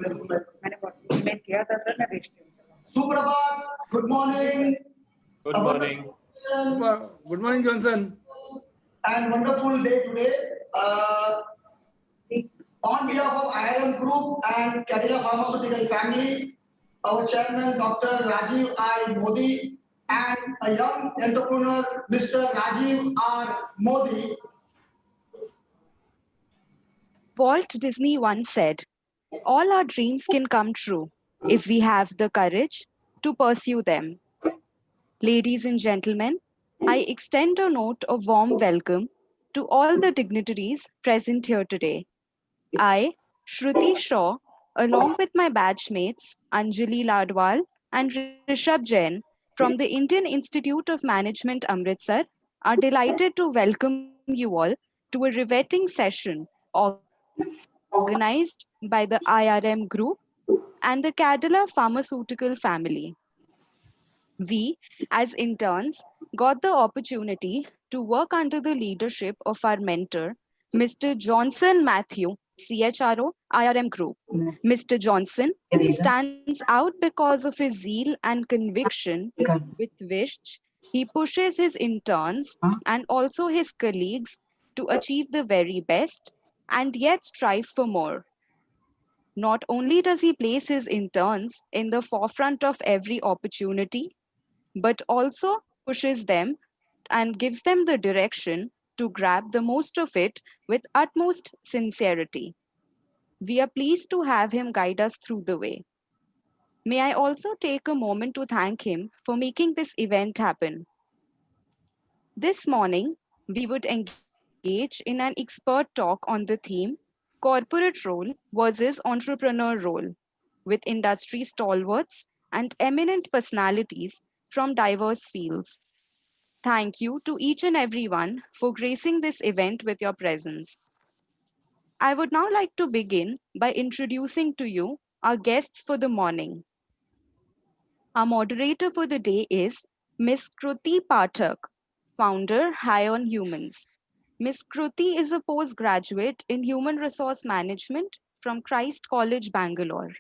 मैंने email किया था सर, मैं भेजती हूँ sir. Suprabhat, good morning. Good morning. Good morning, Johnson. And wonderful day today. On behalf of IRM Group and Cadila Pharmaceutical family, our chairman Dr. Rajiv I. Modi and a young entrepreneur Mr. Rajiv R. Modi. Walt Disney once said, "All our dreams can come true if we have the courage to pursue them." Ladies and gentlemen, I extend a note of warm welcome to all the dignitaries present here today. I, Shruti Shaw, along with my batchmates Anjali Ladwal and Rishabh Jain from the Indian Institute of Management Amritsar, are delighted to welcome you all to a riveting session organized by the IRM Group and the Cadila Pharmaceutical family. We, as interns, got the opportunity to work under the leadership of our mentor, Mr. Johnson Matthew, CHRO, IRM Group. Mr. Johnson stands out because of his zeal and conviction with which he pushes his interns and also his colleagues to achieve the very best and yet strive for more. Not only does he place his interns in the forefront of every opportunity, but also pushes them and gives them the direction to grab the most of it with utmost sincerity. We are pleased to have him guide us through the way. May I also take a moment to thank him for making this event happen. This morning, we would engage in an expert talk on the theme Corporate Role versus Entrepreneur Role, with industry stalwarts and eminent personalities from diverse fields. Thank you to each and everyone for gracing this event with your presence. I would now like to begin by introducing to you our guests for the morning. Our moderator for the day is Ms. Kruti Pathak, founder, High on Humans. Ms. Kruti is a postgraduate in Human Resource Management from Christ College, Bangalore.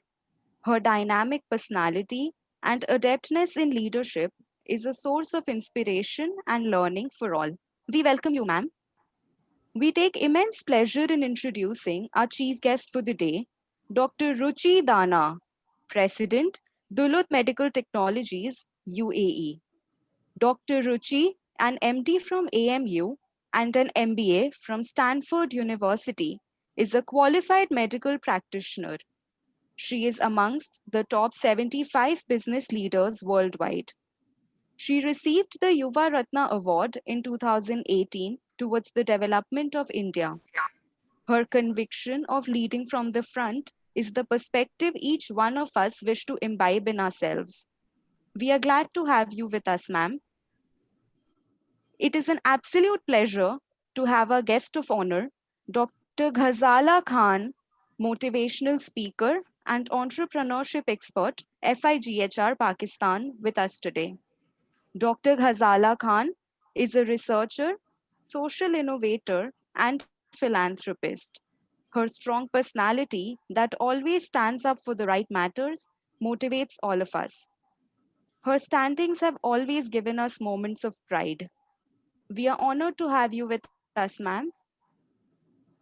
Her dynamic personality and adeptness in leadership is a source of inspiration and learning for all. We welcome you, ma'am. We take immense pleasure in introducing our chief guest for the day, Dr. Ruchi Dana, President, Duluth Medical Technologies, UAE. Dr. Ruchi, an MD from AMU and an MBA from Stanford University, is a qualified medical practitioner. She is amongst the top 75 business leaders worldwide. She received the Yuva Ratna Award in 2018 towards the development of India. Her conviction of leading from the front is the perspective each one of us wish to imbibe in ourselves. We are glad to have you with us, ma'am. It is an absolute pleasure to have our guest of honor, Dr. Ghazala Khan, motivational speaker and entrepreneurship expert, FIGHR Pakistan, with us today. Dr. Ghazala Khan is a researcher, social innovator, and philanthropist. Her strong personality that always stands up for the right matters motivates all of us. Her standings have always given us moments of pride. We are honored to have you with us, ma'am.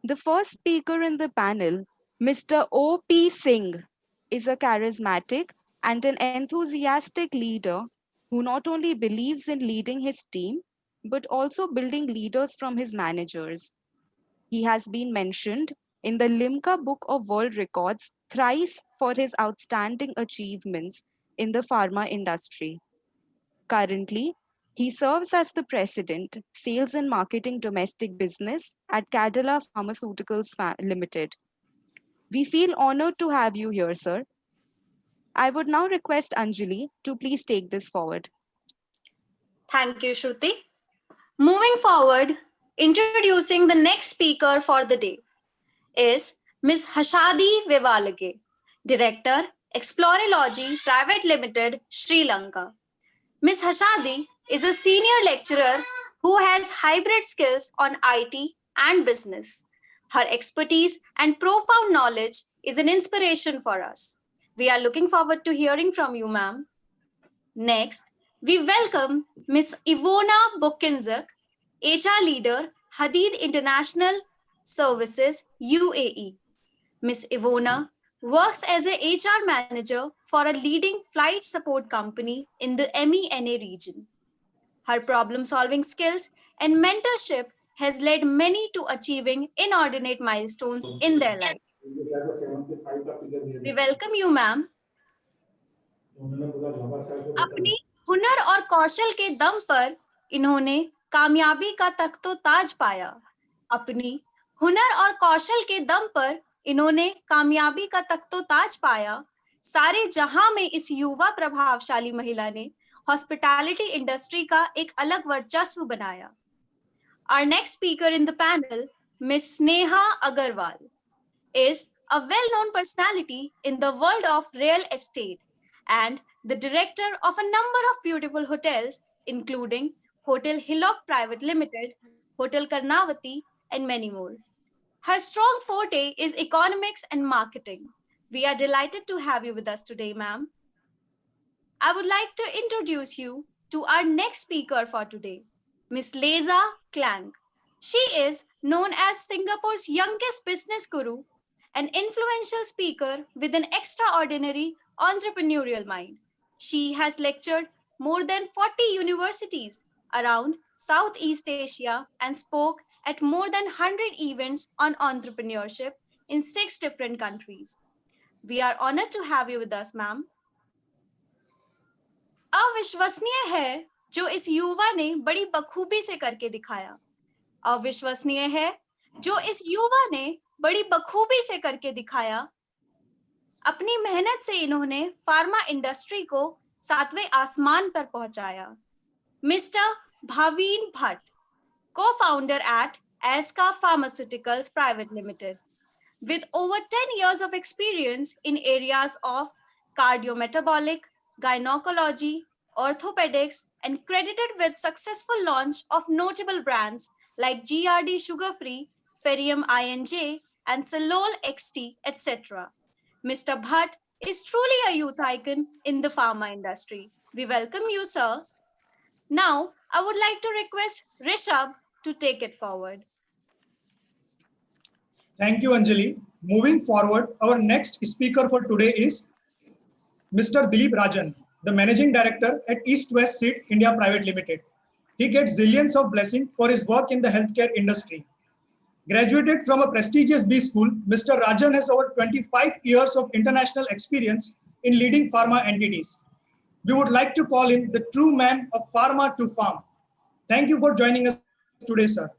The first speaker in the panel, Mr. O.P. Singh, is a charismatic and an enthusiastic leader who not only believes in leading his team, but also building leaders from his managers. He has been mentioned in the Limca Book of World Records thrice for his outstanding achievements in the pharma industry. Currently, he serves as the President, Sales and Marketing Domestic Business at Cadila Pharmaceuticals Limited. We feel honored to have you here, sir. I would now request Anjali to please take this forward. Thank you, Shruti. Moving forward, introducing the next speaker for the day is Ms. Hashadi Vivalage, Director, Explorology Private Limited, Sri Lanka. Ms. Hashadi is a senior lecturer who has hybrid skills on IT and business. Her expertise and profound knowledge is an inspiration for us. We are looking forward to hearing from you, ma'am. Next, we welcome Ms. Ivona Bokinzak, HR Leader, Hadid International Services, UAE. Ms. Ivona works as a HR Manager for a leading flight support company in the MENA region. Her problem-solving skills and mentorship has led many to achieving inordinate milestones in their life. We welcome you, ma'am. अपनी हुनर और कौशल के दम पर इन्होंने कामयाबी का तख्तो ताज पाया। अपनी हुनर और कौशल के दम पर इन्होंने कामयाबी का तख्तो ताज पाया। सारे जहां में इस युवा प्रभावशाली महिला ने हॉस्पिटैलिटी इंडस्ट्री का एक अलग वर्चस्व बनाया। Our next speaker in the panel, Ms. Sneha Agarwal, is a well-known personality in the world of real estate and the director of a number of beautiful hotels, including Hotel Hillock Private Limited, Hotel Karnavati, and many more. Her strong forte is economics and marketing. We are delighted to have you with us today, ma'am. I would like to introduce you to our next speaker for today, Ms. Leza Klang. She is known as Singapore's youngest business guru, an influential speaker with an extraordinary entrepreneurial mind. She has lectured more than 40 universities around Southeast Asia and spoke at more than 100 events on entrepreneurship in 6 different countries. We are honored to have you with us, ma'am. अविश्वसनीय है जो इस युवा ने बड़ी बखूबी से करके दिखाया। अविश्वसनीय है जो इस युवा ने बड़ी बखूबी से करके दिखाया। अपनी मेहनत से इन्होंने फार्मा इंडस्ट्री को 7वें आसमान पर पहुंचाया। Mr Bhavin Bhatt, co-founder at Aska Pharmaceuticals Private Limited, with over 10 years of experience in areas of cardiometabolic, gynecology, orthopedics, and credited with successful launch of notable brands like GRD Sugar Free, Ferium INJ, and Celol XT, etc. Mr. Bhatt is truly a youth icon in the pharma industry. We welcome you, sir. Now, I would like to request Rishabh to take it forward. Thank you, Anjali. Moving forward, our next speaker for today is Mr. Dilip Rajan, the Managing Director at East West Seed India Private Limited. He gets zillions of blessings for his work in the healthcare industry. Graduated from a prestigious B school, Mr. Rajan has over 25 years of international experience in leading pharma entities. We would like to call him the true man of pharma to farm. Thank you for joining us today, sir.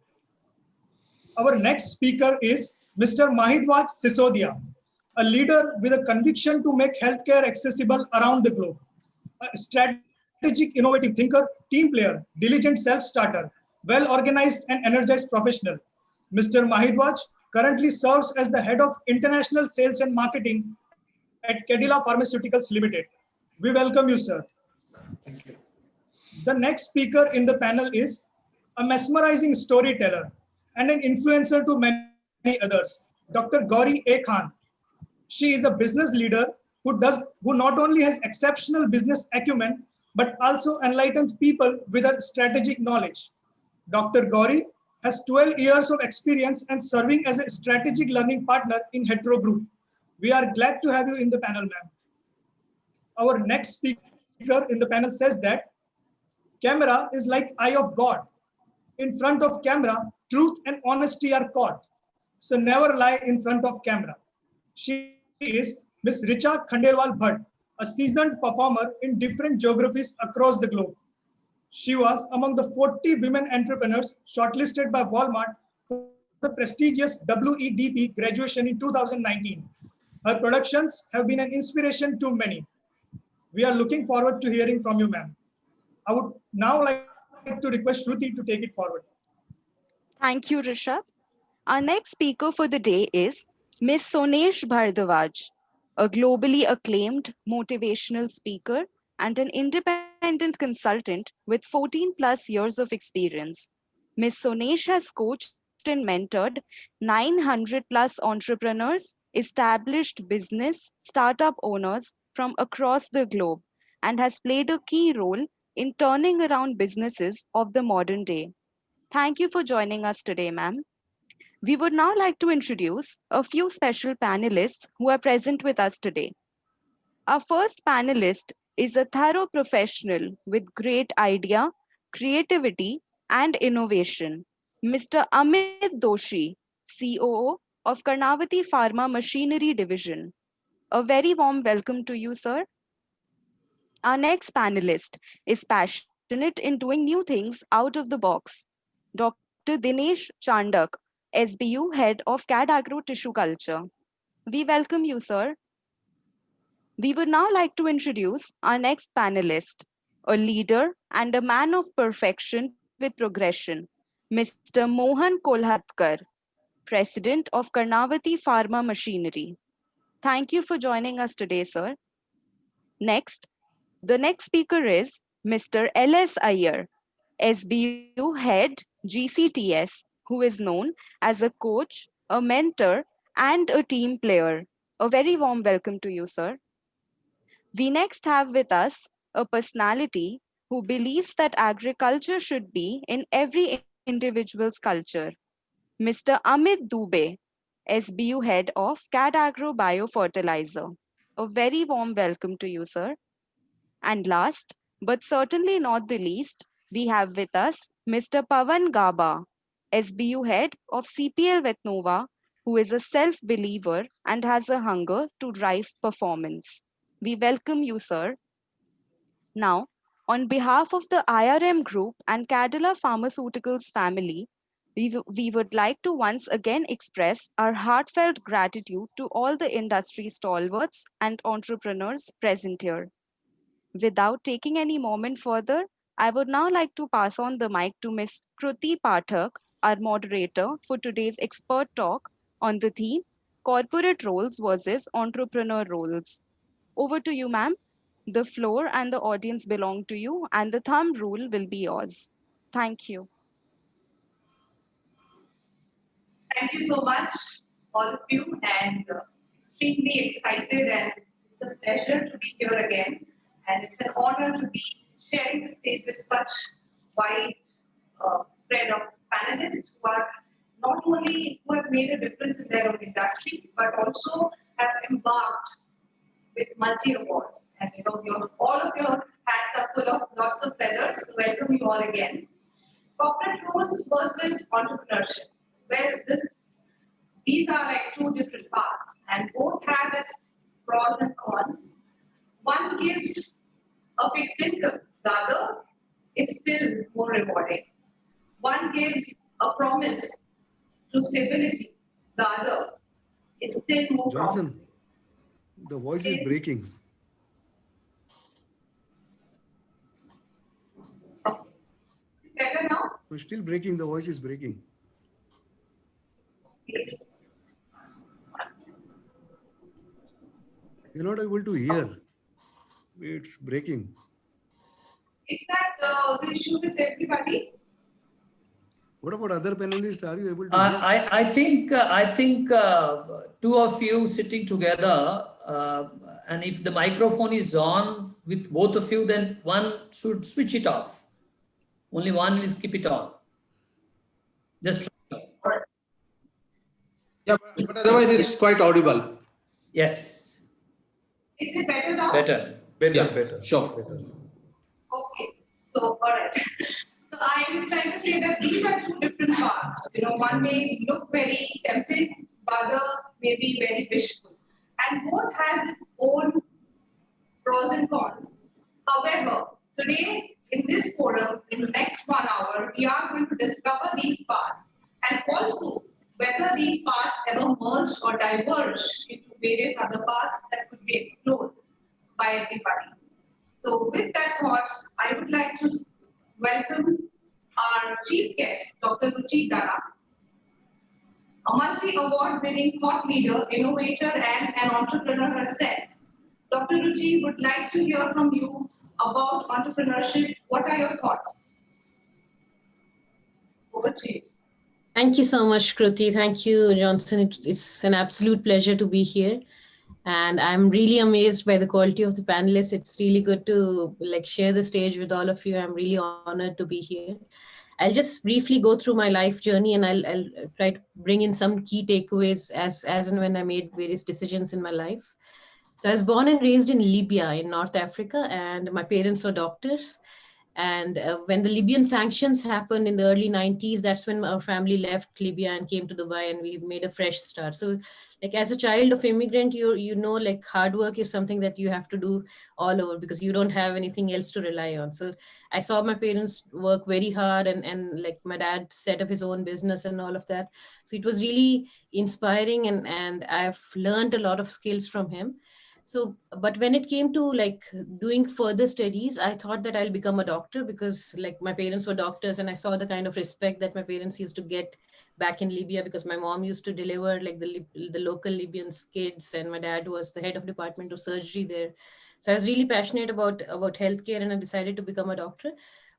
Our next speaker is Mr. Mahidwaj Sisodia, a leader with a conviction to make healthcare accessible around the globe. A strategic, innovative thinker, team player, diligent self-starter, well-organized and energized professional. Mr. Mahidwaj currently serves as the head of international sales and marketing at Cadila Pharmaceuticals Limited. We welcome you, sir. Thank you. The next speaker in the panel is a mesmerizing storyteller and an influencer to many others, Dr. Gauri A. Khan. She is a business leader who not only has exceptional business acumen, but also enlightens people with her strategic knowledge. Dr. Gauri has 12 years of experience and serving as a strategic learning partner in Hetero Group. We are glad to have you in the panel, ma'am. Our next speaker in the panel says that camera is like eye of God. In front of camera, truth and honesty are caught. So never lie in front of camera. She is Ms. Richa Khandelwal Bhatt, a seasoned performer in different geographies across the globe. She was among the 40 women entrepreneurs shortlisted by Walmart for the prestigious WEDP graduation in 2019. Her productions have been an inspiration to many. We are looking forward to hearing from you, ma'am. I would now like to request Shruti to take it forward. Thank you, Rishabh. Our next speaker for the day is Ms. Sonesh Bhardwaj, a globally acclaimed motivational speaker and an independent consultant with 14 plus years of experience. Ms. Sonesh has coached and mentored 900 plus entrepreneurs established business startup owners from across the globe and has played a key role in turning around businesses of the modern day. Thank you for joining us today, ma'am. We would now like to introduce a few special panelists who are present with us today. Our first panelist is a thorough professional with great idea, creativity, and innovation, Mr. Amit Doshi, COO of Karnavati Pharma Machinery Division. A very warm welcome to you, sir. Our next panelist is passionate in doing new things out of the box. Dr. Dinesh Chandak, SBU Head of CAD Agro Tissue Culture. We welcome you, sir. We would now like to introduce our next panelist, a leader and a man of perfection with progression, Mr. Mohan Kolhatkar, President of Karnavati Pharma Machinery. Thank you for joining us today, sir. Next, the next speaker is Mr. L.S. Iyer, SBU Head GCTS, who is known as a coach, a mentor, and a team player. A very warm welcome to you, sir. We next have with us a personality who believes that agriculture should be in every individual's culture. Mr. Amit Dubey, SBU Head of CAD Agro Biofertilizer. A very warm welcome to you, sir. And last, but certainly not the least, we have with us Mr. Pavan Gaba, SBU Head of CPL Vetnova, who is a self-believer and has a hunger to drive performance. We welcome you, sir. Now, on behalf of the IRM Group and Cadila Pharmaceuticals family, we would like to once again express our heartfelt gratitude to all the industry stalwarts and entrepreneurs present here. Without taking any moment further, I would now like to pass on the mic to Ms. Kruti Pathak, our moderator for today's expert talk on the theme Corporate Roles versus Entrepreneur Roles. Over to you, ma'am. The floor and the audience belong to you, and the thumb rule will be yours. Thank you. Thank you so much, all of you, and extremely excited, and it's a pleasure to be here again. And it's an honor to be sharing the stage with such wide spread of panelists who are not only who have made a difference in their own industry, but also have embarked with multi-awards. And all of your hats are full of lots of feathers. So welcome you all again. Corporate roles versus entrepreneurship. Well, these are like two different paths, and both have its pros and cons. One gives a fixed income, the other is still more rewarding. One gives a promise to stability, the other is still more promising. Johnson, the voice is breaking. Better now? We're still breaking. The voice is breaking. You're not able to hear. It's breaking. Is that the issue with everybody? What about other panelists? Are you able to hear? I think two of you sitting together, and if the microphone is on with both of you, then one should switch it off. Only one will keep it on. Just try. Yeah, but otherwise it's quite audible. Yes, Is it better now? better. Better. Sure. Okay, so all right. So I was trying to say that these are two different paths. One may look very tempting, the other may be very wishful, and both have its own pros and cons. However, today in this forum, in the next 1 hour, we are going to discover these paths and also whether these paths ever merge or diverge into various other paths that could be explored by everybody. So with that thought, I would like to welcome our chief guest, Dr. Ruchi Dana, a multi-award winning thought leader, innovator, and an entrepreneur herself. Dr. Ruchi would like to hear from you about entrepreneurship. What are your thoughts? Over to you. Thank you so much, Kruti. Thank you, Johnson. It's an absolute pleasure to be here. And I'm really amazed by the quality of the panelists. It's really good to like share the stage with all of you. I'm really honored to be here. I'll just briefly go through my life journey, and I'll try to bring in some key takeaways as and when I made various decisions in my life. So I was born and raised in Libya in North Africa, and my parents were doctors. And when the Libyan sanctions happened in the early 90s, that's when our family left Libya and came to Dubai, and we made a fresh start. So, like as a child of immigrant, you know, like hard work is something that you have to do all over because you don't have anything else to rely on. So I saw my parents work very hard, and like my dad set up his own business and all of that. So it was really inspiring, and I've learned a lot of skills from him. So, but when it came to like doing further studies, I thought that I'll become a doctor because like my parents were doctors, and I saw the kind of respect that my parents used to get back in Libya because my mom used to deliver like the local Libyan kids, and my dad was the head of department of surgery there. So I was really passionate about healthcare, and I decided to become a doctor.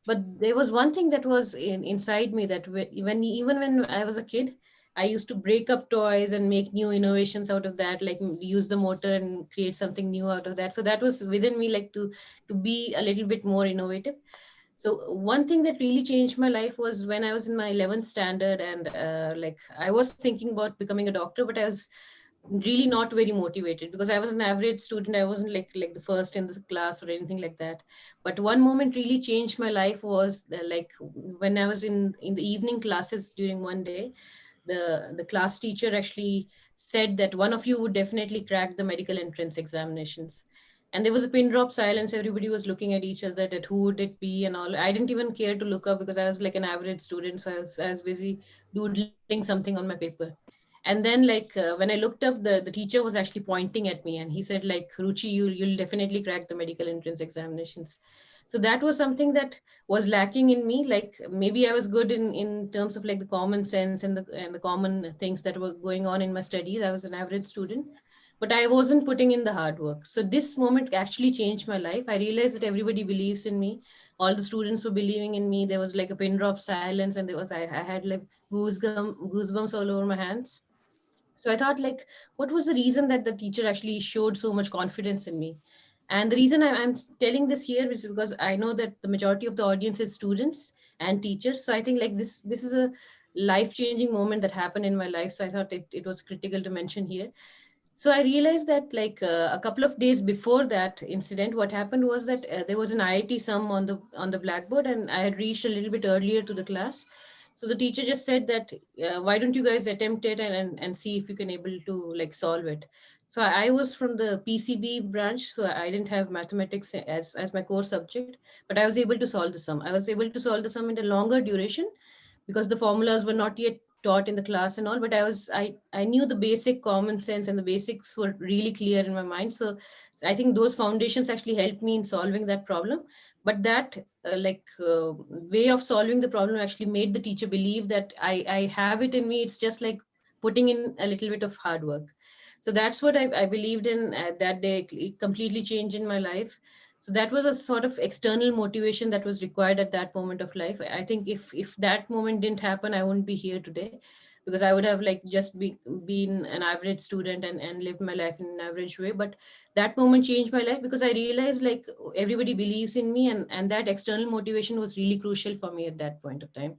But there was one thing that was inside me that when even when I was a kid, I used to break up toys and make new innovations out of that, like use the motor and create something new out of that. So that was within me, like to be a little bit more innovative. So one thing that really changed my life was when I was in my 11th standard, and like I was thinking about becoming a doctor, but I was really not very motivated because I was an average student. I wasn't like the first in the class or anything like that. But one moment really changed my life was like when I was in the evening classes during one day, the class teacher actually said that one of you would definitely crack the medical entrance examinations. And there was a pin drop silence. Everybody was looking at each other that who would it be and all. I didn't even care to look up because I was like an average student. So I was busy doodling something on my paper. And then like when I looked up, the teacher was actually pointing at me, and he said like, Ruchi, you'll definitely crack the medical entrance examinations. So that was something that was lacking in me. Like maybe I was good in terms of like the common sense and the common things that were going on in my studies. I was an average student, but I wasn't putting in the hard work. So this moment actually changed my life. I realized that everybody believes in me. All the students were believing in me. There was like a pin drop silence, and I had like goosebumps all over my hands. So I thought like, what was the reason that the teacher actually showed so much confidence in me? And the reason I'm telling this here is because I know that the majority of the audience is students and teachers. So I think like this is a life-changing moment that happened in my life. So I thought it was critical to mention here. So I realized that like a couple of days before that incident, what happened was that there was an IIT sum on the blackboard, and I had reached a little bit earlier to the class. So the teacher just said that why don't you guys attempt it and see if you can able to like solve it. So I was from the PCB branch, so I didn't have mathematics as my core subject, but I was able to solve the sum. I was able to solve the sum in a longer duration because the formulas were not yet taught in the class and all, but I knew the basic common sense and the basics were really clear in my mind. So I think those foundations actually helped me in solving that problem. But that way of solving the problem actually made the teacher believe that I have it in me. It's just like putting in a little bit of hard work. So that's what I believed in that day. It completely changed in my life. So that was a sort of external motivation that was required at that moment of life. I think if that moment didn't happen, I wouldn't be here today, because I would have like just been an average student and lived my life in an average way. But that moment changed my life because I realized like everybody believes in me, and that external motivation was really crucial for me at that point of time.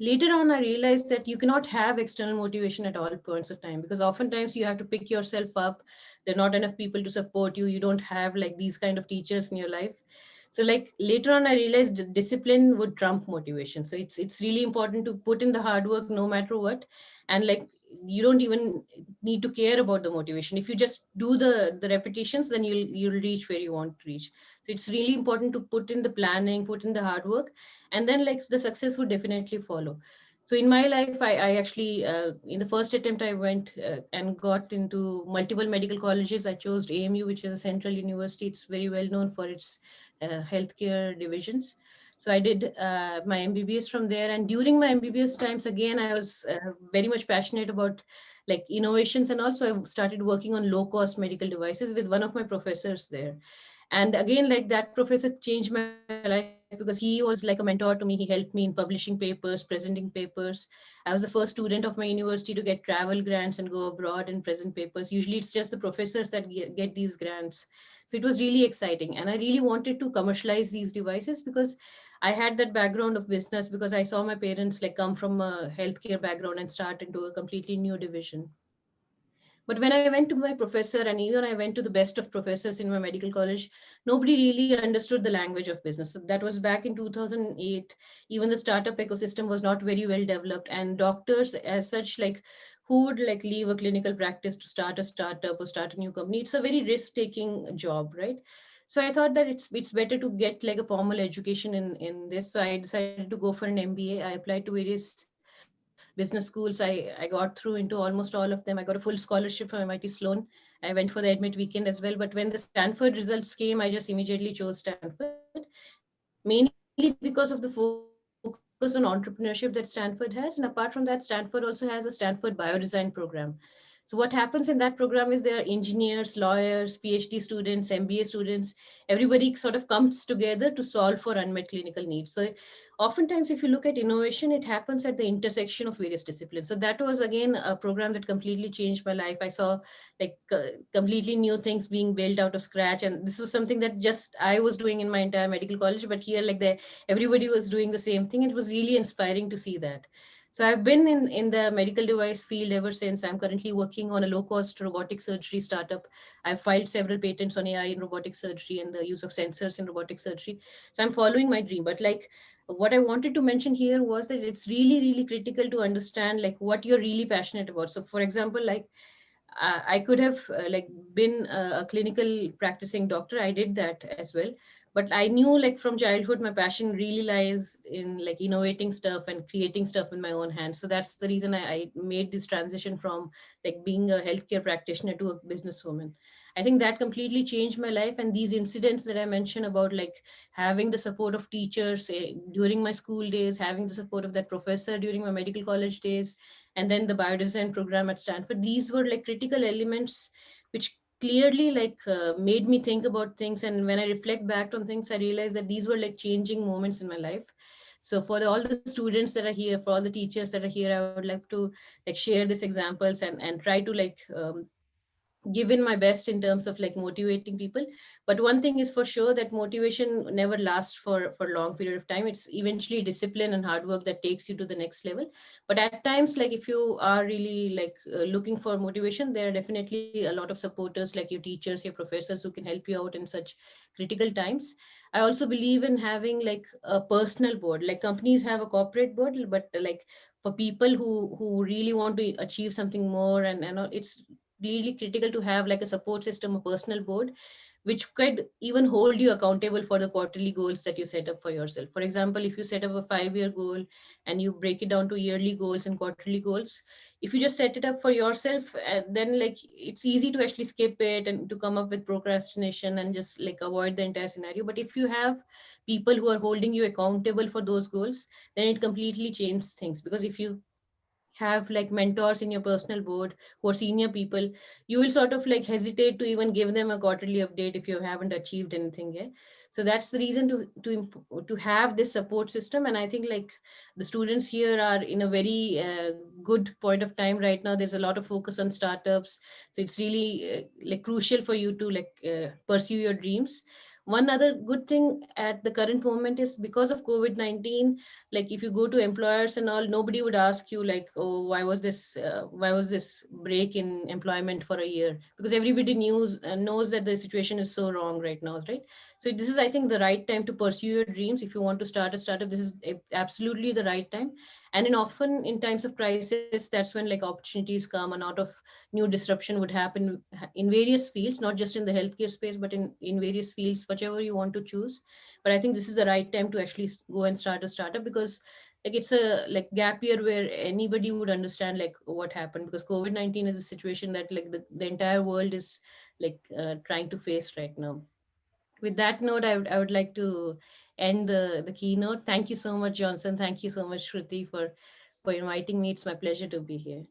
Later on, I realized that you cannot have external motivation at all points of time, because oftentimes you have to pick yourself up. There are not enough people to support you. You don't have like these kind of teachers in your life. So like later on, I realized discipline would trump motivation. So it's really important to put in the hard work no matter what. And like you don't even need to care about the motivation. If you just do the repetitions, then you'll reach where you want to reach. So it's really important to put in the planning, put in the hard work, and then like the success would definitely follow. So in my life, I actually in the first attempt I went and got into multiple medical colleges. I chose AMU, which is a central university. It's very well known for its healthcare divisions. So I did my MBBS from there, and during my MBBS times, again I was very much passionate about like innovations, and also I started working on low cost medical devices with one of my professors there. And again, like that professor changed my life because he was like a mentor to me. He helped me in publishing papers, presenting papers. I was the first student of my university to get travel grants and go abroad and present papers. Usually it's just the professors that get these grants. So it was really exciting. And I really wanted to commercialize these devices because I had that background of business, because I saw my parents like come from a healthcare background and start into a completely new division. But when I went to my professor, and even I went to the best of professors in my medical college, nobody really understood the language of business. So that was back in 2008. Even the startup ecosystem was not very well developed, and doctors as such, like who would like leave a clinical practice to start a startup or start a new company? It's a very risk-taking job, right? So I thought that it's better to get like a formal education in this. So I decided to go for an MBA. I applied to various business schools. I got through into almost all of them. I got a full scholarship from MIT Sloan. I went for the admit weekend as well. But when the Stanford results came, I just immediately chose Stanford, mainly because of the focus on entrepreneurship that Stanford has. And apart from that, Stanford also has a Stanford Biodesign program. So what happens in that program is there are engineers, lawyers, PhD students, MBA students, everybody sort of comes together to solve for unmet clinical needs. So oftentimes, if you look at innovation, it happens at the intersection of various disciplines. So that was again a program that completely changed my life. I saw like completely new things being built out of scratch. And this was something that just I was doing in my entire medical college, but here like everybody was doing the same thing. It was really inspiring to see that. So I've been in the medical device field ever since. I'm currently working on a low-cost robotic surgery startup. I've filed several patents on AI in robotic surgery and the use of sensors in robotic surgery. So I'm following my dream. But like what I wanted to mention here was that it's really, really critical to understand like what you're really passionate about. So for example, like I could have like been a clinical practicing doctor. I did that as well, but I knew like from childhood my passion really lies in like innovating stuff and creating stuff in my own hands. So that's the reason I made this transition from like being a healthcare practitioner to a businesswoman. I think that completely changed my life. And these incidents that I mentioned about like having the support of teachers during my school days, having the support of that professor during my medical college days, and then the biodesign program at Stanford, these were like critical elements which clearly like made me think about things. And when I reflect back on things, I realized that these were like changing moments in my life. So for all the students that are here, for all the teachers that are here, I would like to like share these examples and try to like given my best in terms of like motivating people. But one thing is for sure, that motivation never lasts for a long period of time. It's eventually discipline and hard work that takes you to the next level. But at times, like if you are really like looking for motivation, there are definitely a lot of supporters like your teachers, your professors, who can help you out in such critical times. I also believe in having like a personal board. Like companies have a corporate board, but like for people who really want to achieve something more, and it's really critical to have like a support system, a personal board, which could even hold you accountable for the quarterly goals that you set up for yourself. For example, if you set up a 5-year goal and you break it down to yearly goals and quarterly goals, if you just set it up for yourself, then like it's easy to actually skip it and to come up with procrastination and just like avoid the entire scenario. But if you have people who are holding you accountable for those goals, then it completely changes things. Because if you have like mentors in your personal board who are senior people, you will sort of like hesitate to even give them a quarterly update if you haven't achieved anything yet. So that's the reason to have this support system. And I think like the students here are in a very good point of time right now. There's a lot of focus on startups, so it's really like crucial for you to like pursue your dreams. One other good thing at the current moment is because of COVID-19, like if you go to employers and all, nobody would ask you like, oh, why was this break in employment for a year? Because everybody knows that the situation is so wrong right now, right? So this is, I think, the right time to pursue your dreams. If you want to start a startup, this is absolutely the right time. And often in times of crisis, that's when like opportunities come. A lot of new disruption would happen in various fields, not just in the healthcare space, but in various fields, whichever you want to choose. But I think this is the right time to actually go and start a startup, because like it's a like gap year where anybody would understand like what happened, because COVID-19 is a situation that like the entire world is like trying to face right now. With that note, I would like to end the keynote. Thank you so much, Johnson. Thank you so much, Shruti, for inviting me. It's my pleasure to be here.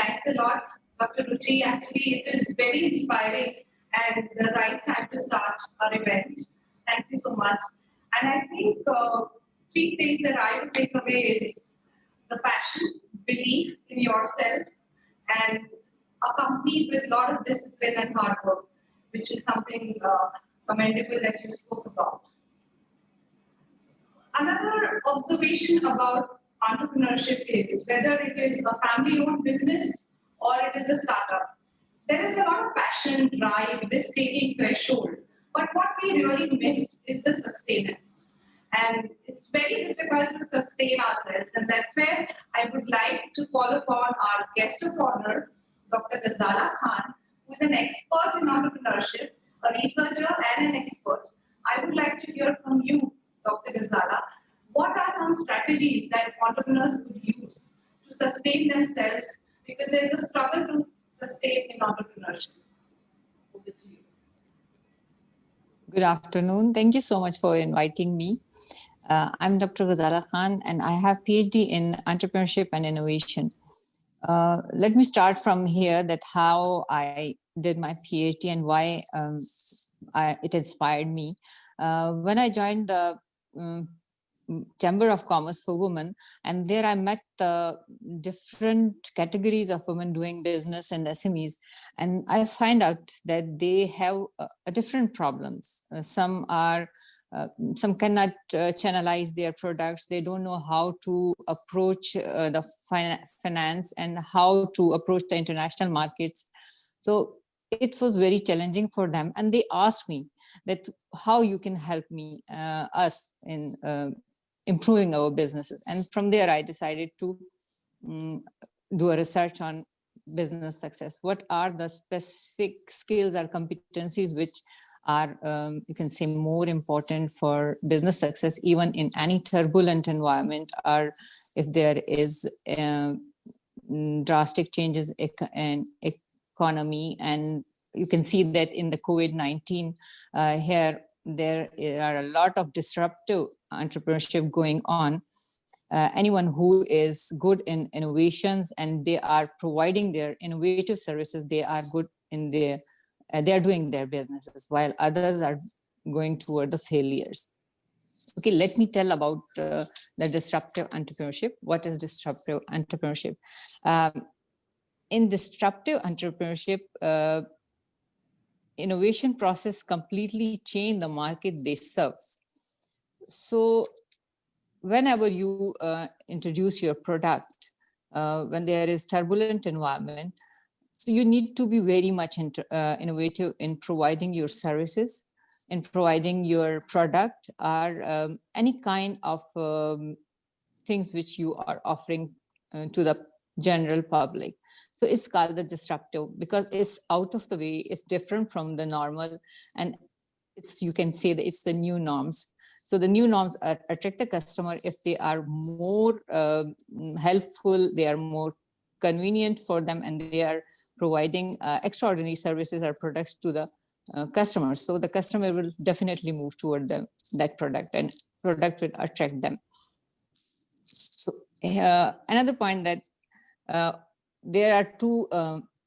Thanks a lot, Dr. Ruchi. Actually, it is very inspiring and the right time to start our event. Thank you so much. And I think three things that I would take away is the passion, belief in yourself, and accompanied with a lot of discipline and hard work, which is something commendable that you spoke about. Another observation about entrepreneurship is whether it is a family-owned business or it is a startup, there is a lot of passion, drive, risk-taking threshold. But what we really miss is the sustenance. And it's very difficult to sustain ourselves. And that's where I would like to call upon our guest of honor, Dr. Ghazala Khan, who is an expert in entrepreneurship, a researcher and an expert. I would like to hear from you, Dr. Ghazala. What are some strategies that entrepreneurs could use to sustain themselves? Because there is a struggle to sustain in entrepreneurship. Over to you. Good afternoon. Thank you so much for inviting me. I'm Dr. Ghazala Khan, and I have PhD in entrepreneurship and innovation. Let me start from here that how I did my PhD and why it inspired me. When I joined the Chamber of Commerce for Women, and there I met the different categories of women doing business and SMEs, and I find out that they have different problems. Some cannot channelize their products. They don't know how to approach the finance and how to approach the international markets. So it was very challenging for them, and they asked me that how you can help me us in improving our businesses. And from there, I decided to do a research on business success. What are the specific skills or competencies which are, you can say, more important for business success, even in any turbulent environment, or if there is drastic changes in economy. And you can see that in the COVID-19 here, there are a lot of disruptive entrepreneurship going on. Anyone who is good in innovations and they are providing their innovative services, they are good in their, they are doing their businesses, while others are going toward the failures. Okay, let me tell about the disruptive entrepreneurship. What is disruptive entrepreneurship? In disruptive entrepreneurship, innovation process completely change the market they serve. So whenever you introduce your product, when there is turbulent environment, so you need to be very much innovative in providing your services, in providing your product, or any kind of things which you are offering to the general public. So it's called the disruptive because it's out of the way, it's different from the normal, and it's, you can say that it's the new norms. So the new norms attract the customer if they are more helpful, they are more convenient for them, and they are providing extraordinary services or products to the customers. So the customer will definitely move toward them, that product, and product will attract them. So another point that there are two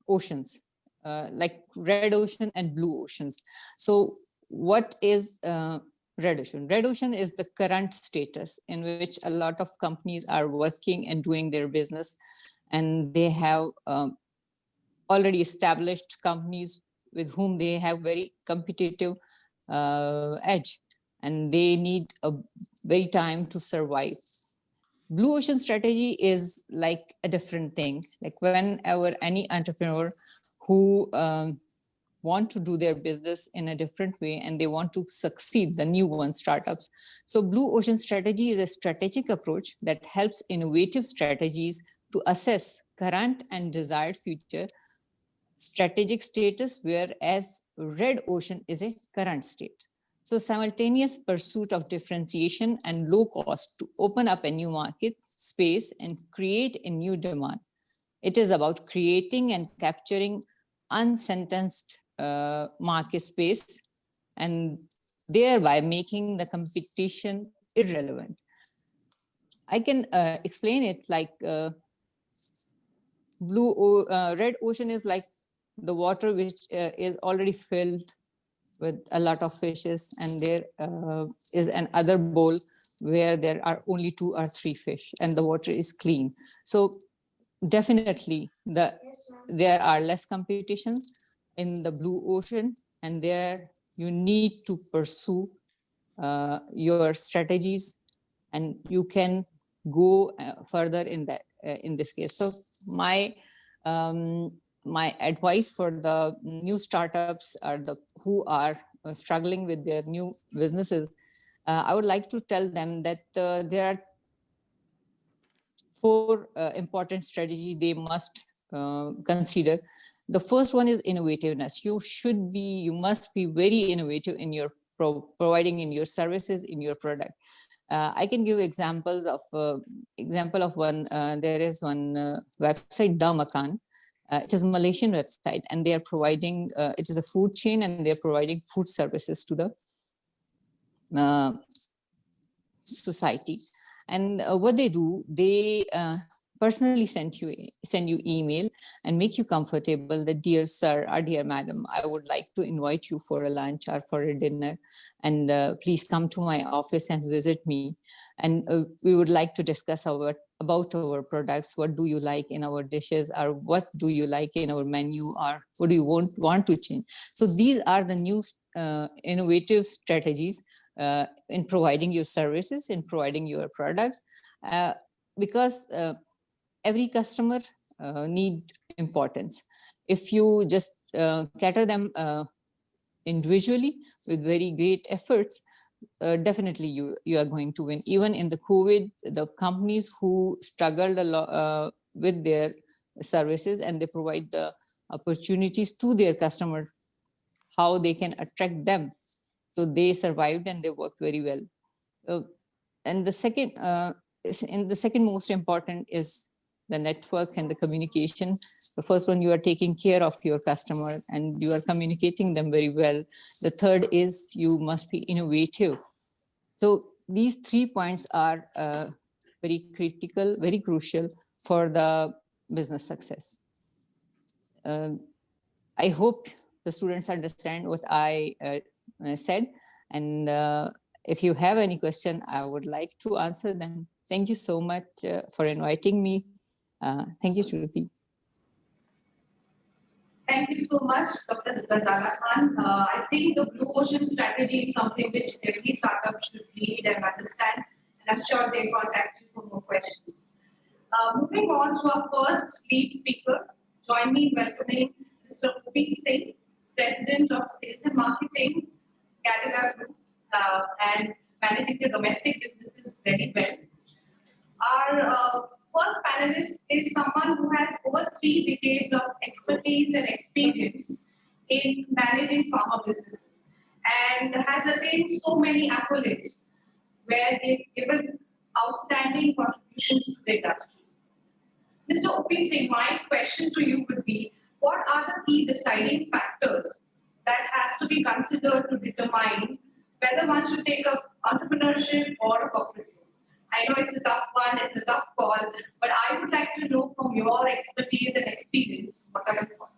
oceans, like red ocean and blue oceans. So what is red ocean? Red ocean is the current status in which a lot of companies are working and doing their business, and they have already established companies with whom they have very competitive edge, and they need a very time to survive. Blue ocean strategy is like a different thing. Like whenever any entrepreneur who want to do their business in a different way and they want to succeed, the new one, startups. So blue ocean strategy is a strategic approach that helps innovative strategies to assess current and desired future strategic status, whereas red ocean is a current state. So simultaneous pursuit of differentiation and low cost to open up a new market space and create a new demand. It is about creating and capturing unsentenced market space and thereby making the competition irrelevant. I can explain it like Red Ocean is like the water which is already filled with a lot of fishes, and there is another bowl where there are only 2 or 3 fish, and the water is clean. So definitely there are less competition in the blue ocean, and there you need to pursue your strategies, and you can go further in that in this case. So my advice for the new startups are who are struggling with their new businesses, I would like to tell them that there are 4 important strategy they must consider. The first one is innovativeness. You must be very innovative in your providing in your services, in your product. I can give examples of one. There is one website, The Makan. It is a Malaysian website, and they are providing. It is a food chain, and they are providing food services to the society. And what they do, they personally send you email and make you comfortable that, dear sir or dear madam, I would like to invite you for a lunch or for a dinner, and please come to my office and visit me, and we would like to discuss about our products. What do you like in our dishes, or what do you like in our menu, or what do you want to change? So these are the new innovative strategies in providing your services, in providing your products, because every customer need importance. If you just cater them individually with very great efforts, definitely you are going to win. Even in the COVID, the companies who struggled a lot with their services, and they provide the opportunities to their customer, how they can attract them. So they survived and they worked very well. And the second most important is the network and the communication. The first one, you are taking care of your customer and you are communicating them very well. The third is you must be innovative. So these 3 points are very critical, very crucial for the business success. I hope the students understand what I said. And if you have any question, I would like to answer them. Thank you so much for inviting me. Thank you, Shruti. Thank you so much, Dr. Ghazala Khan. I think the Blue Ocean strategy is something which every startup should read and understand. And I'm sure they'll contact you for more questions. Moving on to our first lead speaker, join me in welcoming Mr. Upi Singh, President of Sales and Marketing, Cadila Group, and managing the domestic businesses very well. Our first panelist is someone who has over 3 decades of expertise and experience in managing pharma businesses and has attained so many accolades where he has given outstanding contributions to the industry. Mr. Upi Singh, my question to you would be, what are the key deciding factors that has to be considered to determine whether one should take up entrepreneurship or a corporate role? I know it's a tough one, it's a tough call, but I would like to know from your expertise and experience, what are your thoughts?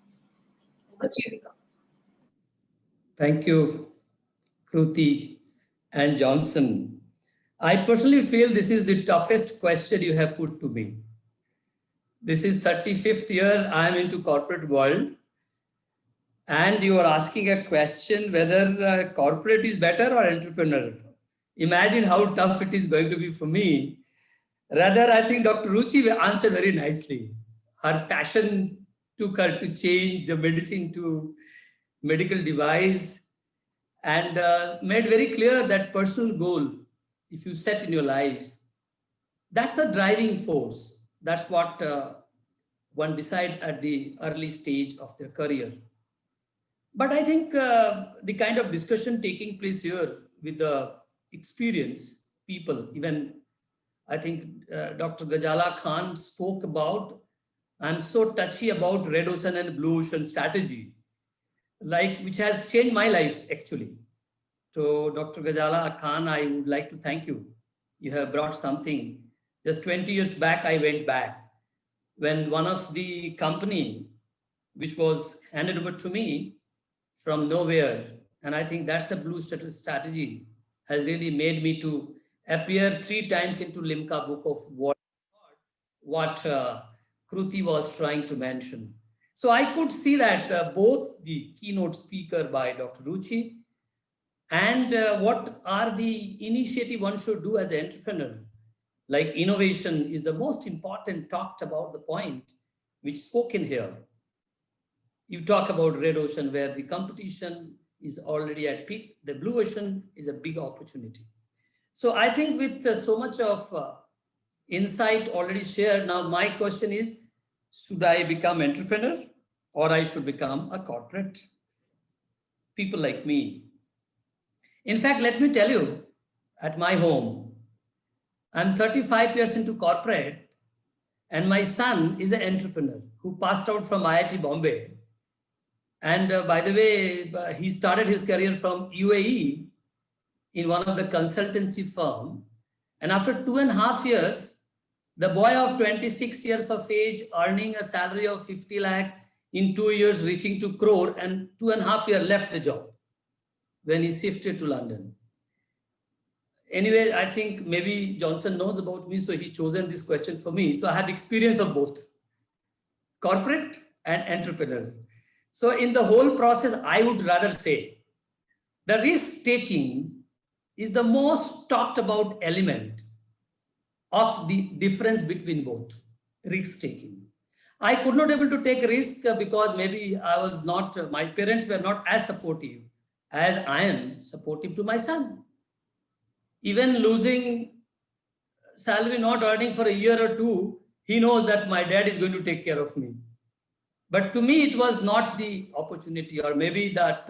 Over to you, sir. Thank you, Kruti and Johnson. I personally feel this is the toughest question you have put to me. This is 35th year I am into corporate world, and you are asking a question whether corporate is better or entrepreneur. Imagine how tough it is going to be for me. Rather, I think Dr. Ruchi answered very nicely. Her passion took her to change the medicine to medical device, and made very clear that personal goal, if you set in your life, that's the driving force. That's what one decide at the early stage of their career. But I think the kind of discussion taking place here with the experienced people, even I think Dr. Ghazala Khan spoke about, I'm so touchy about Red Ocean and Blue Ocean strategy, which has changed my life actually. So Dr. Ghazala Khan, I would like to thank you. You have brought something. Just 20 years back, I went back. when one of the company, which was handed over to me from nowhere, and I think that's the blue strategy, has really made me to appear 3 times into Limca Book of what Kruti was trying to mention. So I could see that both the keynote speaker by Dr. Ruchi and what are the initiative one should do as an entrepreneur, like innovation is the most important talked about the point which spoken here. You talk about red ocean where the competition is already at peak. The blue ocean is a big opportunity. So I think with so much of insight already shared, now my question is, should I become entrepreneur or I should become a corporate? People like me. In fact, let me tell you, at my home, I'm 35 years into corporate and my son is an entrepreneur who passed out from IIT Bombay. And by the way, he started his career from UAE in one of the consultancy firm. And after 2.5 years, the boy of 26 years of age earning a salary of 50 lakhs in 2 years reaching to crore and 2.5 years left the job when he shifted to London. Anyway, I think maybe Johnson knows about me, so he's chosen this question for me. So I have experience of both, corporate and entrepreneur. So in the whole process, I would rather say the risk-taking is the most talked about element of the difference between both, risk-taking. I could not able to take risk because maybe I was not, my parents were not as supportive as I am supportive to my son. Even losing salary, not earning for a year or two, he knows that my dad is going to take care of me. But to me, it was not the opportunity or maybe that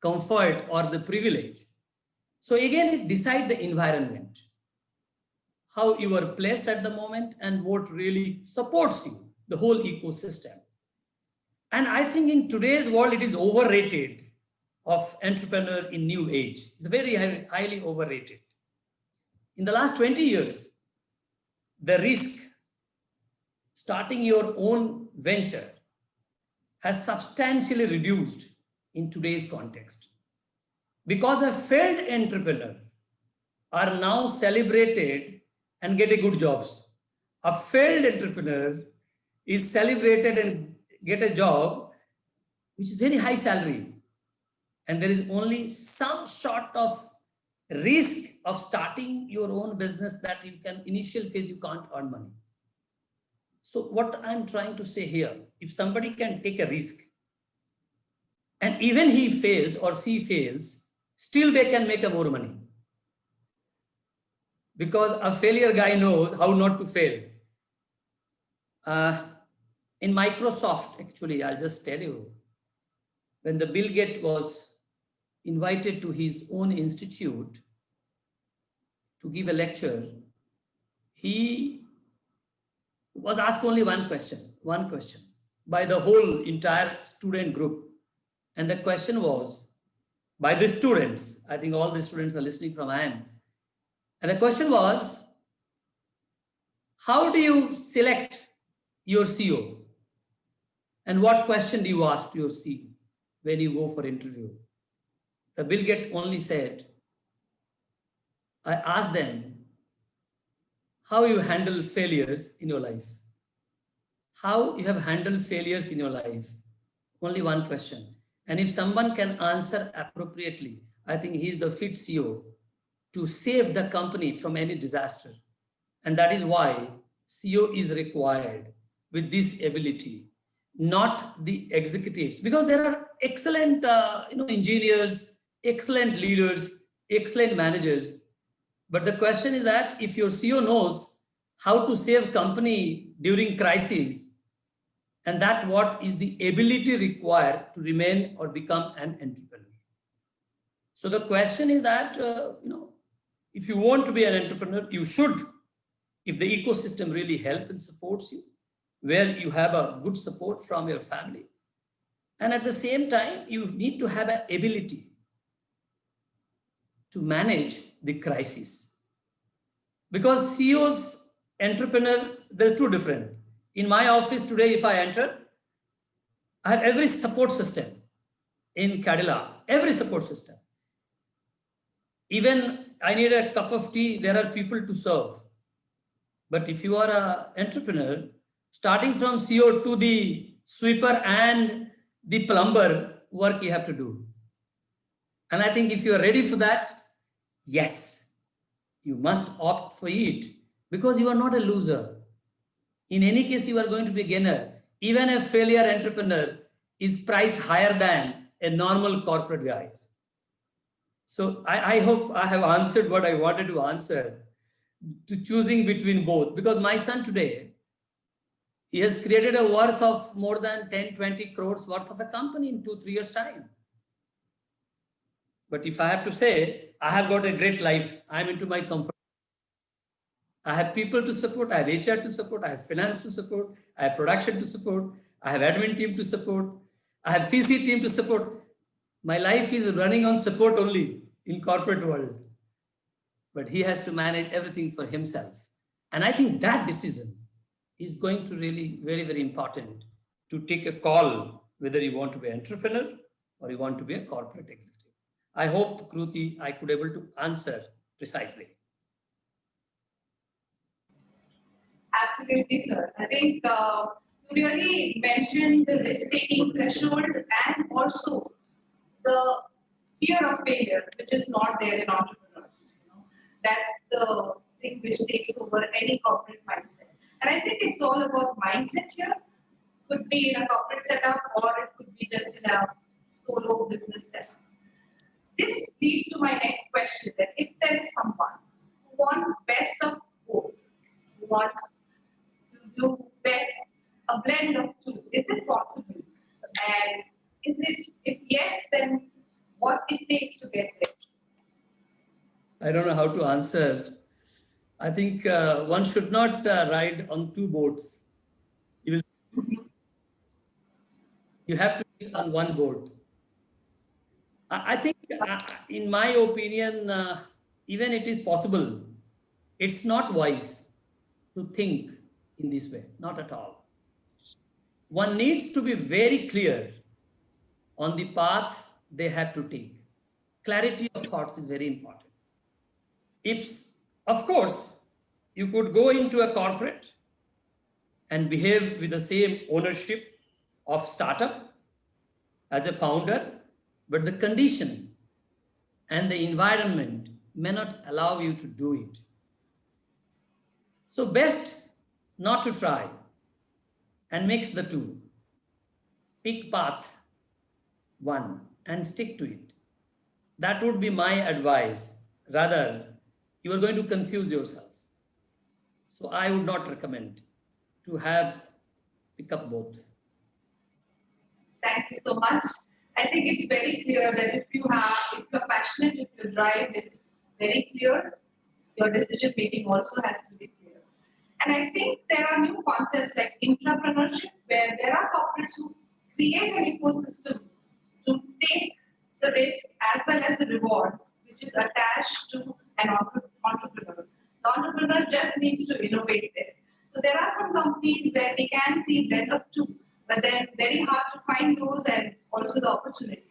comfort or the privilege. So again, it decides the environment, how you are placed at the moment and what really supports you, the whole ecosystem. And I think in today's world, it is overrated of entrepreneur in new age. It's very highly overrated. In the last 20 years, the risk starting your own venture has substantially reduced in today's context because a failed entrepreneur are now celebrated and get a good jobs. A failed entrepreneur is celebrated and get a job which is very high salary. And there is only some sort of risk of starting your own business that you can, initial phase, you can't earn money. So what I'm trying to say here, if somebody can take a risk and even he fails or she fails, still they can make more money. Because a failure guy knows how not to fail. In Microsoft, actually, I'll just tell you, when the Bill Gates was invited to his own institute to give a lecture, he was asked only one question by the whole entire student group. And the question was by the students. I think all the students are listening from IIM. And the question was, how do you select your CEO? And what question do you ask to your CEO when you go for interview? The Bill Gates only said, I asked them how you handle failures in your life. How you have handled failures in your life. Only one question. And if someone can answer appropriately, I think he is the fit CEO to save the company from any disaster. And that is why CEO is required with this ability, not the executives, because there are excellent engineers, excellent leaders, excellent managers. But the question is that if your CEO knows how to save company during crises, and that what is the ability required to remain or become an entrepreneur. So the question is that, if you want to be an entrepreneur, you should, if the ecosystem really helps and supports you, where you have a good support from your family. And at the same time, you need to have an ability to manage the crisis. Because CEOs, entrepreneur, they're two different. In my office today, if I enter, I have every support system in Cadila, every support system. Even I need a cup of tea, there are people to serve. But if you are an entrepreneur, starting from CEO to the sweeper and the plumber, work you have to do. And I think if you are ready for that, yes, you must opt for it because you are not a loser. In any case, you are going to be a gainer. Even a failure entrepreneur is priced higher than a normal corporate guy. So I hope I have answered what I wanted to answer to choosing between both. Because my son today, he has created a worth of more than 10, 20 crores worth of a company in 2-3 years' time. But if I have to say, I have got a great life. I'm into my comfort. I have people to support. I have HR to support. I have finance to support. I have production to support. I have admin team to support. I have CC team to support. My life is running on support only in corporate world. But he has to manage everything for himself. And I think that decision is going to really very, very important to take a call whether you want to be an entrepreneur or you want to be a corporate executive. I hope, Kruti, I could able to answer precisely. Absolutely, sir. I think you really mentioned the risk-taking threshold and also the fear of failure, which is not there in entrepreneurs. You know, that's the thing which takes over any corporate mindset. And I think it's all about mindset here. Could be in a corporate setup or it could be just in a solo business setup. This leads to my next question, that if there is someone who wants best of both, who wants to do best, a blend of two, is it possible? And if yes, then what it takes to get there? I don't know how to answer. I think one should not ride on two boats. You have to be on one boat. I think, in my opinion, even it is possible. It's not wise to think in this way, not at all. One needs to be very clear on the path they have to take. Clarity of thoughts is very important. Of course, you could go into a corporate and behave with the same ownership of startup as a founder, but the condition and the environment may not allow you to do it. So best not to try and mix the two. Pick path one and stick to it. That would be my advice. Rather, you are going to confuse yourself. So I would not recommend to pick up both. Thank you so much. I think it's very clear that if you're passionate, if your drive is very clear, your decision making also has to be clear. And I think there are new concepts like intrapreneurship, where there are corporates who create an ecosystem to take the risk as well as the reward, which is attached to an entrepreneur. The entrepreneur just needs to innovate there. So there are some companies where we can see blend of two, but then very hard to find those and also the opportunities.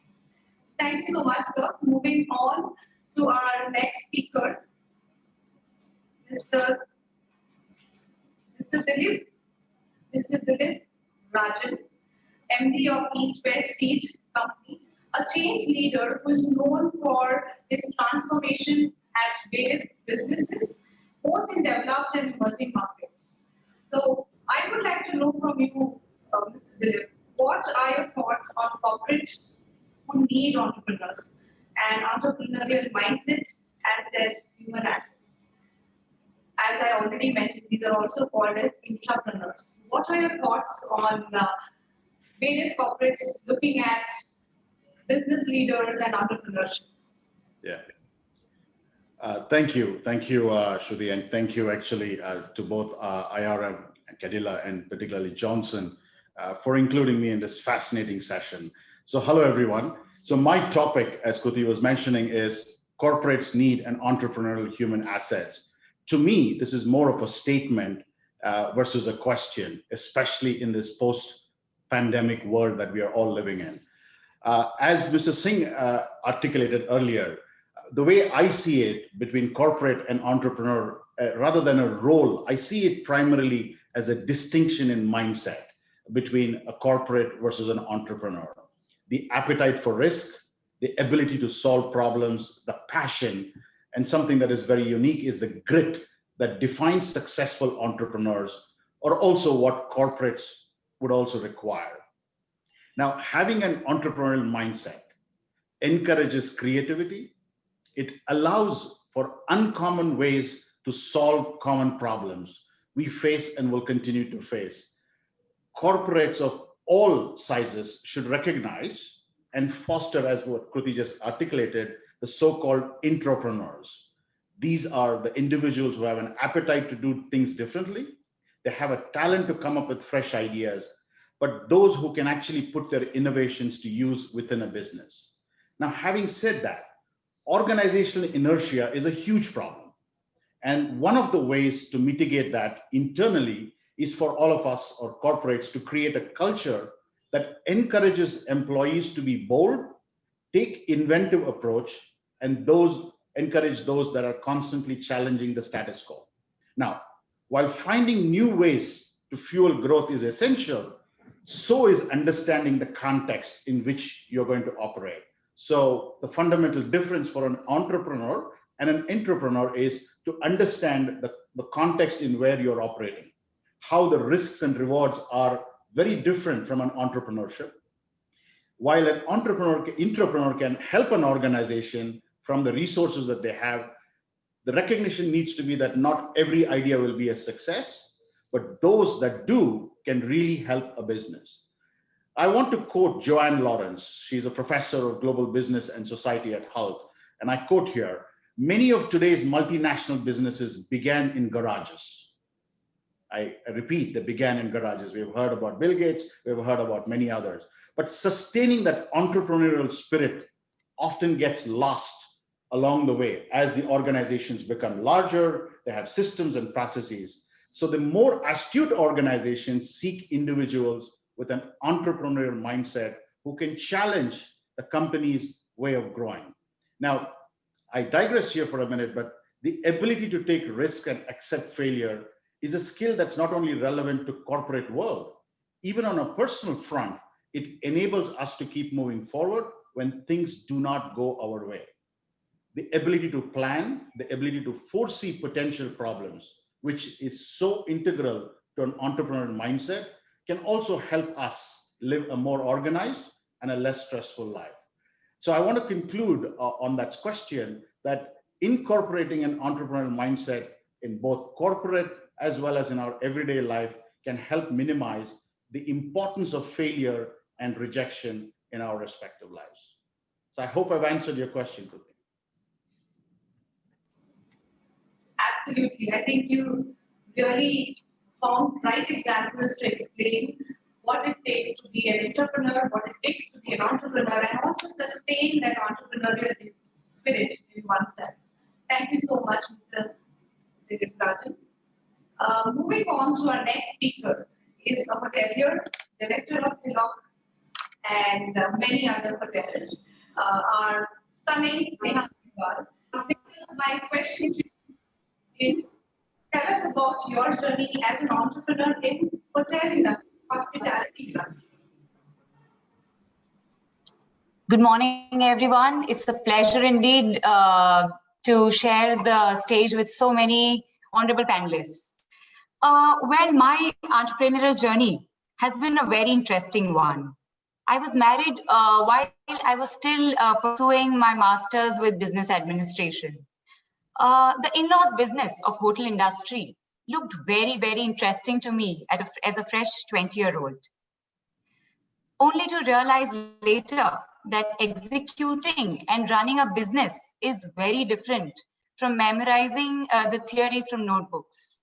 Thank you so much, sir. Moving on to our next speaker, Mr. Dilip Rajan, MD of East West Seed Company, a change leader who is known for his transformation at various businesses, both in developed and emerging markets. So I would like to know from you, Mr. Dilip, what are your thoughts on corporates who need entrepreneurs and entrepreneurial mindset as their human assets? As I already mentioned, these are also called as intrapreneurs. What are your thoughts on various corporates looking at business leaders and entrepreneurship? Yeah. Thank you, Shruti, and thank you actually to both IRM, Cadila, and particularly Johnson for including me in this fascinating session. So hello, everyone. So my topic, as Kruti was mentioning, is corporates need an entrepreneurial human assets. To me, this is more of a statement versus a question, especially in this post-pandemic world that we are all living in. As Mr. Singh articulated earlier, the way I see it between corporate and entrepreneur, rather than a role, I see it primarily as a distinction in mindset between a corporate versus an entrepreneur. The appetite for risk, the ability to solve problems, the passion, and something that is very unique is the grit that defines successful entrepreneurs, or also what corporates would also require. Now, having an entrepreneurial mindset encourages creativity. It allows for uncommon ways to solve common problems we face and will continue to face. Corporates of all sizes should recognize and foster, as what Kruti just articulated, the so-called intrapreneurs. These are the individuals who have an appetite to do things differently. They have a talent to come up with fresh ideas, but those who can actually put their innovations to use within a business. Now, having said that, organizational inertia is a huge problem. And one of the ways to mitigate that internally is for all of us or corporates to create a culture that encourages employees to be bold, take inventive approach, and encourage those that are constantly challenging the status quo. Now, while finding new ways to fuel growth is essential, so is understanding the context in which you're going to operate. So the fundamental difference for an entrepreneur and an entrepreneur is to understand the context in where you're operating, how the risks and rewards are very different from an entrepreneurship. While an intrapreneur can help an organization from the resources that they have, the recognition needs to be that not every idea will be a success, but those that do can really help a business. I want to quote Joanne Lawrence. She's a professor of global business and society at Hull. And I quote here, many of today's multinational businesses began in garages. I repeat, they began in garages. We've heard about Bill Gates, we've heard about many others. But sustaining that entrepreneurial spirit often gets lost along the way as the organizations become larger, they have systems and processes. So the more astute organizations seek individuals with an entrepreneurial mindset who can challenge the company's way of growing. Now, I digress here for a minute, but the ability to take risk and accept failure is a skill that's not only relevant to corporate world, even on a personal front, it enables us to keep moving forward when things do not go our way. The ability to plan, the ability to foresee potential problems, which is so integral to an entrepreneurial mindset, can also help us live a more organized and a less stressful life. So I want to conclude on that question that incorporating an entrepreneurial mindset in both corporate as well as in our everyday life can help minimize the importance of failure and rejection in our respective lives. So I hope I've answered your question, Kruti. Absolutely. I think you really found right examples to explain what it takes to be an entrepreneur, what it takes to be an entrepreneur, and also sustain that entrepreneurial spirit in oneself. Thank you so much, Mr. Rajan. Moving on to our next speaker is a hotelier, director of Hillock, and many other hotels. Our stunning Sneha Agarwal. My question to you is, tell us about your journey as an entrepreneur in hotel industry, hospitality industry. Good morning, everyone. It's a pleasure indeed to share the stage with so many honorable panelists. Well, my entrepreneurial journey has been a very interesting one. I was married while I was still pursuing my master's with business administration. The in-laws business of hotel industry looked very, very interesting to me as a fresh 20-year-old. Only to realize later that executing and running a business is very different from memorizing the theories from notebooks.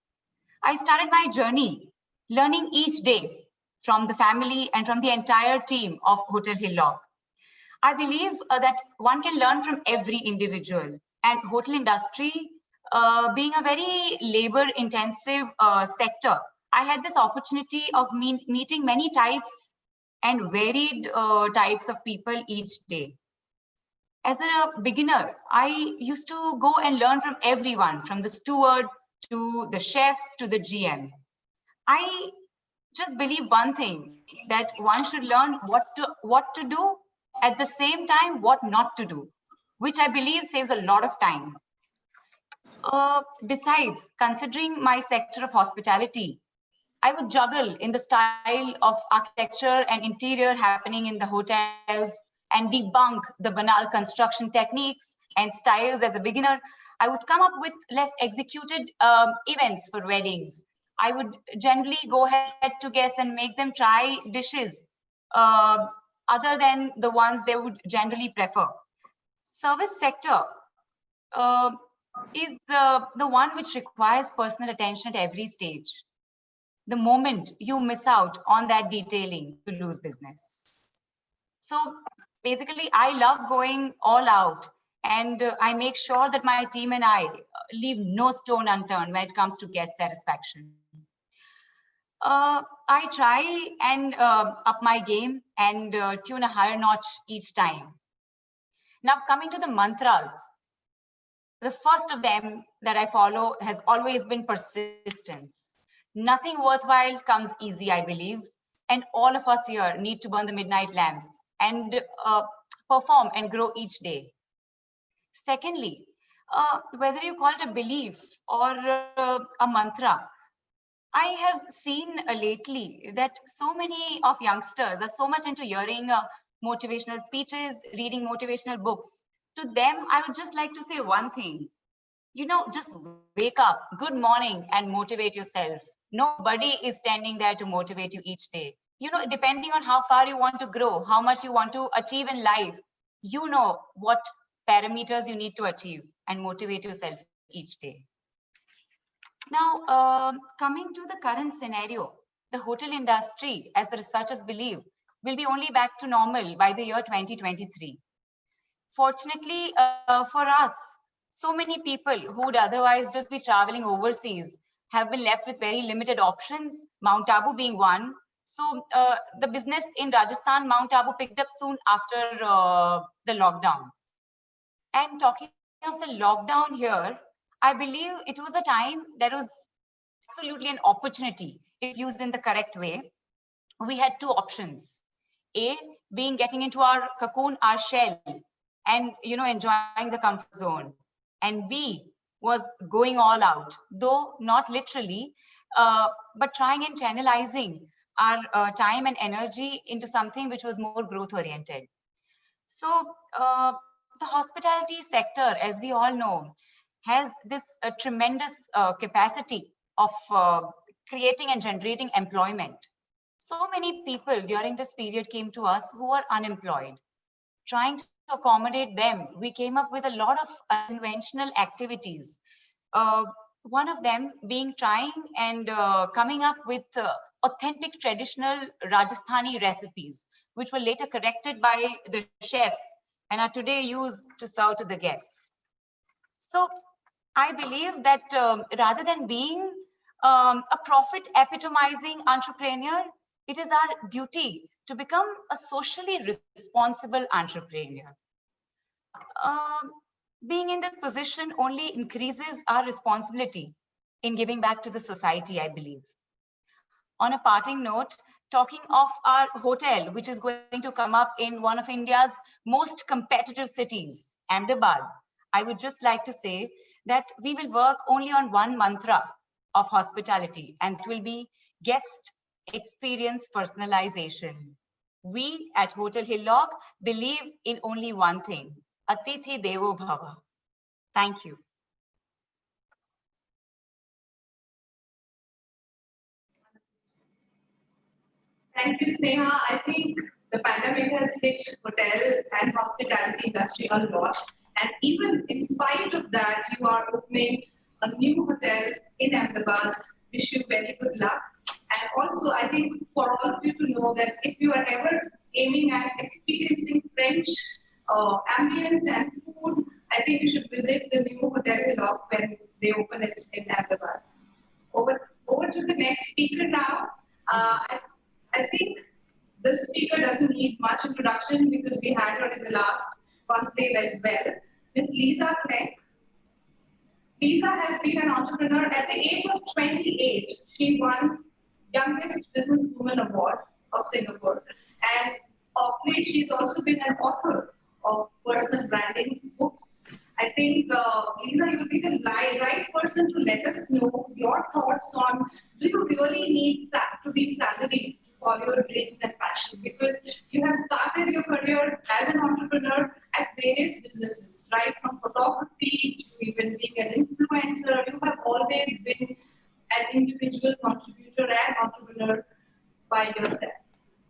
I started my journey learning each day from the family and from the entire team of Hotel Hillock. I believe that one can learn from every individual, and hotel industry being a very labor-intensive sector I had this opportunity of meeting many types and varied types of people each day. As a beginner, I used to go and learn from everyone, from the steward to the chefs to the GM. I just believe one thing, that one should learn what to do, at the same time what not to do, which I believe saves a lot of time. Besides, considering my sector of hospitality, I would juggle in the style of architecture and interior happening in the hotels and debunk the banal construction techniques and styles as a beginner. I would come up with less executed events for weddings. I would generally go ahead to guests and make them try dishes other than the ones they would generally prefer. Service sector is the one which requires personal attention at every stage. The moment you miss out on that detailing, you lose business. So basically, I love going all out, and I make sure that my team and I leave no stone unturned when it comes to guest satisfaction. I try and up my game and tune a higher notch each time. Now, coming to the mantras, the first of them that I follow has always been persistence. Nothing worthwhile comes easy, I believe. And all of us here need to burn the midnight lamps and perform and grow each day. Secondly, whether you call it a belief or a mantra, I have seen lately that so many of youngsters are so much into hearing motivational speeches, reading motivational books. To them, I would just like to say one thing. You know, just wake up, good morning, and motivate yourself. Nobody is standing there to motivate you each day. You know, depending on how far you want to grow, how much you want to achieve in life, you know what parameters you need to achieve and motivate yourself each day. Now, coming to the current scenario, the hotel industry, as the researchers believe, will be only back to normal by the year 2023. Fortunately for us, so many people who would otherwise just be traveling overseas have been left with very limited options, Mount Abu being one. So the business in Rajasthan, Mount Abu picked up soon after the lockdown. And talking of the lockdown here, I believe it was a time that was absolutely an opportunity if used in the correct way. We had two options. A, being getting into our cocoon, our shell, and enjoying the comfort zone. And B was going all out, though not literally, but trying and channelizing our time and energy into something which was more growth oriented. So the hospitality sector, as we all know, has this tremendous capacity of creating and generating employment. So many people during this period came to us who are unemployed. Trying to accommodate them, we came up with a lot of unconventional activities. One of them being trying and coming up with authentic traditional Rajasthani recipes, which were later corrected by the chefs and are today used to serve to the guests. So I believe that rather than being a profit epitomizing entrepreneur, it is our duty to become a socially responsible entrepreneur. Being in this position only increases our responsibility in giving back to the society, I believe. On a parting note, talking of our hotel, which is going to come up in one of India's most competitive cities, Ahmedabad, I would just like to say that we will work only on one mantra of hospitality, and it will be guest experience personalization. We at Hotel Hillock believe in only one thing, Atithi Devo Bhava. Thank you. Thank you, Sneha. I think the pandemic has hit hotel and hospitality industry a lot. And even in spite of that, you are opening a new hotel in Ahmedabad. Wish you very good luck. And also, I think for all of you to know that if you are ever aiming at experiencing French ambience and food, I think you should visit the new Hotel Hillock when they open it in Ahmedabad. Over over to the next speaker now. I think this speaker doesn't need much introduction because we had her in the last conclave as well. Ms. Lisa Clegg. Lisa has been an entrepreneur at the age of 28. She won Youngest Businesswoman Award of Singapore. And of late, she's also been an author of personal branding books. I think, Lisa, you'll be the right person to let us know your thoughts on, do you really need to be salaried to follow your dreams and passion? Because you have started your career as an entrepreneur at various businesses, right? From photography to even being an influencer, you have always been an individual contributor and entrepreneur by yourself.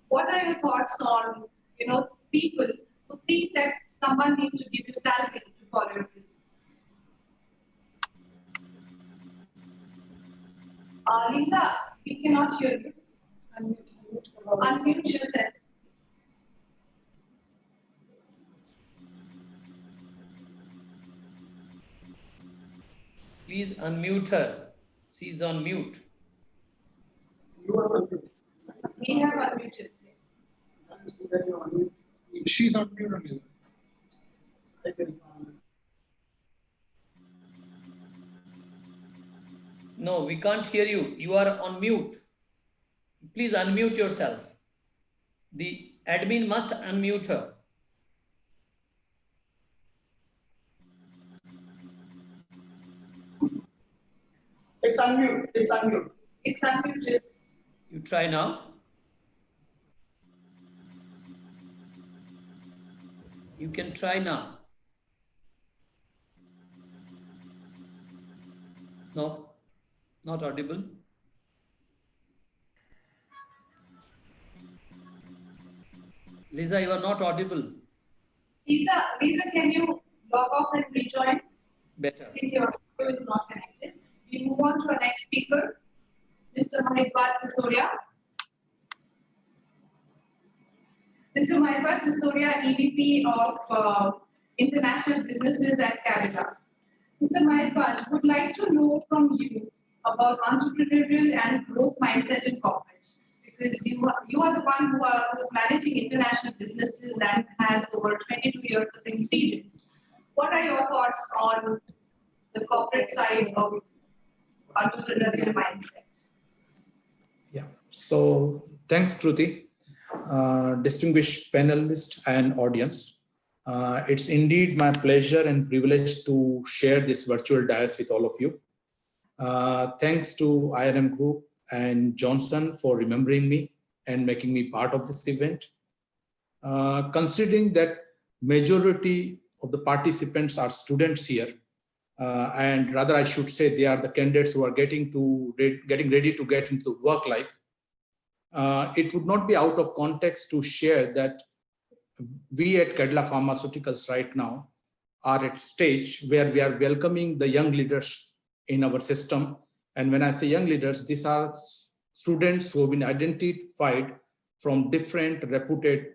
What are your thoughts on, people who think that someone needs to give you salary to follow your dreams? Lisa, we cannot hear you. Unmute yourself. Please unmute her. She's on mute. We have unmuted. She's on mute. No, we can't hear you. You are on mute. Please unmute yourself. The admin must unmute her. It's unmute. It's unmute. It's unmuted. You try now. You can try now. No, not audible. Lisa, you are not audible. Lisa, can you log off and rejoin? Better. I think your audio is not connected. We move on to our next speaker, Mr. Mahibad Sisodia. Mr. Mahibad Sisodia, EVP of International Businesses at Cadila. Mr. Mahibad, would like to know from you about entrepreneurial and growth mindset in corporate, because you are the one who is managing international businesses and has over 22 years of experience. What are your thoughts on the corporate side of entrepreneurial mindset? Yeah. So thanks, Kruti. Distinguished panelists and audience. It's indeed my pleasure and privilege to share this virtual dais with all of you. Thanks to IRM Group and Johnson for remembering me and making me part of this event. Considering that majority of the participants are students here, and rather I should say they are the candidates who are getting ready to get into work life, it would not be out of context to share that we at Cadila Pharmaceuticals right now are at stage where we are welcoming the young leaders in our system. And when I say young leaders, these are students who have been identified from different reputed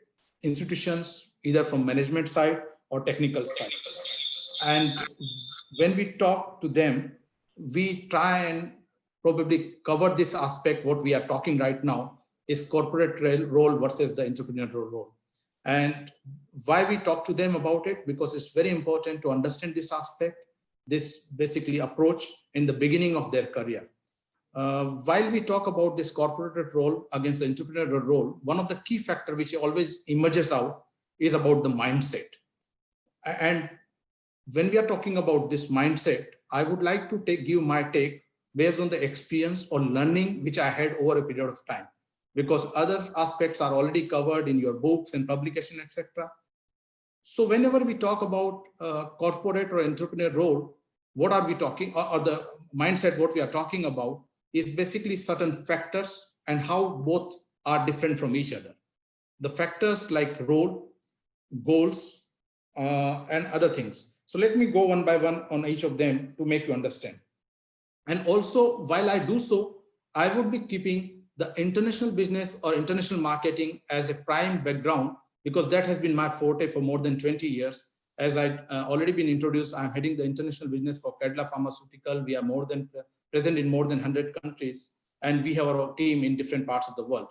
institutions, either from management side or technical side. And when we talk to them, we try and probably cover this aspect. What we are talking right now is corporate role versus the entrepreneurial role. And why we talk to them about it, because it's very important to understand this aspect, this basically approach in the beginning of their career. While we talk about this corporate role against the entrepreneurial role, one of the key factors which always emerges out is about the mindset. And when we are talking about this mindset, I would like to give my take based on the experience or learning which I had over a period of time, because other aspects are already covered in your books and publication, etc. So whenever we talk about corporate or entrepreneur role, what are we talking, or the mindset what we are talking about is basically certain factors and how both are different from each other. The factors like role, goals, and other things. So let me go one by one on each of them to make you understand. And also, while I do so, I would be keeping the international business or international marketing as a prime background, because that has been my forte for more than 20 years. As I already been introduced, I'm heading the international business for Cadila Pharmaceutical. We are present in more than 100 countries. and we have our team in different parts of the world.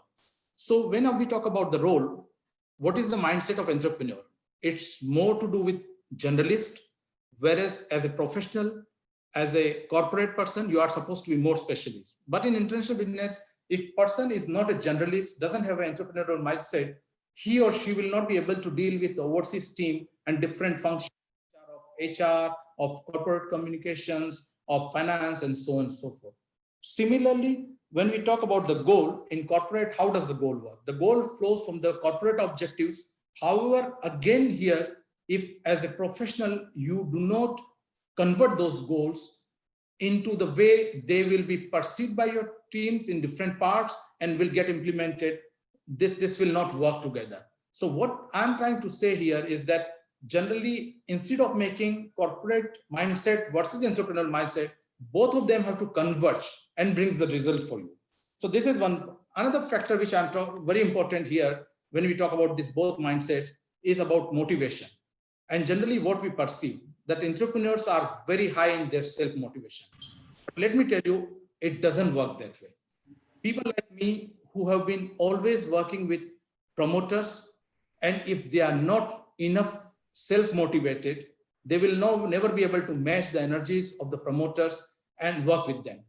So when we talk about the role, what is the mindset of entrepreneur? It's more to do with generalist, whereas as a professional, as a corporate person, you are supposed to be more specialist. But in international business, if person is not a generalist, doesn't have an entrepreneurial mindset, he or she will not be able to deal with the overseas team and different functions of HR, of corporate communications, of finance, and so on and so forth. Similarly, when we talk about the goal in corporate, how does the goal work? The goal flows from the corporate objectives. However, again here, if as a professional, you do not convert those goals into the way they will be perceived by your teams in different parts and will get implemented, this will not work together. So what I'm trying to say here is that generally, instead of making corporate mindset versus entrepreneurial mindset, both of them have to converge and brings the result for you. So this is another factor which I'm talking very important here when we talk about this both mindsets is about motivation. And generally what we perceive that entrepreneurs are very high in their self-motivation. But let me tell you, it doesn't work that way. People like me who have been always working with promoters, and if they are not enough self-motivated, they will never be able to match the energies of the promoters and work with them.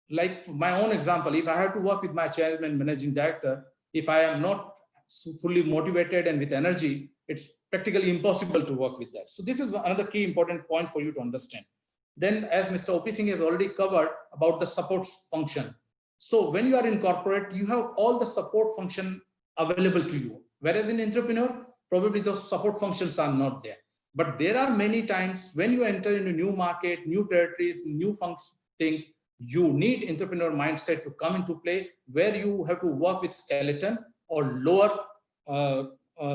Like for my own example, if I have to work with my chairman, managing director, if I am not fully motivated and with energy, it's practically impossible to work with that. So this is another key important point for you to understand. Then as Mr. O.P. Singh has already covered about the support function. So when you are in corporate, you have all the support function available to you. Whereas in entrepreneur, probably those support functions are not there. But there are many times when you enter into new market, new territories, new things, you need entrepreneur mindset to come into play where you have to work with skeleton or lower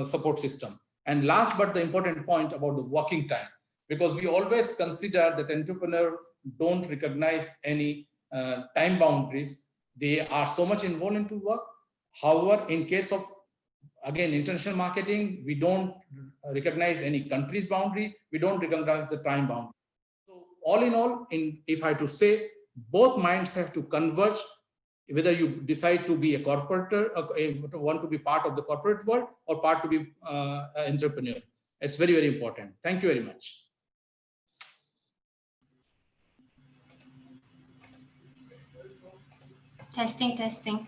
support system. And last but the important point about the working time, because we always consider that entrepreneur don't recognize any time boundaries. They are so much involved into work. However, in case of, again, international marketing, we don't recognize any country's boundary. We don't recognize the time boundary. So all in all, if I had to say, both minds have to converge, whether you decide to be a corporate, want to be part of the corporate world or part to be an entrepreneur. It's very, very important. Thank you very much. Testing, testing.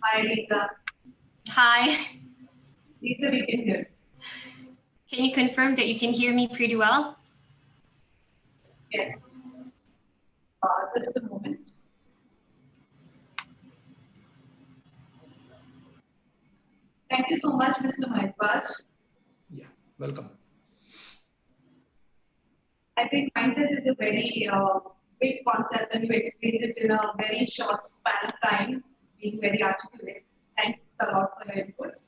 Hi, Lisa. Hi. Lisa, we can hear. Can you confirm that you can hear me pretty well? Yes. Just a moment. Thank you so much, Mr. Mahitvaj. Yeah, welcome. I think mindset is a very big concept, and you explained it in a very short span of time, being very articulate. Thanks a lot for your inputs.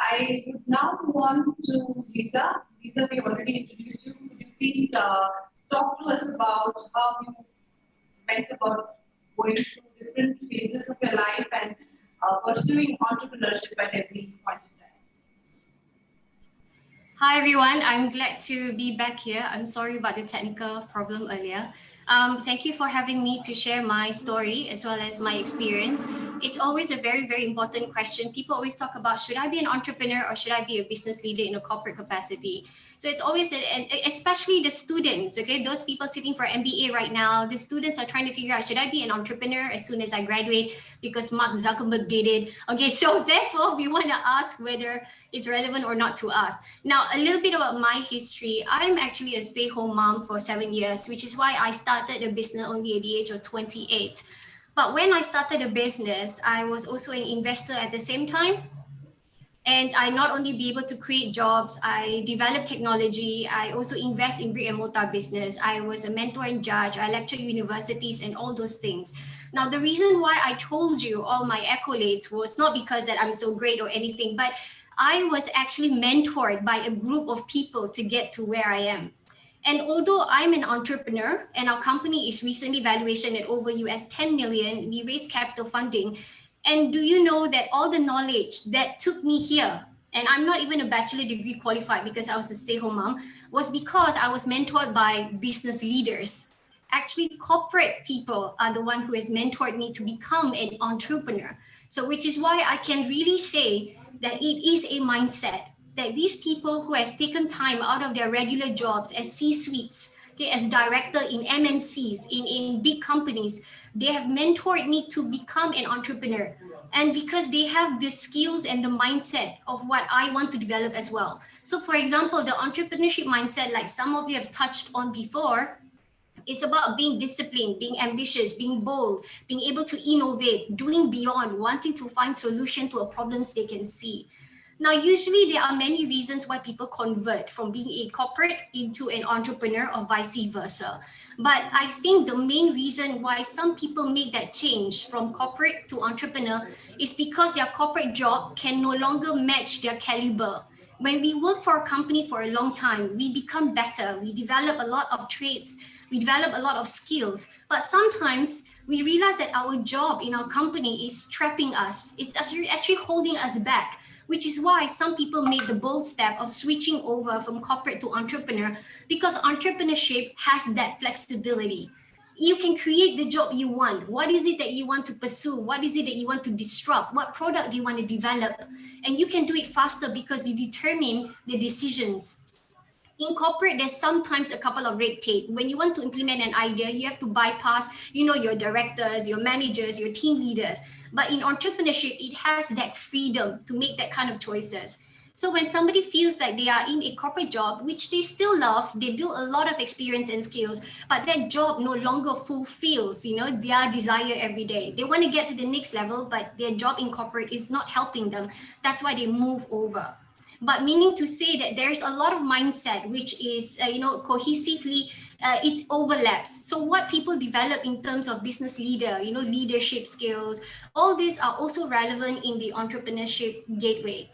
I would now move on to Lisa. Lisa, we already introduced you. Could you please talk to us about how you went about going through different phases of your life and pursuing entrepreneurship at every point in time? Hi, everyone. I'm glad to be back here. I'm sorry about the technical problem earlier. Thank you for having me to share my story as well as my experience. It's always a very, very important question. People always talk about, should I be an entrepreneur or should I be a business leader in a corporate capacity? So it's always, and especially the students, okay? Those people sitting for MBA right now, the students are trying to figure out, should I be an entrepreneur as soon as I graduate because Mark Zuckerberg did it? Okay, so therefore we want to ask whether it's relevant or not to us. Now, a little bit about my history. I'm actually a stay-home mom for 7 years, which is why I started a business only at the age of 28. But when I started a business, I was also an investor at the same time. And I not only be able to create jobs, I develop technology, I also invest in brick and mortar business. I was a mentor and judge, I lecture universities and all those things. Now, the reason why I told you all my accolades was not because that I'm so great or anything, but I was actually mentored by a group of people to get to where I am. And although I'm an entrepreneur and our company is recently valuation at over US 10 million, we raised capital funding. And do you know that all the knowledge that took me here, and I'm not even a bachelor degree qualified because I was a stay-home mom, was because I was mentored by business leaders. actually corporate people are the one who has mentored me to become an entrepreneur. So which is why I can really say that it is a mindset that these people who has taken time out of their regular jobs as C-suites, okay, as director in MNCs, in big companies, they have mentored me to become an entrepreneur. And because they have the skills and the mindset of what I want to develop as well. So for example, the entrepreneurship mindset, like some of you have touched on before, it's about being disciplined, being ambitious, being bold, being able to innovate, doing beyond, wanting to find solution to a problems they can see. Now, usually there are many reasons why people convert from being a corporate into an entrepreneur or vice versa. But I think the main reason why some people make that change from corporate to entrepreneur is because their corporate job can no longer match their caliber. When we work for a company for a long time, we become better. We develop a lot of traits. We develop a lot of skills. But sometimes we realize that our job in our company is trapping us. It's actually holding us back, which is why some people made the bold step of switching over from corporate to entrepreneur, because entrepreneurship has that flexibility. You can create the job you want. What is it that you want to pursue? What is it that you want to disrupt? What product do you want to develop? And you can do it faster because you determine the decisions. In corporate, there's sometimes a couple of red tape. When you want to implement an idea, you have to bypass, your directors, your managers, your team leaders. But in entrepreneurship, it has that freedom to make that kind of choices. So when somebody feels like they are in a corporate job, which they still love, they build a lot of experience and skills, but that job no longer fulfills, their desire every day. They want to get to the next level, but their job in corporate is not helping them. That's why they move over. But meaning to say that there's a lot of mindset, which is, cohesively, it overlaps. So what people develop in terms of business leader, leadership skills, all these are also relevant in the entrepreneurship gateway.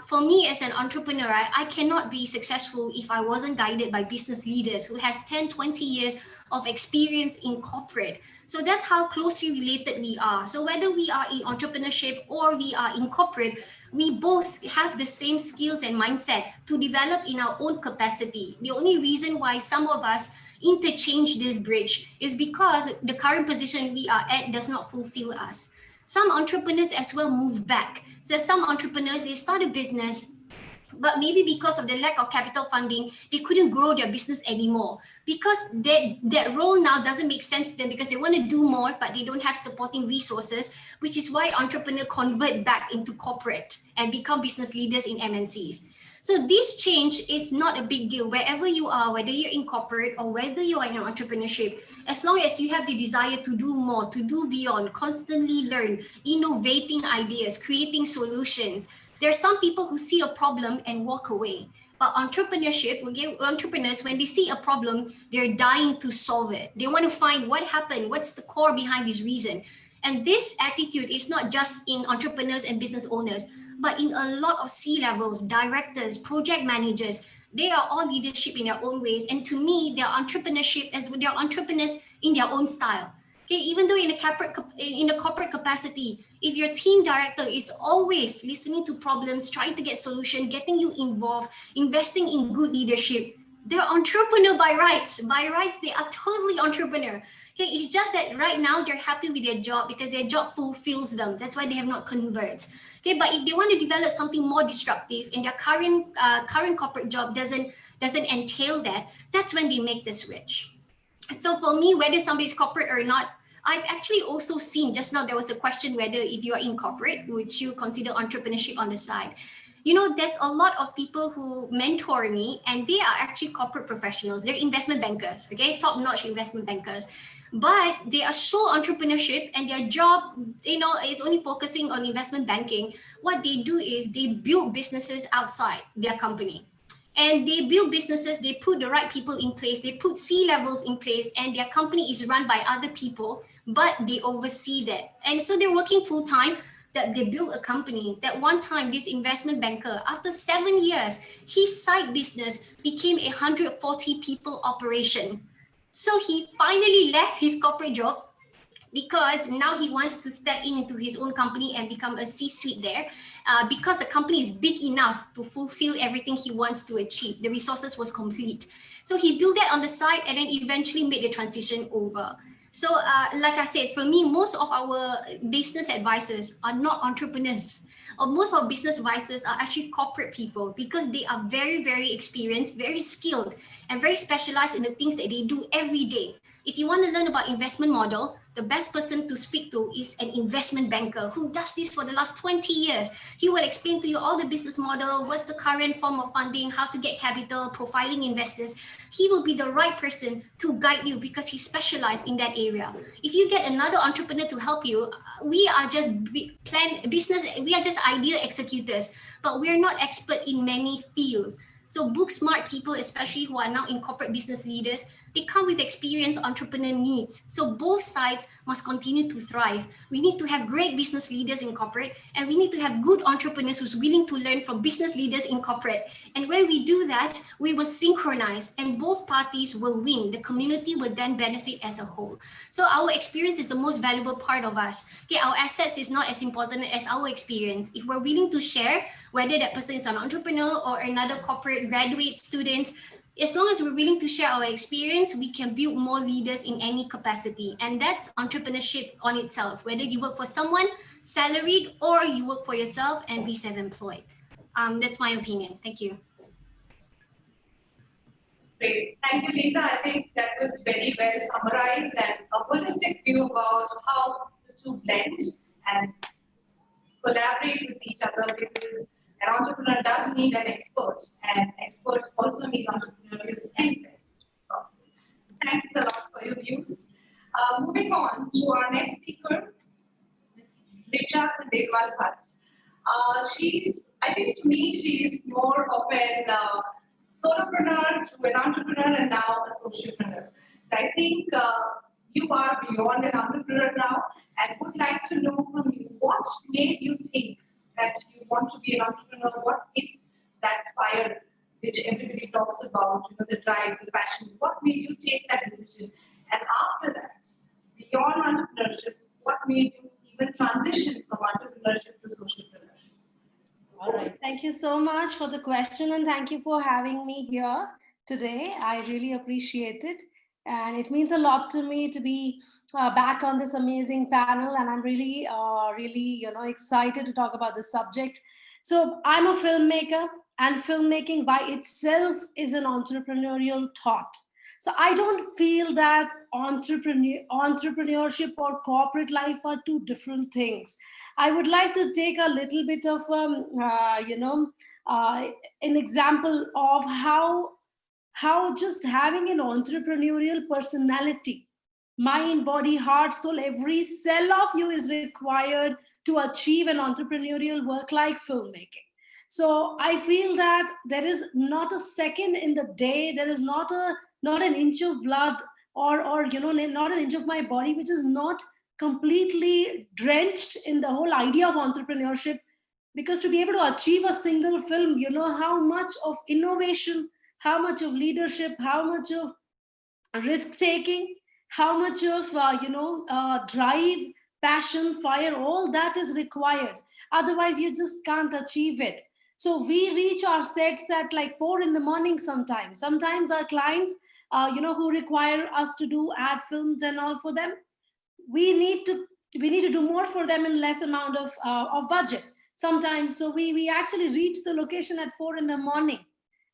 For me as an entrepreneur, I cannot be successful if I wasn't guided by business leaders who has 10, 20 years of experience in corporate. So that's how closely related we are. So whether we are in entrepreneurship or we are in corporate, we both have the same skills and mindset to develop in our own capacity. The only reason why some of us interchange this bridge is because the current position we are at does not fulfill us. Some entrepreneurs as well move back. So some entrepreneurs, they start a business, but maybe because of the lack of capital funding, they couldn't grow their business anymore because that role now doesn't make sense to them because they want to do more, but they don't have supporting resources, which is why entrepreneurs convert back into corporate and become business leaders in MNCs. So this change is not a big deal wherever you are, whether you're in corporate or whether you are in entrepreneurship, as long as you have the desire to do more, to do beyond, constantly learn, innovating ideas, creating solutions. There are some people who see a problem and walk away. But entrepreneurship, entrepreneurs, when they see a problem, they're dying to solve it. They want to find what happened, what's the core behind this reason. And this attitude is not just in entrepreneurs and business owners, but in a lot of C-levels, directors, project managers. They are all leadership in their own ways. And to me, they're entrepreneurship as they're entrepreneurs in their own style. Okay, even though in a corporate capacity, if your team director is always listening to problems, trying to get solution, getting you involved, investing in good leadership, they're entrepreneur by rights. By rights, they are totally entrepreneur. Okay, it's just that right now they're happy with their job because their job fulfills them. That's why they have not converted. Okay, but if they want to develop something more disruptive and their current corporate job doesn't entail that, that's when they make the switch. So for me, whether somebody's corporate or not, I've actually also seen, just now there was a question whether if you are in corporate, would you consider entrepreneurship on the side? There's a lot of people who mentor me and they are actually corporate professionals. They're investment bankers, okay? Top-notch investment bankers. But they are so entrepreneurship and their job, is only focusing on investment banking. What they do is they build businesses outside their company. And they build businesses, they put the right people in place, they put C-levels in place, and their company is run by other people, but they oversee that. And so they're working full-time, that they built a company. That one time, this investment banker, after 7 years, his side business became a 140 people operation. So he finally left his corporate job, because now he wants to step into his own company and become a C-suite there, because the company is big enough to fulfill everything he wants to achieve. The resources was complete. So he built that on the side and then eventually made the transition over. So like I said, for me, most of our business advisors are not entrepreneurs. Or most of business advisors are actually corporate people because they are very, very experienced, very skilled, and very specialized in the things that they do every day. If you want to learn about investment model, the best person to speak to is an investment banker who does this for the last 20 years. He will explain to you all the business model, what's the current form of funding, how to get capital, profiling investors. He will be the right person to guide you because he's specialized in that area. If you get another entrepreneur to help you, we are just we are just idea executors, but we're not expert in many fields. So book smart people, especially who are now in corporate business leaders, they come with experience entrepreneur needs. So both sides must continue to thrive. We need to have great business leaders in corporate, and we need to have good entrepreneurs who's willing to learn from business leaders in corporate. And when we do that, we will synchronize and both parties will win. The community will then benefit as a whole. So our experience is the most valuable part of us. Okay, our assets is not as important as our experience. If we're willing to share, whether that person is an entrepreneur or another corporate graduate student, as long as we're willing to share our experience, we can build more leaders in any capacity. And that's entrepreneurship on itself, whether you work for someone salaried or you work for yourself and be self-employed. That's my opinion. Thank you. Great. Thank you, Lisa. I think that was very well summarized and a holistic view about how the two blend and collaborate with each other, because an entrepreneur does need an expert, and experts also need entrepreneurial skill set. Thanks a lot for your views. Moving on to our next speaker, Ms. Richa Khandelwal Bhatt. I think to me, she is more of an solopreneur to an entrepreneur and now a socialpreneur. So I think you are beyond an entrepreneur now, and would like to know from you, what made you think that you want to be an entrepreneur? What is that fire which everybody talks about, the drive, the passion? What made you take that decision? And after that, beyond entrepreneurship, what made you even transition from entrepreneurship to socialpreneurship? All right. Thank you so much for the question, and thank you for having me here today. I really appreciate it. And it means a lot to me to be back on this amazing panel, and I'm really, excited to talk about this subject. So I'm a filmmaker, and filmmaking by itself is an entrepreneurial thought. So I don't feel that entrepreneurship or corporate life are two different things. I would like to take a little bit of, an example of how just having an entrepreneurial personality, mind, body, heart, soul, every cell of you is required to achieve an entrepreneurial work like filmmaking. So I feel that there is not a second in the day, there is not an inch of blood or not an inch of my body which is not completely drenched in the whole idea of entrepreneurship. Because to be able to achieve a single film, you know how much of innovation, how much of leadership, how much of risk taking, how much of drive, passion, fire, all that is required. Otherwise you just can't achieve it. So we reach our sets at like 4 in the morning sometimes. Sometimes our clients who require us to do ad films and all for them, we need to do more for them in less amount of budget sometimes. So we actually reach the location at 4 in the morning,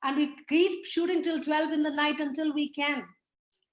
and we keep shooting till 12 in the night until we can.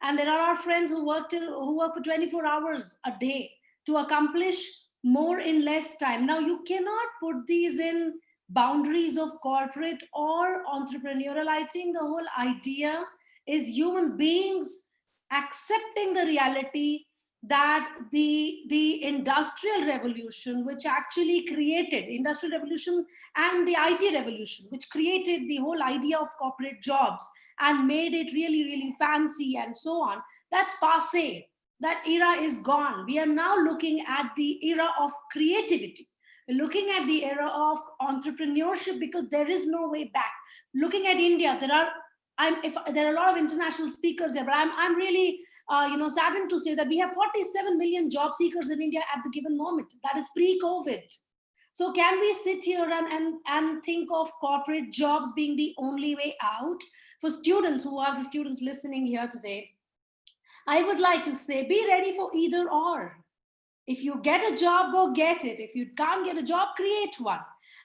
And there are our friends who work for 24 hours a day to accomplish more in less time. Now you cannot put these in boundaries of corporate or entrepreneurial. I think the whole idea is human beings accepting the reality that the industrial revolution, which actually created industrial revolution, and the IT revolution, which created the whole idea of corporate jobs and made it really, really fancy and so on, that's passé. That era is gone. We are now looking at the era of creativity. We're looking at the era of entrepreneurship, because there is no way back. Looking at India, there are a lot of international speakers here, but I'm really saddened to say that we have 47 million job seekers in India at the given moment. That is pre-COVID. So can we sit here and think of corporate jobs being the only way out? For students who are the students listening here today, I would like to say, be ready for either or. If you get a job, go get it. If you can't get a job, create one.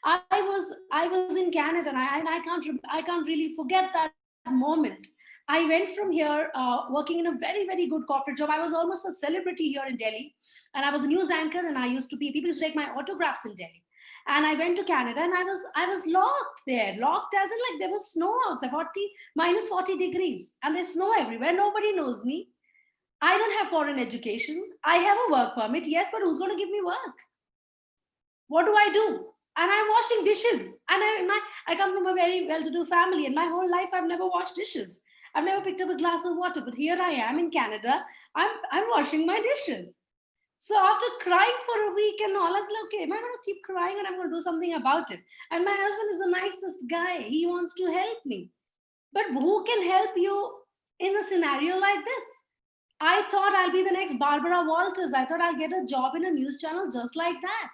I was in Canada, and I can't really forget that moment. I went from here working in a very, very good corporate job. I was almost a celebrity here in Delhi, and I was a news anchor, and people used to take my autographs in Delhi. And I went to Canada, and I was locked there, locked as in like there was snow outside, minus 40 degrees, and there's snow everywhere. Nobody knows me. I don't have foreign education. I have a work permit, yes, but who's going to give me work? What do I do? And I'm washing dishes. And I come from a very well-to-do family, and my whole life I've never washed dishes. I've never picked up a glass of water, but here I am in Canada. I'm washing my dishes. So after crying for a week and all, I was like, okay, am I going to keep crying, and I'm going to do something about it? And my husband is the nicest guy. He wants to help me. But who can help you in a scenario like this? I thought I'll be the next Barbara Walters. I thought I'll get a job in a news channel just like that,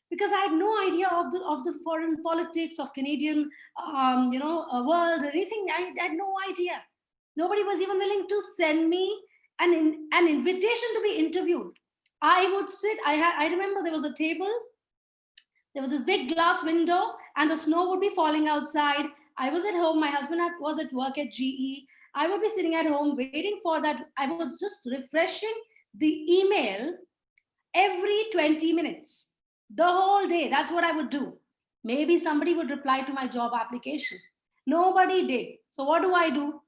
because I had no idea of the foreign politics of Canadian, world or anything. I had no idea. Nobody was even willing to send me an invitation to be interviewed. I would sit. I remember there was a table. There was this big glass window, and the snow would be falling outside. I was at home. My husband was at work at GE. I would be sitting at home waiting for that. I was just refreshing the email every 20 minutes, the whole day. That's what I would do. Maybe somebody would reply to my job application. Nobody did. So what do?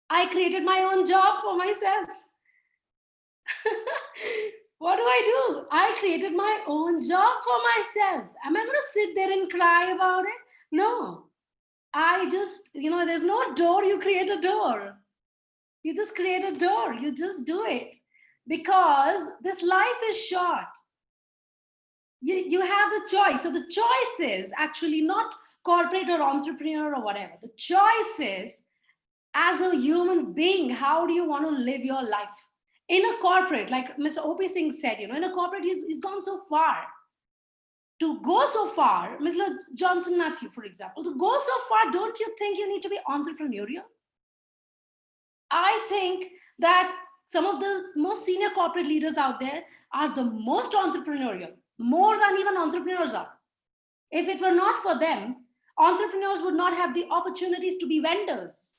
I created my own job for myself. What do? I created my own job for myself. Am I going to sit there and cry about it? No. I just, there's no door, you create a door. You just create a door, you just do it. Because this life is short. You have the choice. So the choice is actually not corporate or entrepreneur or whatever. The choice is, as a human being, how do you want to live your life? In a corporate, like Mr. O.P. Singh said, in a corporate, he's gone so far. To go so far, Mr. Johnson Matthew, for example, to go so far, don't you think you need to be entrepreneurial? I think that some of the most senior corporate leaders out there are the most entrepreneurial, more than even entrepreneurs are. If it were not for them, entrepreneurs would not have the opportunities to be vendors.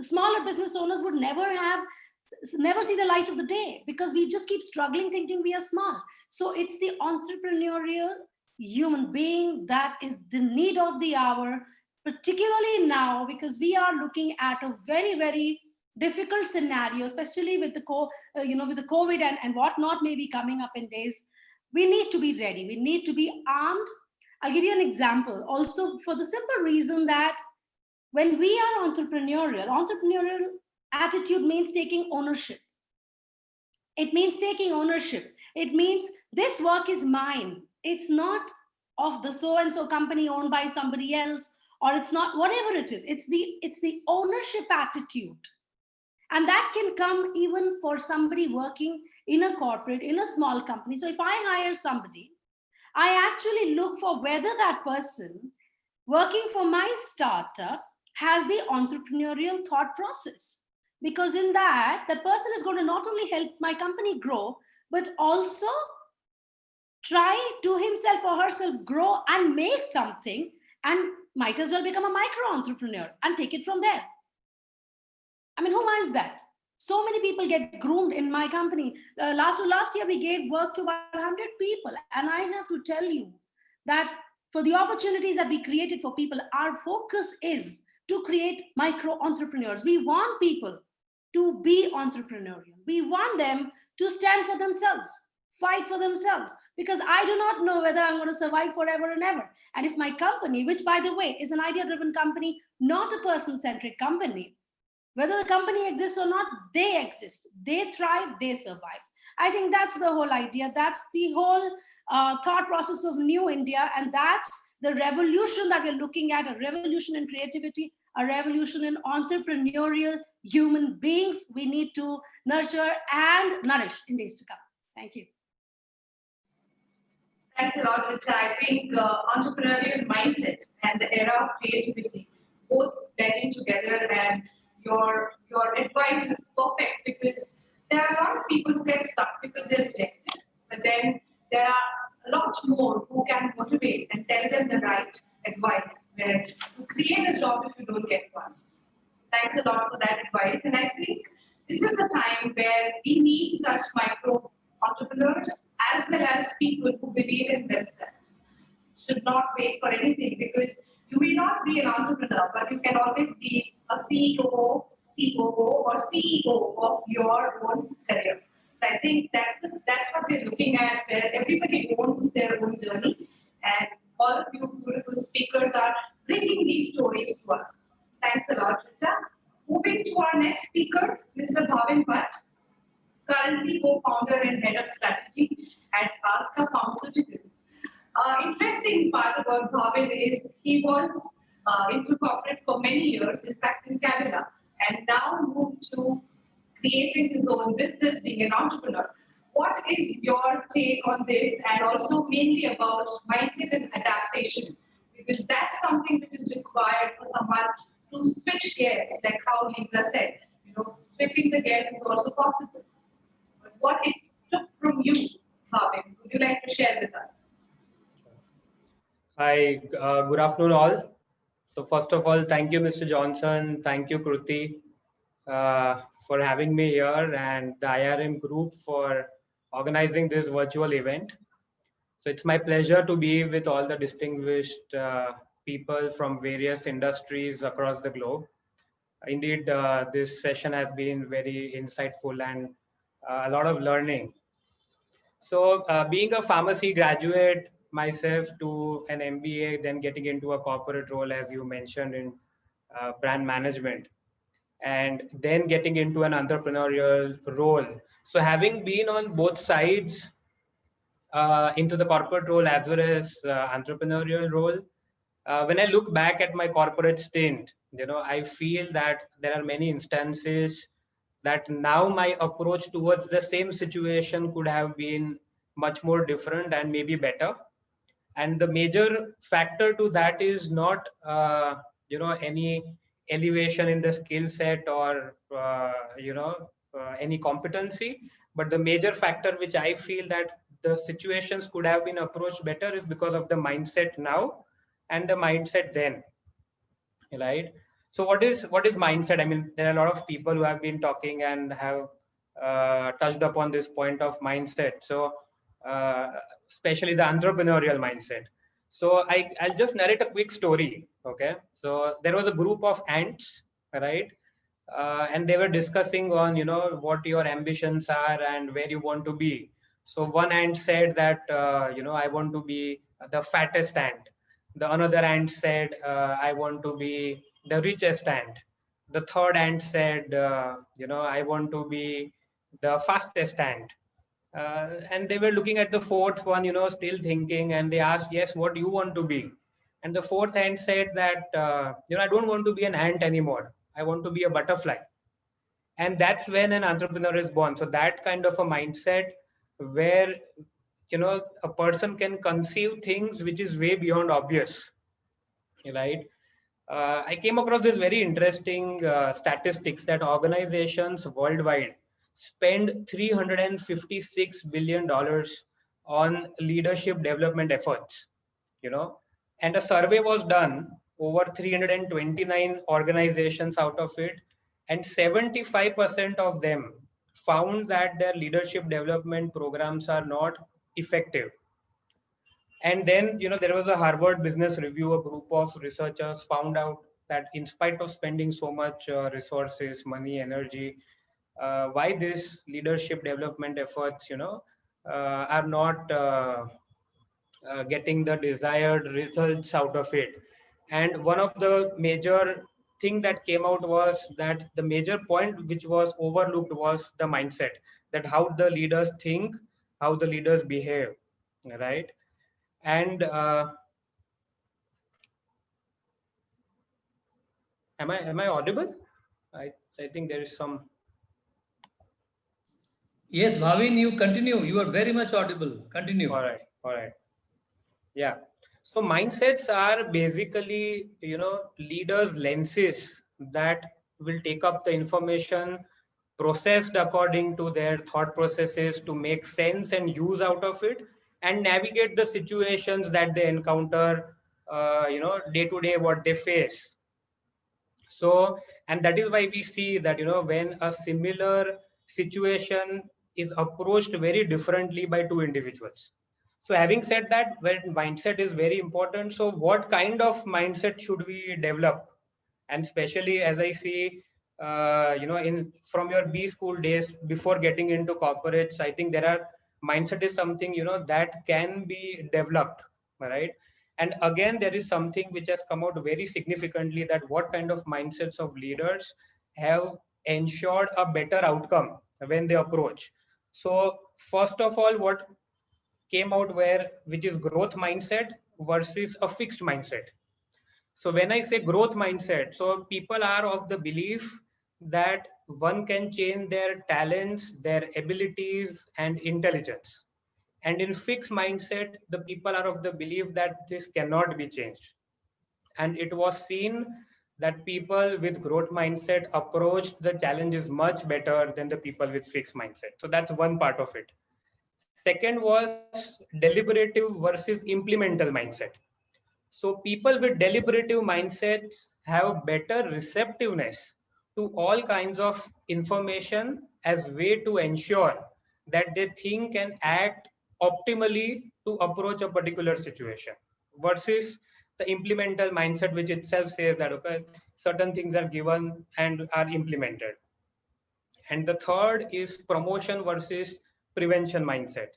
Smaller business owners would never see the light of the day, because we just keep struggling thinking we are small. So it's the entrepreneurial human being that is the need of the hour, particularly now, because we are looking at a very, very difficult scenario, especially with the COVID and whatnot may be coming up in days. We need to be ready. We need to be armed. I'll give you an example also, for the simple reason that when we are entrepreneurial attitude means taking ownership. It means taking ownership. It means this work is mine. It's not of the so-and-so company owned by somebody else, or it's not, whatever it is. It's the ownership attitude. And that can come even for somebody working in a corporate, in a small company. So if I hire somebody, I actually look for whether that person working for my startup has the entrepreneurial thought process. Because in that, the person is going to not only help my company grow, but also try to himself or herself grow and make something, and might as well become a micro entrepreneur and take it from there. I mean, who minds that? So many people get groomed in my company. Last year, we gave work to about 100 people. And I have to tell you that for the opportunities that we created for people, our focus is to create micro entrepreneurs. We want people to be entrepreneurial. We want them to stand for themselves, fight for themselves, because I do not know whether I'm going to survive forever and ever. And if my company, which by the way is an idea-driven company, not a person-centric company, whether the company exists or not, they exist, they thrive, they survive. I think that's the whole idea. That's the whole thought process of New India. And that's the revolution that we're looking at, a revolution in creativity, a revolution in entrepreneurial human beings, we need to nurture and nourish in days to come. Thank you. Thanks a lot, Richa. I think entrepreneurial mindset and the era of creativity both blending together, and your advice is perfect because there are a lot of people who get stuck because they're rejected, but then there are a lot more who can motivate and tell them the right advice where to create a job if you don't get one. Thanks a lot for that advice, and I think this is the time where we need such micro entrepreneurs as well as people who believe in themselves. Should not wait for anything because you may not be an entrepreneur, but you can always be a CEO, COO, or CEO of your own career. So I think that's what we're looking at, where everybody owns their own journey, and all of you beautiful speakers are bringing these stories to us. Thanks a lot, Richa. Moving to our next speaker, Mr. Bhavin Bhatt, currently co-founder and head of strategy at Aska Pharmaceuticals. Interesting part about Bhavin is he was into corporate for many years, in fact in Canada, and now moved to creating his own business, being an entrepreneur. What is your take on this, and also mainly about mindset and adaptation? Because that's something which is required for someone to switch gears, like how Lisa said. Switching the gears is also possible. But what it took from you, Bhavin, would you like to share with us? Hi, good afternoon all. So first of all, thank you, Mr. Johnson. Thank you, Kruti, for having me here, and the IRM group for organizing this virtual event. So it's my pleasure to be with all the distinguished people from various industries across the globe. Indeed, this session has been very insightful and a lot of learning. So being a pharmacy graduate myself to an MBA, then getting into a corporate role, as you mentioned, in brand management, and then getting into an entrepreneurial role. So having been on both sides, into the corporate role as well as entrepreneurial role, when I look back at my corporate stint, I feel that there are many instances that now my approach towards the same situation could have been much more different and maybe better. And the major factor to that is not, any elevation in the skill set or, any competency, but the major factor which I feel that the situations could have been approached better is because of the mindset now and the mindset then, right? So what is mindset? I mean, there are a lot of people who have been talking and have touched upon this point of mindset. So especially the entrepreneurial mindset. So I'll just narrate a quick story. Okay. So there was a group of ants, right? And they were discussing on, what your ambitions are and where you want to be. So one ant said that, I want to be the fattest ant. The another ant said, I want to be the richest ant. The third ant said, I want to be the fastest ant. And they were looking at the fourth one, still thinking, and they asked, yes, what do you want to be? And the fourth ant said that, I don't want to be an ant anymore. I want to be a butterfly. And that's when an entrepreneur is born. So that kind of a mindset where, a person can conceive things which is way beyond obvious, right? I came across this very interesting statistics that organizations worldwide spend $356 billion on leadership development efforts, and a survey was done over 329 organizations out of it, and 75% of them found that their leadership development programs are not effective. And then, there was a Harvard Business Review, a group of researchers found out that in spite of spending so much resources, money, energy, why this leadership development efforts, are not getting the desired results out of it. And one of the major thing that came out was that the major point which was overlooked was the mindset, that how the leaders think, how the leaders behave, right? And Am I audible? I think there is some. Yes, Bhavin, you continue. You are very much audible. Continue. All right. Yeah. So mindsets are basically, leaders' lenses that will take up the information processed according to their thought processes to make sense and use out of it and navigate the situations that they encounter, day to day what they face. So, and that is why we see that, when a similar situation is approached very differently by two individuals. So having said that, well, mindset is very important. So what kind of mindset should we develop? And especially as I see, in from your B school days before getting into corporates, I think there are mindset is something, that can be developed, right? And again, there is something which has come out very significantly, that what kind of mindsets of leaders have ensured a better outcome when they approach. So first of all, what came out which is growth mindset versus a fixed mindset. So when I say growth mindset, so people are of the belief that one can change their talents, their abilities and intelligence. And in fixed mindset, the people are of the belief that this cannot be changed. And it was seen that people with growth mindset approached the challenges much better than the people with fixed mindset. So that's one part of it. Second was deliberative versus implemental mindset. So people with deliberative mindsets have better receptiveness to all kinds of information as way to ensure that they think and act optimally to approach a particular situation, versus the implemental mindset, which itself says that, okay, certain things are given and are implemented. And the third is promotion versus prevention mindset,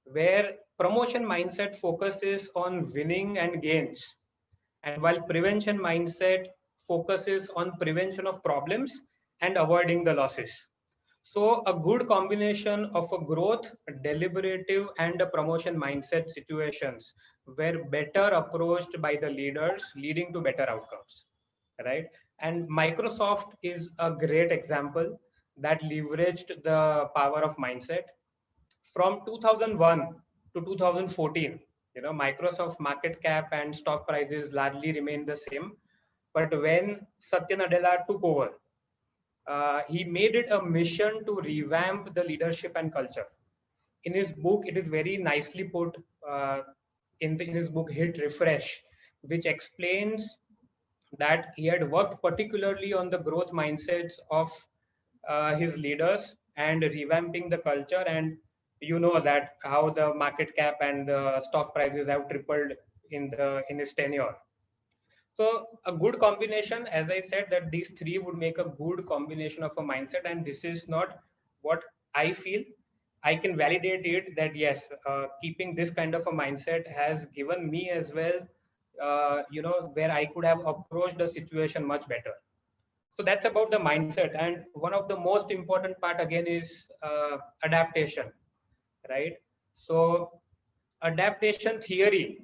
where promotion mindset focuses on winning and gains, and while prevention mindset focuses on prevention of problems and avoiding the losses. So a good combination of a growth, a deliberative and a promotion mindset situations were better approached by the leaders, leading to better outcomes, right? And Microsoft is a great example that leveraged the power of mindset. From 2001 to 2014, Microsoft market cap and stock prices largely remained the same. But when Satya Nadella took over, he made it a mission to revamp the leadership and culture. In his book, it is very nicely put in his book, Hit Refresh, which explains that he had worked particularly on the growth mindsets of his leaders and revamping the culture. And you know that how the market cap and the stock prices have tripled in his tenure. So a good combination, as I said, that these three would make a good combination of a mindset. And this is not what I feel. I can validate it that yes, keeping this kind of a mindset has given me as well, where I could have approached the situation much better. So that's about the mindset. And one of the most important part again is adaptation, right? So adaptation theory,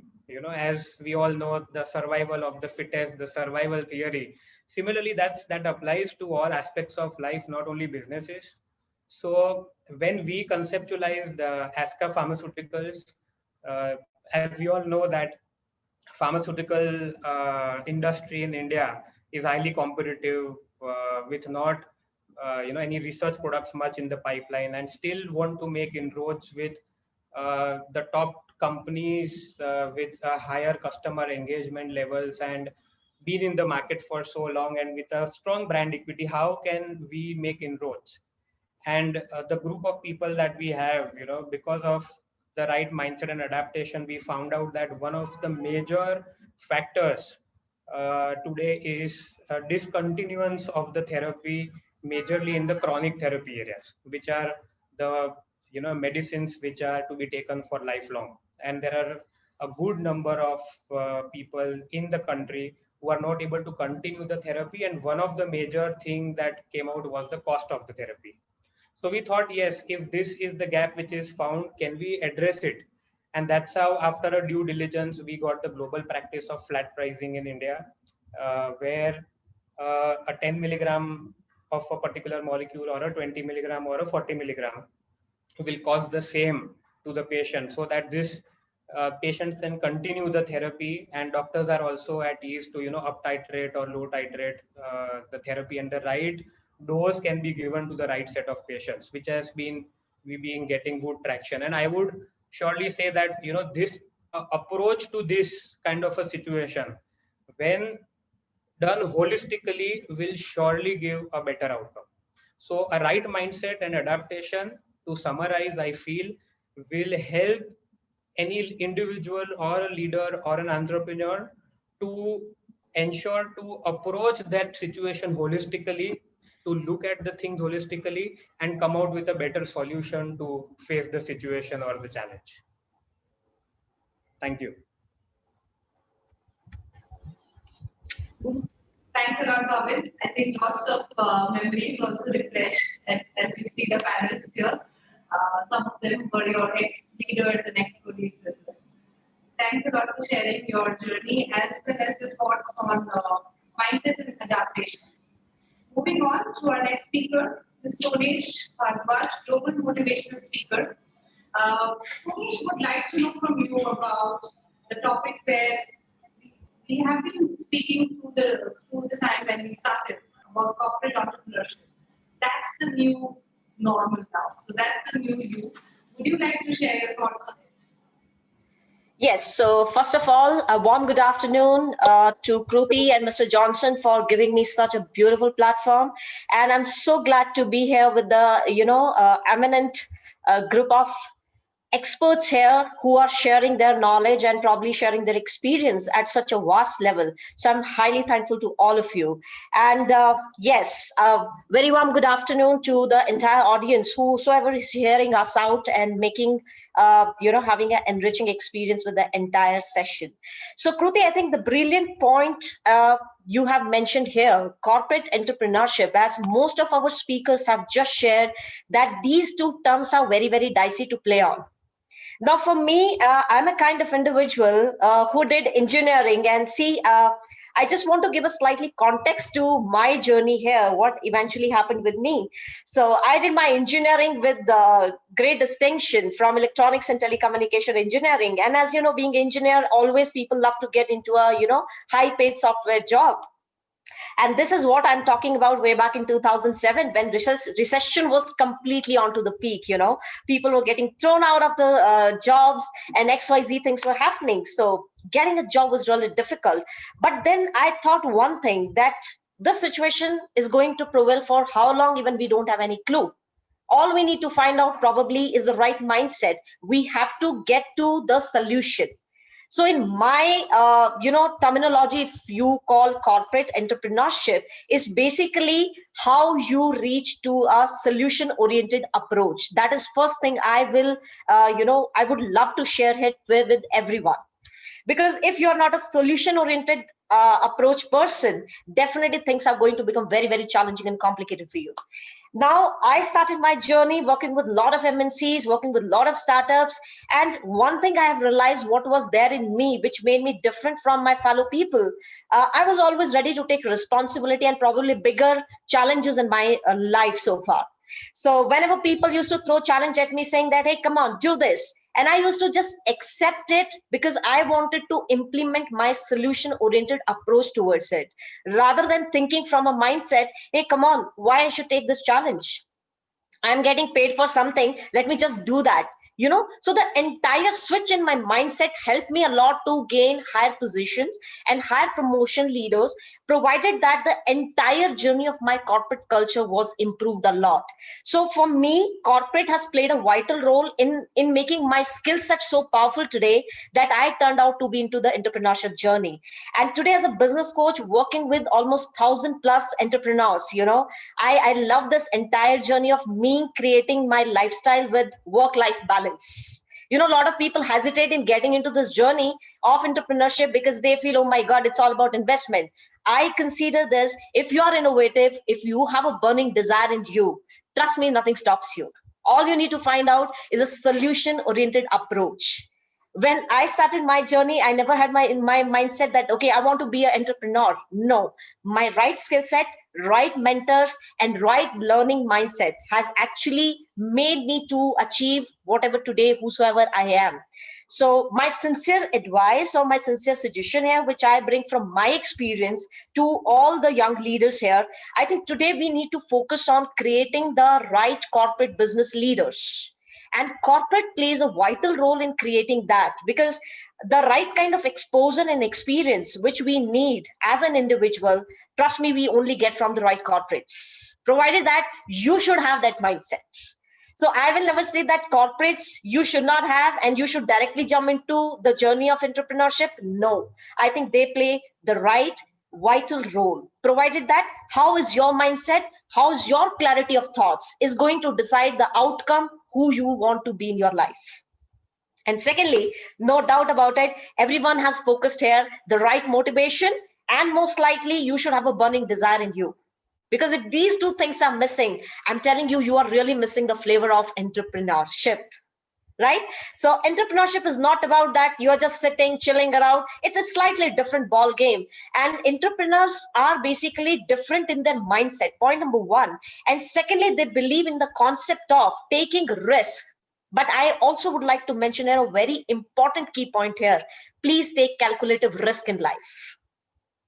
as we all know, the survival of the fittest, the survival theory. Similarly, that applies to all aspects of life, not only businesses. So when we conceptualized ASCA Pharmaceuticals, as we all know that pharmaceutical industry in India is highly competitive with not any research products much in the pipeline, and still want to make inroads with the top companies with higher customer engagement levels and been in the market for so long and with a strong brand equity. How can we make inroads? And the group of people that we have, because of the right mindset and adaptation, we found out that one of the major factors today is discontinuance of the therapy, majorly in the chronic therapy areas, which are the medicines which are to be taken for lifelong. And there are a good number of people in the country who are not able to continue the therapy. And one of the major thing that came out was the cost of the therapy. So we thought, yes, if this is the gap which is found, can we address it? And that's how, after a due diligence, we got the global practice of flat pricing in India, where a 10 milligram of a particular molecule or a 20 milligram or a 40 milligram will cost the same to the patient, so that this patients then continue the therapy, and doctors are also at ease to up titrate or low titrate the therapy, and the right dose can be given to the right set of patients, which has been getting good traction. And I would surely say that this approach to this kind of a situation, when done holistically, will surely give a better outcome. So a right mindset and adaptation, to summarize, I feel will help any individual or a leader or an entrepreneur to ensure to approach that situation holistically, to look at the things holistically and come out with a better solution to face the situation or the challenge. Thank you. Thanks a lot, Bhavin. I think lots of memories also refreshed as you see the panels here. Some of them were your ex-leaders and ex-colleagues as well. Thanks a lot for sharing your journey as well as your thoughts on mindset and adaptation. Moving on to our next speaker, Ms. Sonesh Bhardwaj, Global Motivational Speaker. Sonesh would like to know from you about the topic where we have been speaking through the time when we started about corporate entrepreneurship. That's the new normal now. So that's the new you. Would you like to share your thoughts on it? Yes, so first of all, a warm good afternoon to Kruti and Mr. Johnson for giving me such a beautiful platform. And I'm so glad to be here with the, eminent group of experts here who are sharing their knowledge and probably sharing their experience at such a vast level. So I'm highly thankful to all of you. And yes, very warm good afternoon to the entire audience, whosoever is hearing us out and making, having an enriching experience with the entire session. So Kruti, I think the brilliant point you have mentioned here, corporate entrepreneurship, as most of our speakers have just shared, that these two terms are very, very dicey to play on. Now, for me, I'm a kind of individual who did engineering, and I just want to give a slightly context to my journey here, what eventually happened with me. So I did my engineering with great distinction from electronics and telecommunication engineering. And as you know, being an engineer, always people love to get into a, high paid software job. And this is what I'm talking about way back in 2007, when recession was completely onto the peak. People were getting thrown out of the jobs and XYZ things were happening. So getting a job was really difficult. But then I thought one thing, that this situation is going to prevail for how long, even we don't have any clue. All we need to find out probably is the right mindset. We have to get to the solution. So in my, terminology, if you call corporate entrepreneurship, is basically how you reach to a solution-oriented approach. That is first thing I will, I would love to share it with everyone. Because if you're not a solution-oriented approach person, definitely things are going to become very, very challenging and complicated for you. Now, I started my journey working with a lot of MNCs, working with a lot of startups. And one thing I have realized what was there in me, which made me different from my fellow people. I was always ready to take responsibility and probably bigger challenges in my life so far. So whenever people used to throw challenge at me saying that, hey, come on, do this. And I used to just accept it because I wanted to implement my solution-oriented approach towards it, rather than thinking from a mindset, hey, come on, why I should take this challenge? I'm getting paid for something. Let me just do that. So the entire switch in my mindset helped me a lot to gain higher positions and higher promotion leaders, provided that the entire journey of my corporate culture was improved a lot. So for me, corporate has played a vital role in making my skill set so powerful today that I turned out to be into the entrepreneurship journey. And today as a business coach, working with almost 1,000+ entrepreneurs, I love this entire journey of me creating my lifestyle with work-life balance. A lot of people hesitate in getting into this journey of entrepreneurship because they feel, oh my God, it's all about investment. I consider this, if you are innovative, if you have a burning desire in you, trust me, nothing stops you. All you need to find out is a solution-oriented approach. When I started my journey, I never had in my mindset that, okay, I want to be an entrepreneur. No, my right skill set, right mentors, and right learning mindset has actually made me to achieve whatever today, whosoever I am. So my sincere advice or my sincere suggestion here, which I bring from my experience to all the young leaders here, I think today we need to focus on creating the right corporate business leaders. And corporate plays a vital role in creating that, because the right kind of exposure and experience which we need as an individual, trust me, we only get from the right corporates, provided that you should have that mindset. So I will never say that corporates you should not have and you should directly jump into the journey of entrepreneurship. No, I think they play the right vital role, provided that how is your mindset, how is your clarity of thoughts is going to decide the outcome, who you want to be in your life. And secondly, no doubt about it, everyone has focused here the right motivation, and most likely you should have a burning desire in you. Because if these two things are missing, I'm telling you, you are really missing the flavor of entrepreneurship. Right? So entrepreneurship is not about that you're just sitting, chilling around. It's a slightly different ball game. And entrepreneurs are basically different in their mindset, point number one. And secondly, they believe in the concept of taking risk. But I also would like to mention here a very important key point here. Please take calculative risk in life.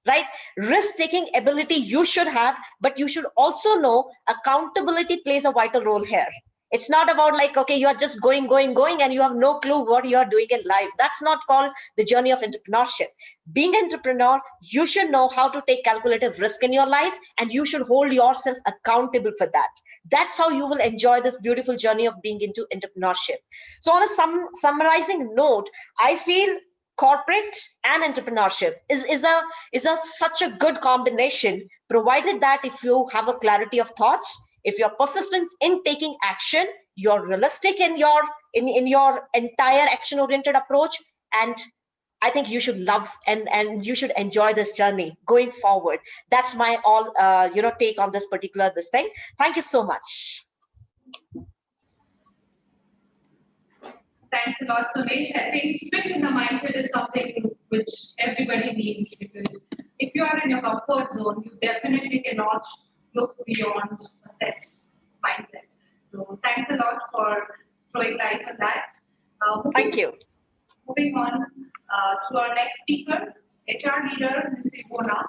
Right? Risk-taking ability you should have, but you should also know accountability plays a vital role here. It's not about like, okay, you are just going, and you have no clue what you are doing in life. That's not called the journey of entrepreneurship. Being an entrepreneur, you should know how to take calculative risk in your life, and you should hold yourself accountable for that. That's how you will enjoy this beautiful journey of being into entrepreneurship. So on a summarizing note, I feel corporate and entrepreneurship is such a good combination, provided that if you have a clarity of thoughts, if you're persistent in taking action, you're realistic in your entire action-oriented approach, and I think you should love and you should enjoy this journey going forward. That's my all take on this particular thing. Thank you so much. Thanks a lot, Sunesh. I think switch in the mindset is something which everybody needs, because if you are in your comfort zone, you definitely cannot look beyond a set mindset. So thanks a lot for throwing light on that. Thank you. Moving on to our next speaker, HR leader, Ms. Ivona.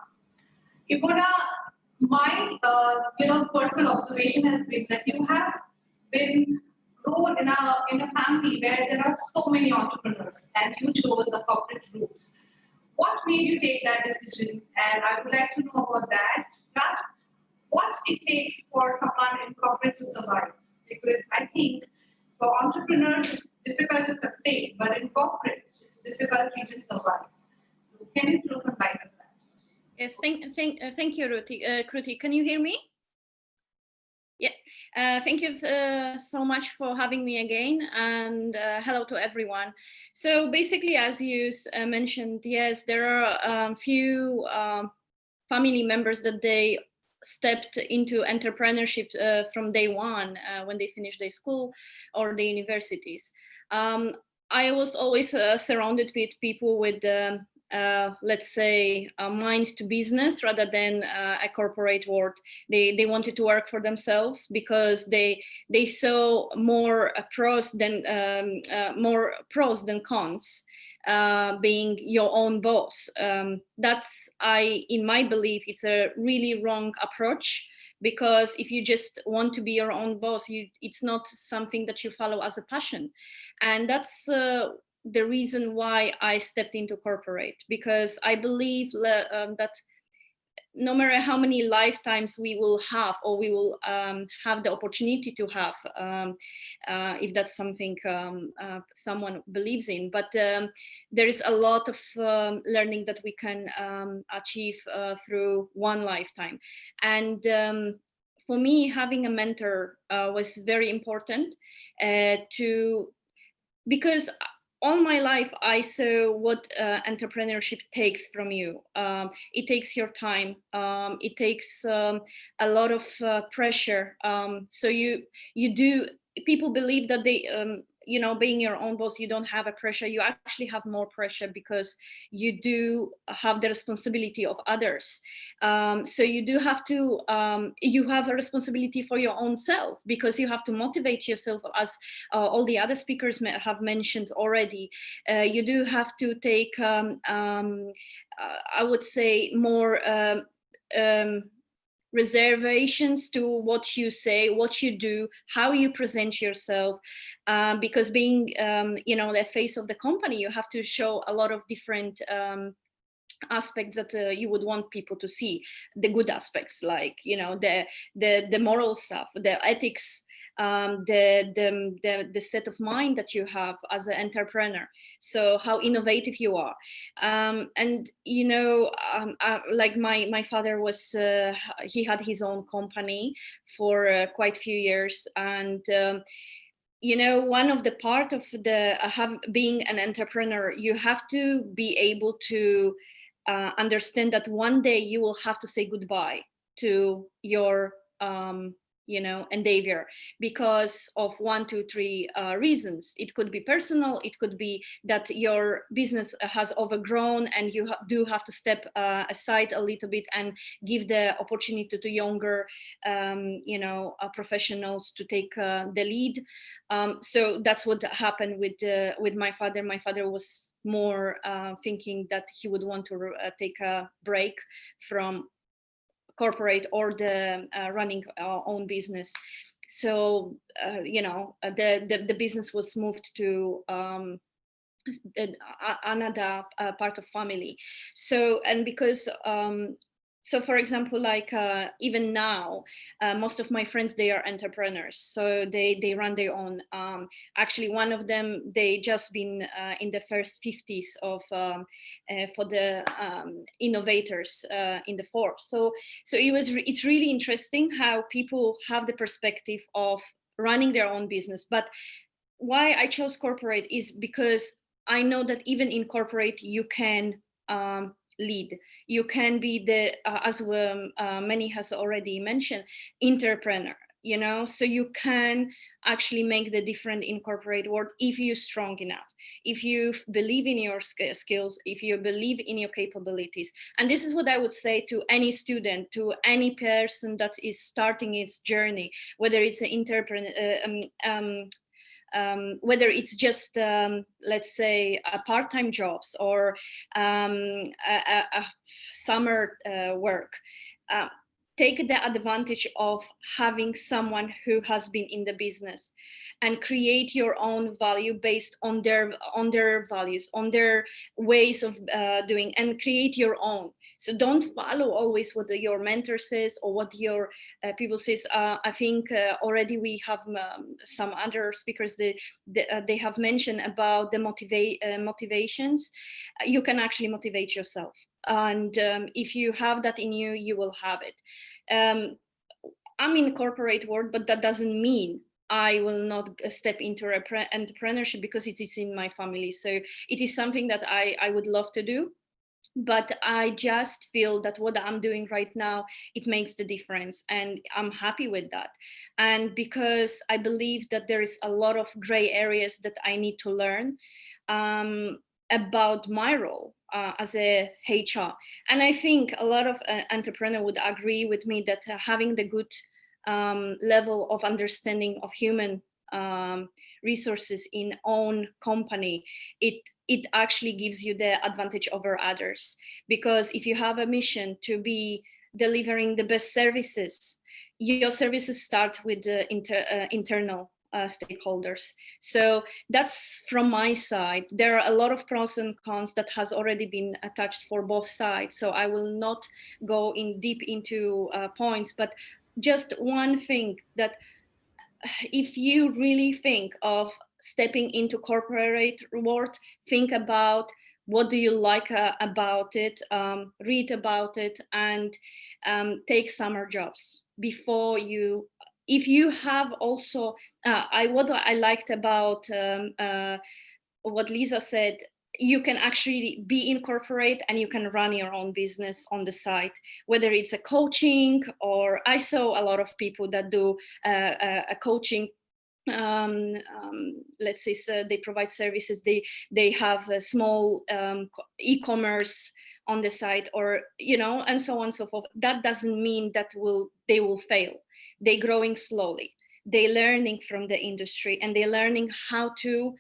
Ivona, my personal observation has been that you have been grown in a family where there are so many entrepreneurs, and you chose a corporate route. What made you take that decision? And I would like to know about that. Plus, what it takes for someone in corporate to survive. Because I think for entrepreneurs, it's difficult to sustain, but in corporate, it's difficult to even survive. So can you throw some light on that? Yes, thank you, Kruti. Can you hear me? Yeah, thank you so much for having me again, and hello to everyone. So basically, as you mentioned, yes, there are a few family members that they stepped into entrepreneurship from day one when they finished their school or the universities. I was always surrounded with people with let's say a mind to business rather than a corporate world. They wanted to work for themselves because they saw more pros than cons. Being your own boss. That's, in my belief, it's a really wrong approach, because if you just want to be your own boss, it's not something that you follow as a passion. And that's the reason why I stepped into corporate, because I believe that no matter how many lifetimes we will have, or we will have the opportunity to have, if that's something someone believes in, but there is a lot of learning that we can achieve through one lifetime. And for me, having a mentor was very important because all my life, I saw what entrepreneurship takes from you. It takes your time. It takes a lot of pressure. So you do. People believe that you know, being your own boss, you don't have a pressure. You actually have more pressure because you do have the responsibility of others. So you do have to, you have a responsibility for your own self, because you have to motivate yourself, as all the other speakers have mentioned already. You do have to take, I would say, more reservations to what you say, what you do, how you present yourself, because being, you know, the face of the company, you have to show a lot of different aspects that you would want people to see. The good aspects, like, you know, the moral stuff, the ethics, the set of mind that you have as an entrepreneur, so how innovative you are. And you know, like my father was, he had his own company for quite a few years, and you know, one of the part of the being an entrepreneur, you have to be able to understand that one day you will have to say goodbye to your you know, endeavor, because of 1, 2, 3 reasons. It could be personal, it could be that your business has overgrown and you do have to step aside a little bit and give the opportunity to younger you know, professionals to take the lead. So that's what happened with my father. My father was more thinking that he would want to take a break from corporate or the running our own business. So you know, the business was moved to another part of family. So, and because so for example, like even now, most of my friends, they are entrepreneurs, so they run their own. Actually, one of them, they just been in the first 50s of for the innovators in the Forbes. So it's really interesting how people have the perspective of running their own business. But why I chose corporate is because I know that even in corporate you can lead. You can be the, as many has already mentioned, entrepreneur, you know, so you can actually make the difference in corporate world if you're strong enough, if you believe in your skills, if you believe in your capabilities. And this is what I would say to any student, to any person that is starting its journey, whether it's an entrepreneur, whether it's just, let's say, part-time jobs or a summer work. Take the advantage of having someone who has been in the business and create your own value based on their values, on their ways of doing, and create your own. So don't follow always what your mentor says or what your people says. I think already we have some other speakers, they have mentioned about the motivations. You can actually motivate yourself. And if you have that in you, you will have it. I'm in corporate world, but that doesn't mean I will not step into entrepreneurship because it is in my family. So it is something that I would love to do. But I just feel that what I'm doing right now, it makes the difference, and I'm happy with that. And because I believe that there is a lot of gray areas that I need to learn about my role as a HR. And I think a lot of entrepreneurs would agree with me that having the good level of understanding of human resources in own company, it actually gives you the advantage over others. Because if you have a mission to be delivering the best services, your services start with the internal stakeholders. So that's from my side. There are a lot of pros and cons that has already been touched for both sides. So I will not go in deep into points, but just one thing, that if you really think of stepping into corporate world, think about what do you like about it, read about it, and take summer jobs before you. If you have also, what I liked about what Lisa said, you can actually be in corporate and you can run your own business on the side, whether it's a coaching, or I saw a lot of people that do a coaching let's say, so they provide services, they have a small e-commerce on the site, or and so on and so forth. That doesn't mean that they will fail. They're growing slowly, they're learning from the industry, and they're learning how to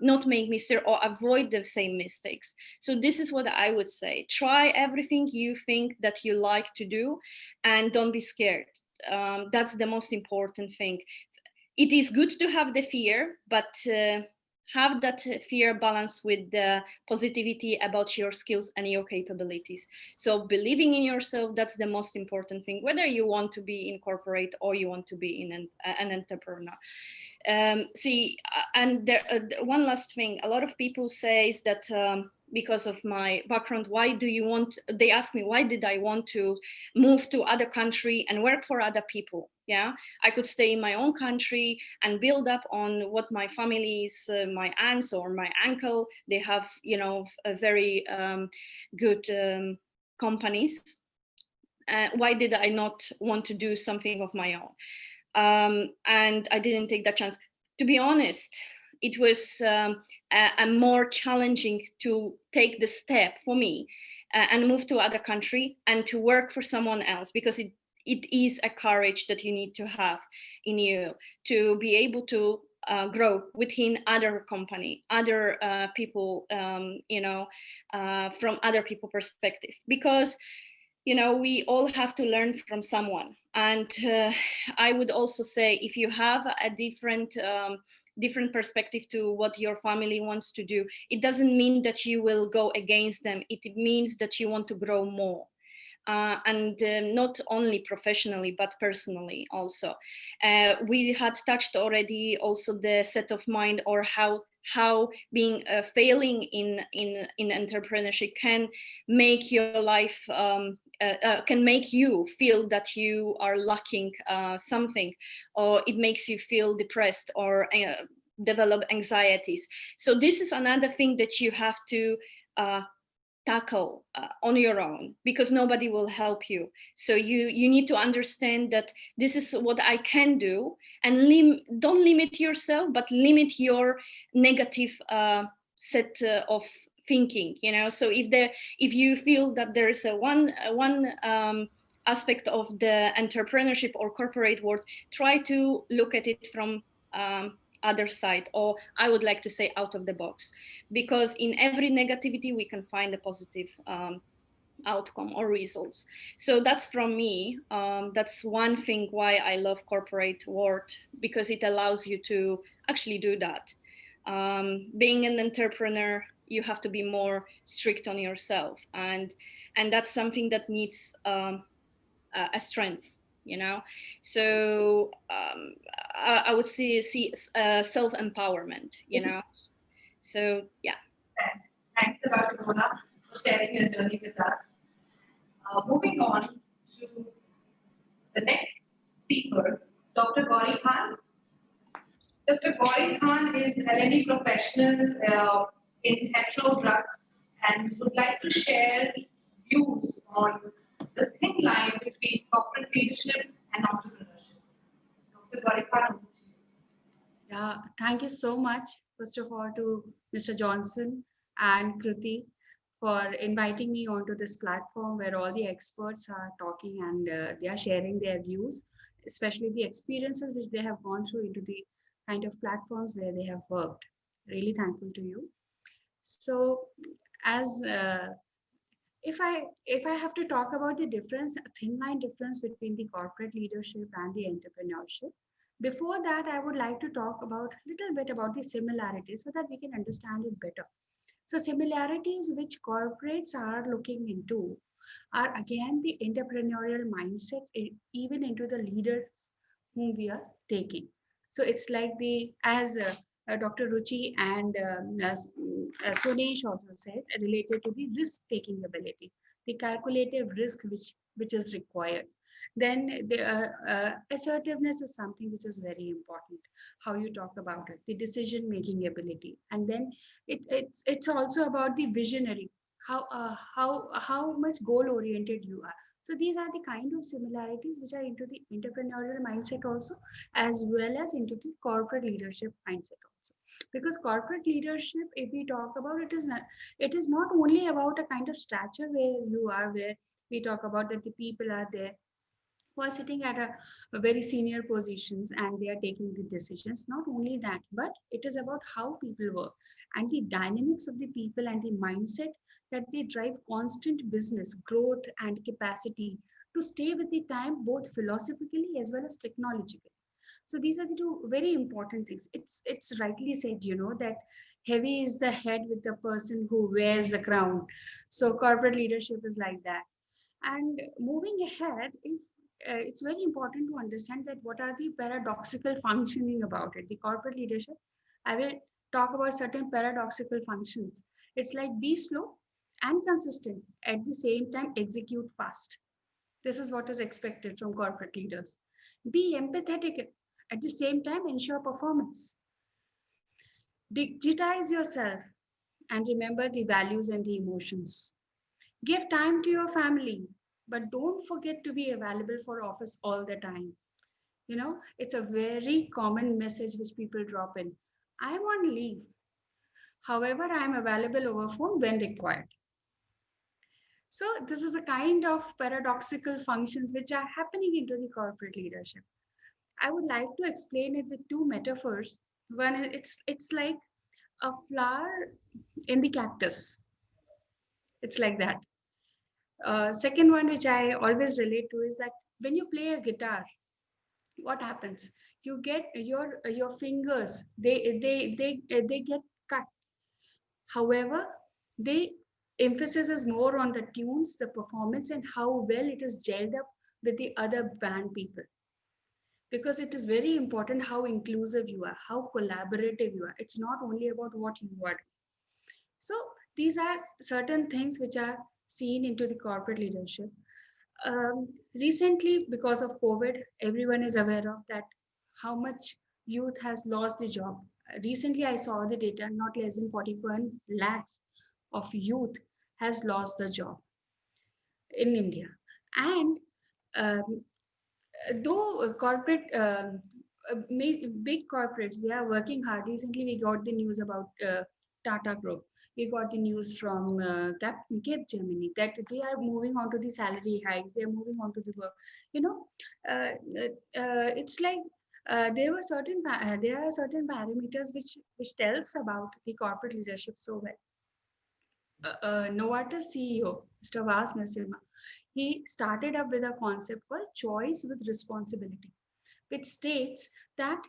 not make mistakes or avoid the same mistakes. So this is what I would say: try everything you think that you like to do, and don't be scared. That's the most important thing. It is good to have the fear, but have that fear balanced with the positivity about your skills and your capabilities. So believing in yourself, that's the most important thing, whether you want to be in corporate or you want to be in an entrepreneur. And there, one last thing, a lot of people says that because of my background, they ask me, why did I want to move to other country and work for other people? Yeah, I could stay in my own country and build up on what my family is, my aunts or my uncle, they have, a very good companies. Why did I not want to do something of my own? And I didn't take that chance. To be honest, it was a more challenging to take the step for me and move to other country and to work for someone else, because it is a courage that you need to have in you to be able to grow within other company, other people, from other people perspective, because we all have to learn from someone. And I would also say, if you have a different perspective to what your family wants to do, it doesn't mean that you will go against them. It means that you want to grow more. And not only professionally, but personally also. We had touched already also the set of mind, or how being failing in entrepreneurship can make your life, can make you feel that you are lacking something, or it makes you feel depressed or develop anxieties. So this is another thing that you have to tackle on your own, because nobody will help you. So you need to understand that this is what I can do, and don't limit yourself, but limit your negative set of thinking. So if you feel that there is a one aspect of the entrepreneurship or corporate world, try to look at it from other side, or I would like to say out of the box, because in every negativity we can find a positive outcome or results. So that's from me. That's one thing why I love corporate world, because it allows you to actually do that. Being an entrepreneur, you have to be more strict on yourself, and that's something that needs a strength. So I would see self-empowerment. So yeah. Thanks a lot, Mona, for sharing your journey with us. Moving on to the next speaker, Dr. Gauri Khan. Dr. Gauri Khan is an LLD professional in hetero drugs and would like to share views on the thin line between corporate leadership and entrepreneurship. Dr. Gauri Khan. Yeah, thank you so much, first of all, to Mr. Johnson and Kruti for inviting me onto this platform where all the experts are talking and they are sharing their views, especially the experiences which they have gone through into the kind of platforms where they have worked. Really thankful to you. So, as if I have to talk about the difference, a thin line difference between the corporate leadership and the entrepreneurship, before that, I would like to talk about a little bit about the similarities so that we can understand it better. So similarities which corporates are looking into are again the entrepreneurial mindset, even into the leaders whom we are taking. So it's like as Dr. Ruchi and Sunesh also said, related to the risk-taking ability, the calculative risk which is required. Then the assertiveness is something which is very important, how you talk about it, the decision-making ability. And then it's also about the visionary, how much goal-oriented you are, So these are the kind of similarities which are into the entrepreneurial mindset also, as well as into the corporate leadership mindset also. Because corporate leadership, if we talk about it, is not only about a kind of stature where you are, where we talk about that the people are there who are sitting at a very senior positions and they are taking the decisions. Not only that, but it is about how people work and the dynamics of the people and the mindset that they drive constant business growth and capacity to stay with the time, both philosophically as well as technologically. So these are the two very important things. It's rightly said, that heavy is the head with the person who wears the crown. So corporate leadership is like that. And moving ahead, it's very important to understand that what are the paradoxical functioning about it. The corporate leadership, I will talk about certain paradoxical functions. It's like be slow and consistent, at the same time execute fast. This is what is expected from corporate leaders. Be empathetic, at the same time ensure performance. Digitize yourself and remember the values and the emotions. Give time to your family, but don't forget to be available for office all the time. It's a very common message which people drop in. I'm on leave. However, I'm available over phone when required. So this is the kind of paradoxical functions which are happening into the corporate leadership. I would like to explain it with two metaphors. One, it's like a flower in the cactus. It's like that. Second one, which I always relate to, is that when you play a guitar, what happens? You get your fingers, they get cut. However, the emphasis is more on the tunes, the performance, and how well it is gelled up with the other band people. Because it is very important how inclusive you are, how collaborative you are. It's not only about what you are. So these are certain things which are seen into the corporate leadership. Recently, because of COVID, everyone is aware of that how much youth has lost the job. Recently, I saw the data, not less than 41 lakhs of youth has lost the job in India. And though big corporates, they are working hard. Recently, we got the news about Tata Group. We got the news from Capgemini that they are moving on to the salary hikes. They are moving on to the work. It's like there are certain parameters which tells about the corporate leadership so well. Novartis CEO, Mr. Vas Narasimha, he started up with a concept called choice with responsibility, which states that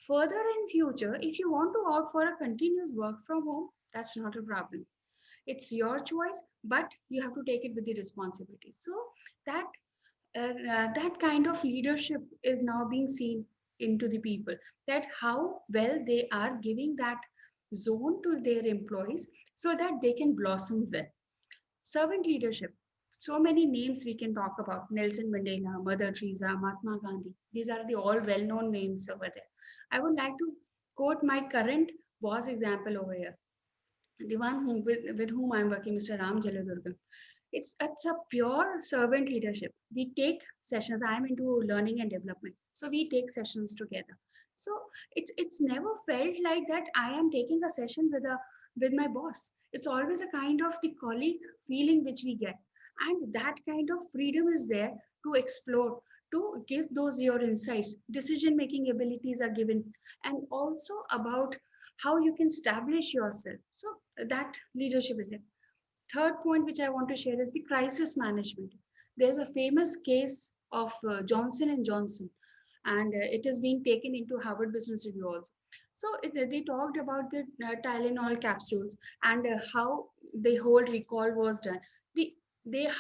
further in future, if you want to opt for a continuous work from home, that's not a problem. It's your choice, but you have to take it with the responsibility. So that kind of leadership is now being seen into the people, that how well they are giving that zone to their employees so that they can blossom well. Servant leadership. So many names we can talk about: Nelson Mandela, Mother Teresa, Mahatma Gandhi. These are the all well-known names over there. I would like to quote my current boss example over here. The one with whom I'm working, Mr. Ram Jaladurgam. It's a pure servant leadership. We take sessions. I'm into learning and development. So we take sessions together. So it's never felt like that I am taking a session with my boss. It's always a kind of the colleague feeling which we get. And that kind of freedom is there to explore, to give those your insights. Decision-making abilities are given, and also about how you can establish yourself. So that leadership is it. Third point which I want to share is the crisis management. There's a famous case of Johnson & Johnson, and it is being taken into Harvard Business Review also. So they talked about the Tylenol capsules and how the whole recall was done.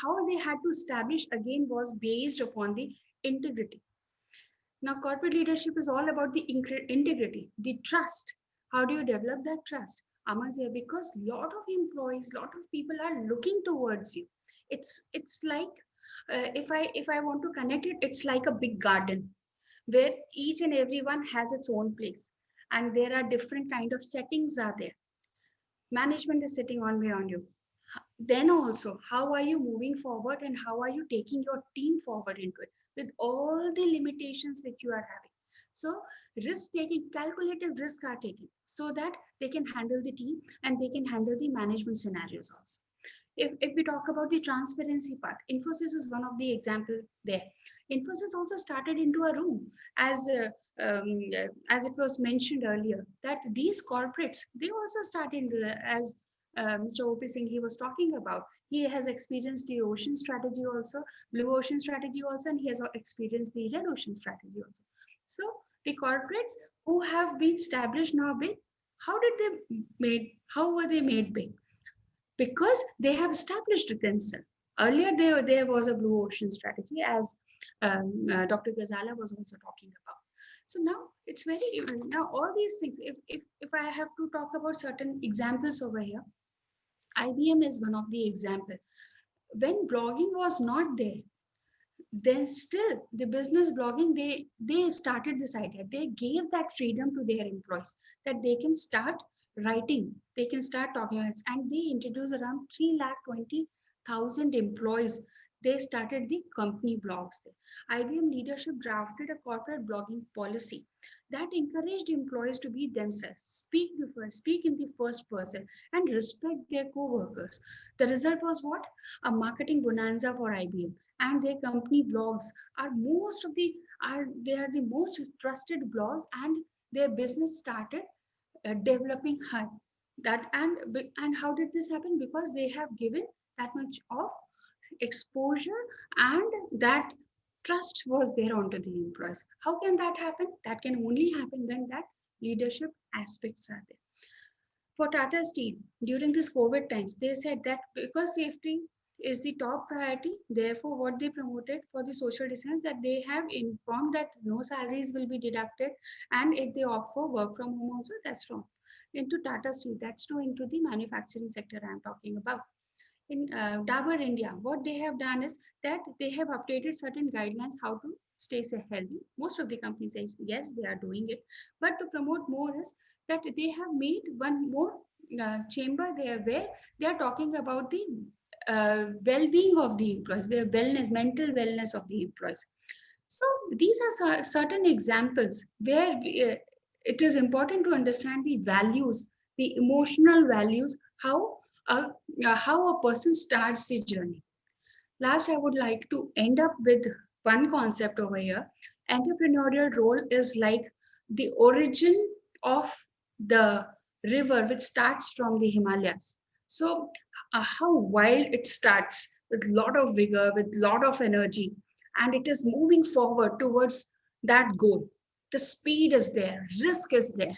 How they had to establish again was based upon the integrity. Now, corporate leadership is all about the integrity, the trust. How do you develop that trust? Amazia, because lot of employees, lot of people are looking towards you. It's like if I want to connect it, it's like a big garden where each and everyone has its own place, and there are different kind of settings are there. Management is sitting on beyond you. then also, how are you moving forward and how are you taking your team forward into it with all the limitations that you are having? So risk taking, calculated risk are taken so that they can handle the team and they can handle the management scenarios also. If we talk about the transparency part, Infosys is one of the example there. Infosys also started into a room as it was mentioned earlier, that these corporates, they also started as Mr. O.P. Singh he was talking about. He has experienced the ocean strategy also, blue ocean strategy also, and he has experienced the red ocean strategy also. So the corporates who have been established now big, how were they made big? Because they have established themselves. Earlier, there was a blue ocean strategy, as Dr. Ghazala was also talking about. So now it's very, now all these things, if I have to talk about certain examples over here, IBM is one of the example. When blogging was not there, then still the business blogging, they started this idea. They gave that freedom to their employees that they can start writing, they can start talking, and they introduced around 320,000 employees. They started the company blogs there. IBM leadership drafted a corporate blogging policy that encouraged employees to be themselves, speak in the first person, and respect their co-workers. The result was what? A marketing bonanza for IBM, and their company blogs are they are the most trusted blogs, and their business started developing high. That and how did this happen? Because they have given that much of exposure, and that trust was there onto the employees. How can that happen? That can only happen when that leadership aspects are there. For Tata Steel, during this COVID times, they said that because safety is the top priority, therefore what they promoted for the social distance, that they have informed that no salaries will be deducted, and if they opt for work from home also, that's wrong. Into Tata Steel, that's true into the manufacturing sector I'm talking about. In Dabur India, what they have done is that they have updated certain guidelines how to stay healthy. Most of the companies say yes, they are doing it, but to promote more is that they have made one more chamber there where they are talking about the well-being of the employees, their wellness, mental wellness of the employees. So these are certain examples where it is important to understand the values, the emotional values, how a person starts the journey. Last, I would like to end up with one concept over here. Entrepreneurial role is like the origin of the river which starts from the Himalayas. So how wild it starts with a lot of vigor, with a lot of energy, and it is moving forward towards that goal. The speed is there, risk is there,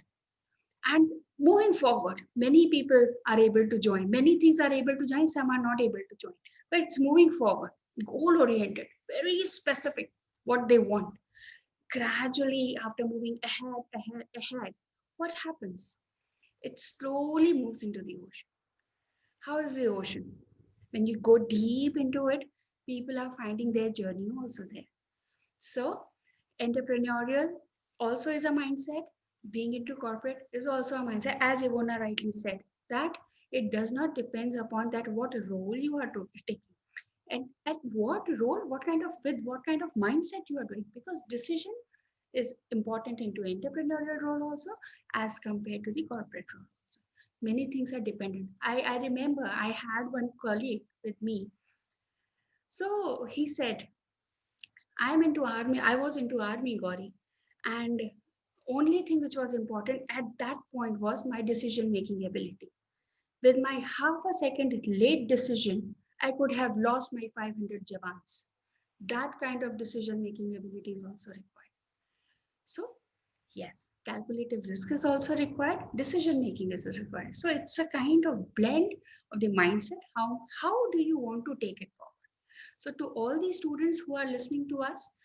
and moving forward, many people are able to join, many things are able to join, some are not able to join, but it's moving forward, goal oriented, very specific what they want. Gradually, after moving ahead, what happens? It slowly moves into the ocean. How is the ocean? When you go deep into it, people are finding their journey also there. So entrepreneurial also is a mindset. Being into corporate is also a mindset, as Ivona rightly said, that it does not depend upon that what role you are taking, and at what role, what kind of mindset you are doing, because decision is important into entrepreneurial role also as compared to the corporate role also. Many things are dependent. I remember I had one colleague with me. So he said, I was into army, Gauri, and only thing which was important at that point was my decision making ability. With my half a second late decision, I could have lost my 500 jawans. That kind of decision making ability is also required. So yes, calculative risk is also required, decision making is required. So it's a kind of blend of the mindset. How do you want to take it forward? So to all these students who are listening to us,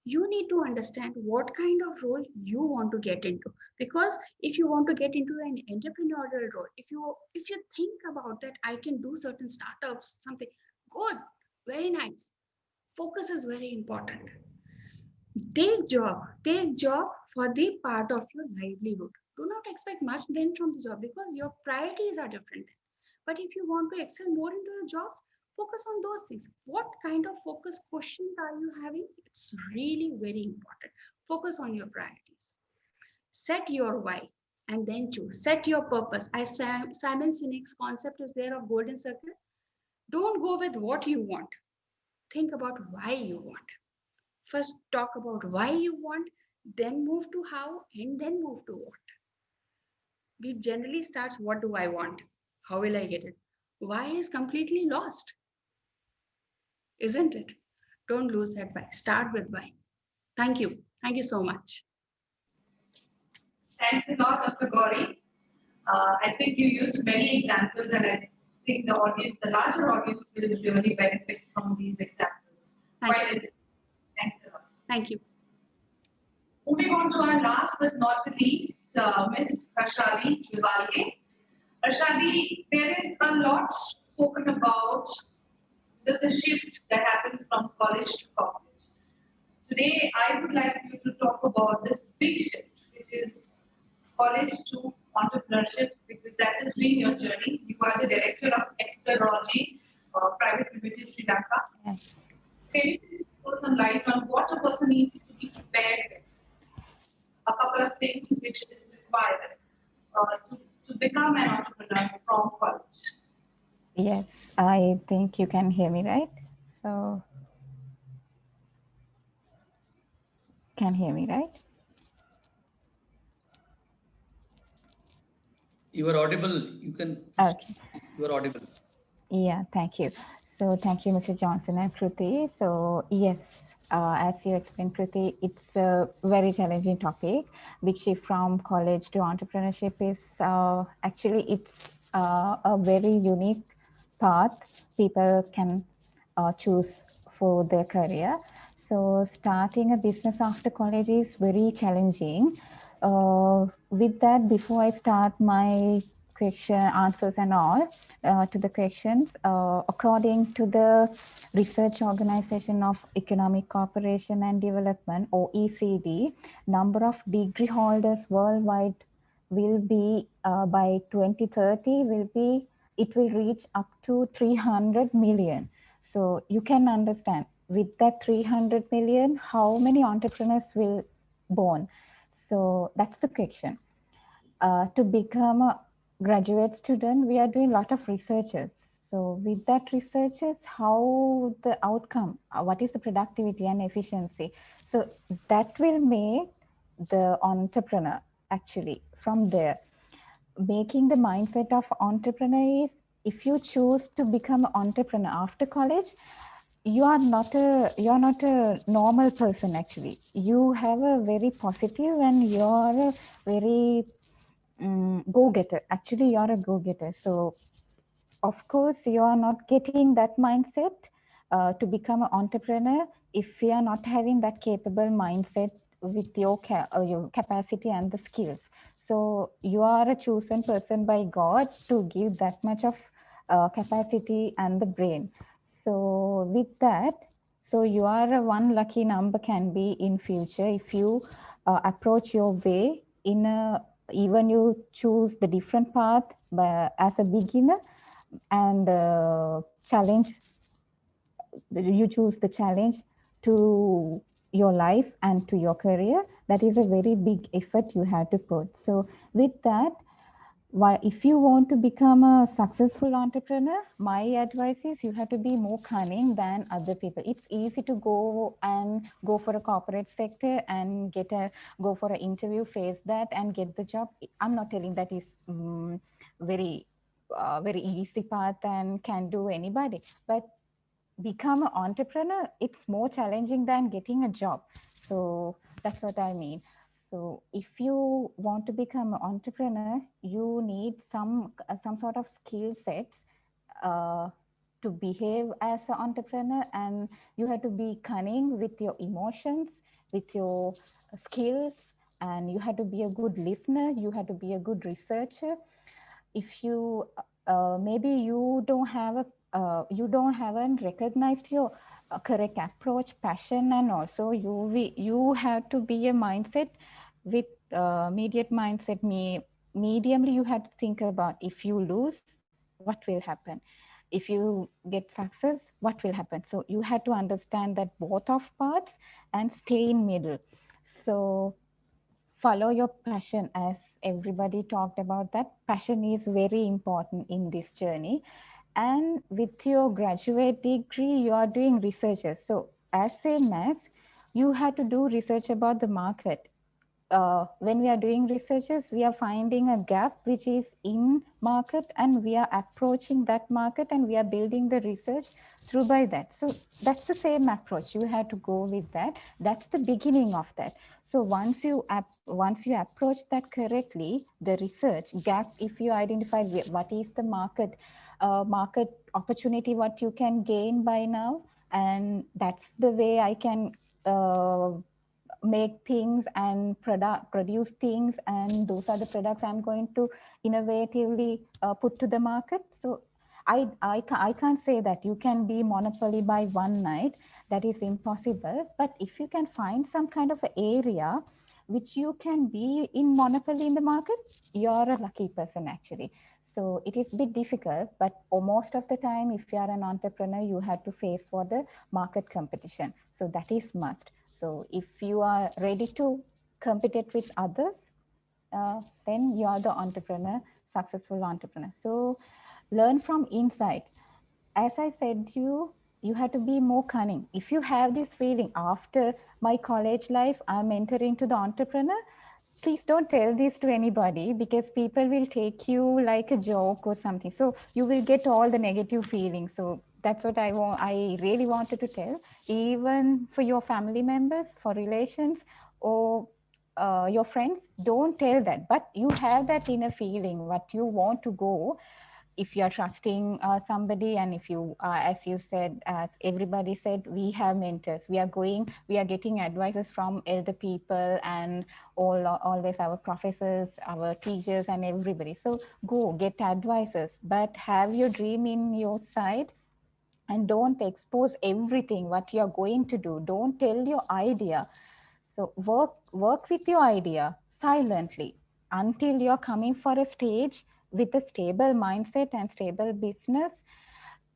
you need to understand what kind of role you want to get into, because if you want to get into an entrepreneurial role, if you think about that, I can do certain startups, something good, very nice. Focus is very important. Take job for the part of your livelihood. Do not expect much then from the job, because your priorities are different. But if you want to excel more into your jobs, focus on those things. What kind of focus questions are you having? It's really very important. Focus on your priorities. Set your why and then choose. Set your purpose. As Simon Sinek's concept is there of golden circle. Don't go with what you want. Think about why you want. First talk about why you want, then move to how, and then move to what. We generally starts, what do I want? How will I get it? Why is completely lost, isn't it? Don't lose that why. Start with why. Thank you. Thank you so much. Thanks a lot, Dr. Gauri. I think you used many examples, and I think the audience, the larger audience, will really benefit from these examples. Thanks a lot. Thank you. Moving on to our last but not the least, Ms. Harshadi Vivalge. Harshadi, there is a lot spoken about the shift that happens from college to corporate. Today, I would like you to talk about the big shift, which is college to entrepreneurship, because that has been your journey. You are the director of Explorology Private Limited, Sri Lanka. Yes. Can you please throw some light on what a person needs to be prepared with? A couple of things which is required to become an entrepreneur from college. Yes, I think you can hear me, right? So, can hear me, right? You are audible. You can. Okay. You are audible. Yeah, thank you. So thank you, Mr. Johnson and Kruti. So yes, as you explained, Kruti, it's a very challenging topic. Big shift from college to entrepreneurship is actually it's a very unique path people can choose for their career. So starting a business after college is very challenging. With that, before I start my question answers and all to the questions, according to the Research Organization of Economic Cooperation and Development, OECD, number of degree holders worldwide will be by 2030 it will reach up to 300 million. So you can understand with that 300 million, how many entrepreneurs will born. So that's the question. To become a graduate student, we are doing a lot of researches. So with that researches, how the outcome, what is the productivity and efficiency? So that will make the entrepreneur actually from there. Making the mindset of entrepreneur is, if you choose to become an entrepreneur after college, you're not a normal person actually. You have a very positive and you're a very go-getter. Actually, you're a go-getter. So of course, you are not getting that mindset to become an entrepreneur if you are not having that capable mindset with your capacity and the skills. So you are a chosen person by God to give that much of capacity and the brain. So with that, so you are one lucky number can be in future if you approach your way in a, even you choose the different path as a beginner, and challenge, you choose the challenge to your life and to your career. That is a very big effort you have to put. So with that, if you want to become a successful entrepreneur, my advice is you have to be more cunning than other people. It's easy to go for a corporate sector and go for an interview, face that and get the job. I'm not telling that is very easy path and can do anybody, but become an entrepreneur, it's more challenging than getting a job. So that's what I mean. So if you want to become an entrepreneur, you need some sort of skill sets to behave as an entrepreneur, and you have to be cunning with your emotions, with your skills, and you have to be a good listener, you have to be a good researcher. If you maybe you don't haven't recognized your correct approach, passion, and also you have to be a mindset with immediate mindset. Mediumly, you have to think about if you lose, what will happen? If you get success, what will happen? So you had to understand that both of parts and stay in middle. So follow your passion, as everybody talked about that. Passion is very important in this journey. And with your graduate degree, you are doing researches. So as same as you have to do research about the market. When we are doing researches, we are finding a gap which is in market, and we are approaching that market, and we are building the research through by that. So that's the same approach. You have to go with that. That's the beginning of that. So once you approach that correctly, the research gap, if you identify what is the market opportunity, what you can gain by now, and that's the way I can make things and produce things, and those are the products I'm going to innovatively put to the market. So I can't say that you can be monopoly by one night. That is impossible. But if you can find some kind of area which you can be in monopoly in the market, you're a lucky person actually. So it is a bit difficult, but most of the time, if you are an entrepreneur, you have to face for the market competition. So that is must. So if you are ready to compete with others, then you are the entrepreneur, successful entrepreneur. So learn from inside. As I said, you have to be more cunning. If you have this feeling after my college life, I'm entering to the entrepreneur, please don't tell this to anybody, because people will take you like a joke or something. So you will get all the negative feelings. So that's what I really wanted to tell, even for your family members, for relations, or your friends. Don't tell that, but you have that inner feeling what you want to go. If you are trusting somebody, and if you, as you said, as everybody said, we have mentors. We are getting advices from elder people, and always our professors, our teachers, and everybody. So go get advices, but have your dream in your side, and don't expose everything what you're going to do. Don't tell your idea. So work with your idea silently until you're coming for a stage with a stable mindset and stable business.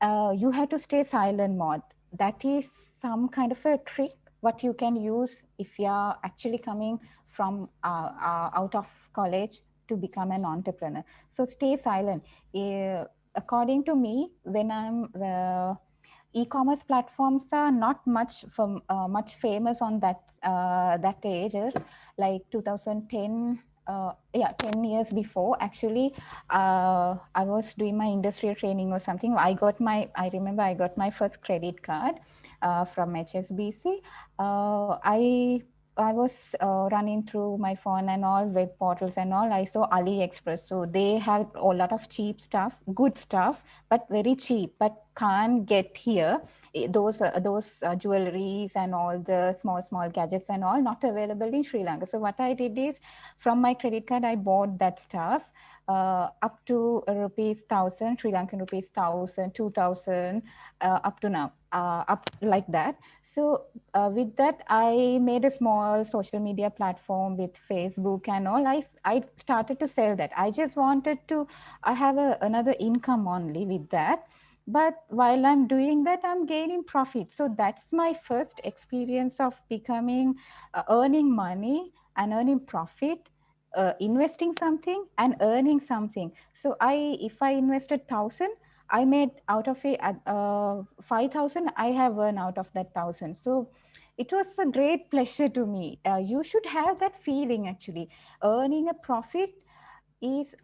You have to stay silent mode. That is some kind of a trick what you can use if you're actually coming from out of college to become an entrepreneur. So stay silent. According to me, when I'm e-commerce platforms are not much famous on that ages, like 2010. 10 years before, actually, I was doing my industrial training or something. I remember I got my first credit card from HSBC. I was running through my phone and all web portals and all. I saw AliExpress. So they have a lot of cheap stuff, good stuff, but very cheap, but can't get here. Those jewelries and all the small gadgets and all not available in Sri Lanka. So what I did is, from my credit card, I bought that stuff up to rupees 1,000, Sri Lankan rupees 1,000, 2,000, up to now, up like that. So with that, I made a small social media platform with Facebook and all. I started to sell that. I just wanted to, I have another income only with that. But while I'm doing that, I'm gaining profit. So that's my first experience of becoming, earning money and earning profit, investing something and earning something. So if I invested 1,000, I made out of it 5,000. I have earned out of that 1,000. So it was a great pleasure to me. You should have that feeling actually. Earning a profit is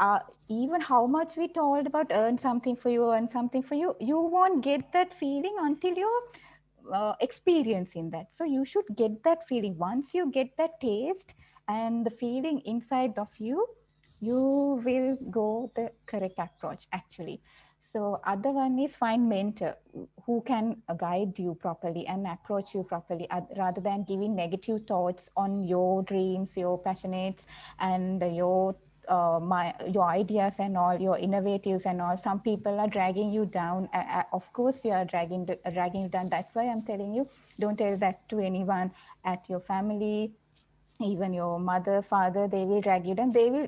even how much we told about earn something for you, you won't get that feeling until you're experiencing that. So you should get that feeling. Once you get that taste and the feeling inside of you, you will go the correct approach actually. So other one is find mentor who can guide you properly and approach you properly, rather than giving negative thoughts on your dreams, your passionates, and your ideas and all, your innovatives and all. Some people are dragging you down. Of course, you are dragging you down. That's why I'm telling you, don't tell that to anyone, at your family, even your mother, father, they will drag you down. They will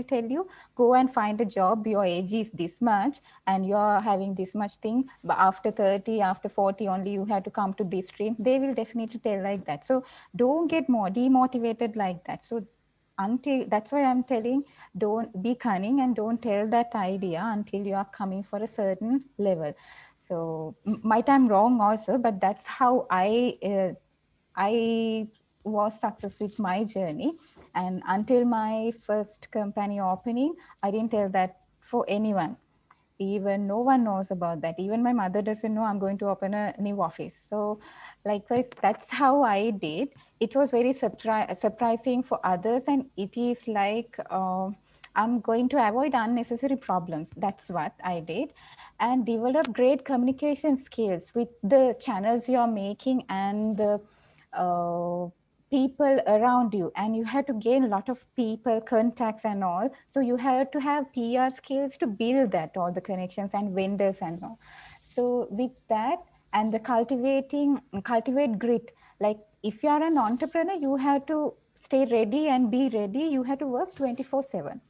tell you, go and find a job. Your age is this much and you're having this much thing. But after 30, after 40, only you have to come to this stream. They will definitely tell like that. So don't get more demotivated like that. So that's why I'm telling, don't be cunning and don't tell that idea until you are coming for a certain level. So might I'm wrong also, but that's how I was success with my journey. And until my first company opening, I didn't tell that for anyone. Even no one knows about that. Even my mother doesn't know I'm going to open a new office. So likewise, that's how I did. It was very surprising for others, and it is like I'm going to avoid unnecessary problems. That's what I did, and develop great communication skills with the channels you're making and the people around you. And you have to gain a lot of people contacts and all. So you have to have PR skills to build that, all the connections and vendors and all. So with that, and the cultivate grit. Like if you are an entrepreneur, you have to stay ready and be ready. You have to work 24/7.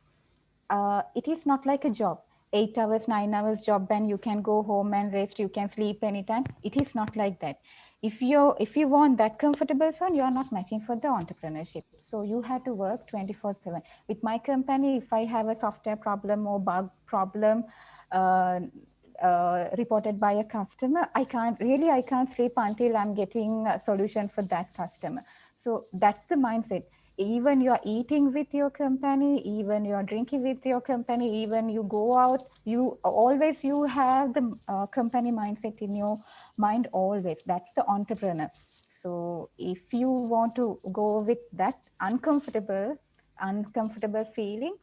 It is not like a job, 8 hours, 9 hours job, and you can go home and rest, you can sleep anytime. It is not like that. If you want that comfortable zone, you are not matching for the entrepreneurship. So you have to work 24/7. With my company, if I have a software problem or bug problem reported by a customer, I can't sleep until I'm getting a solution for that customer. So that's the mindset. Even you're eating with your company, even you're drinking with your company, even you go out, you have the company mindset in your mind always. That's the entrepreneur. So if you want to go with that uncomfortable feeling,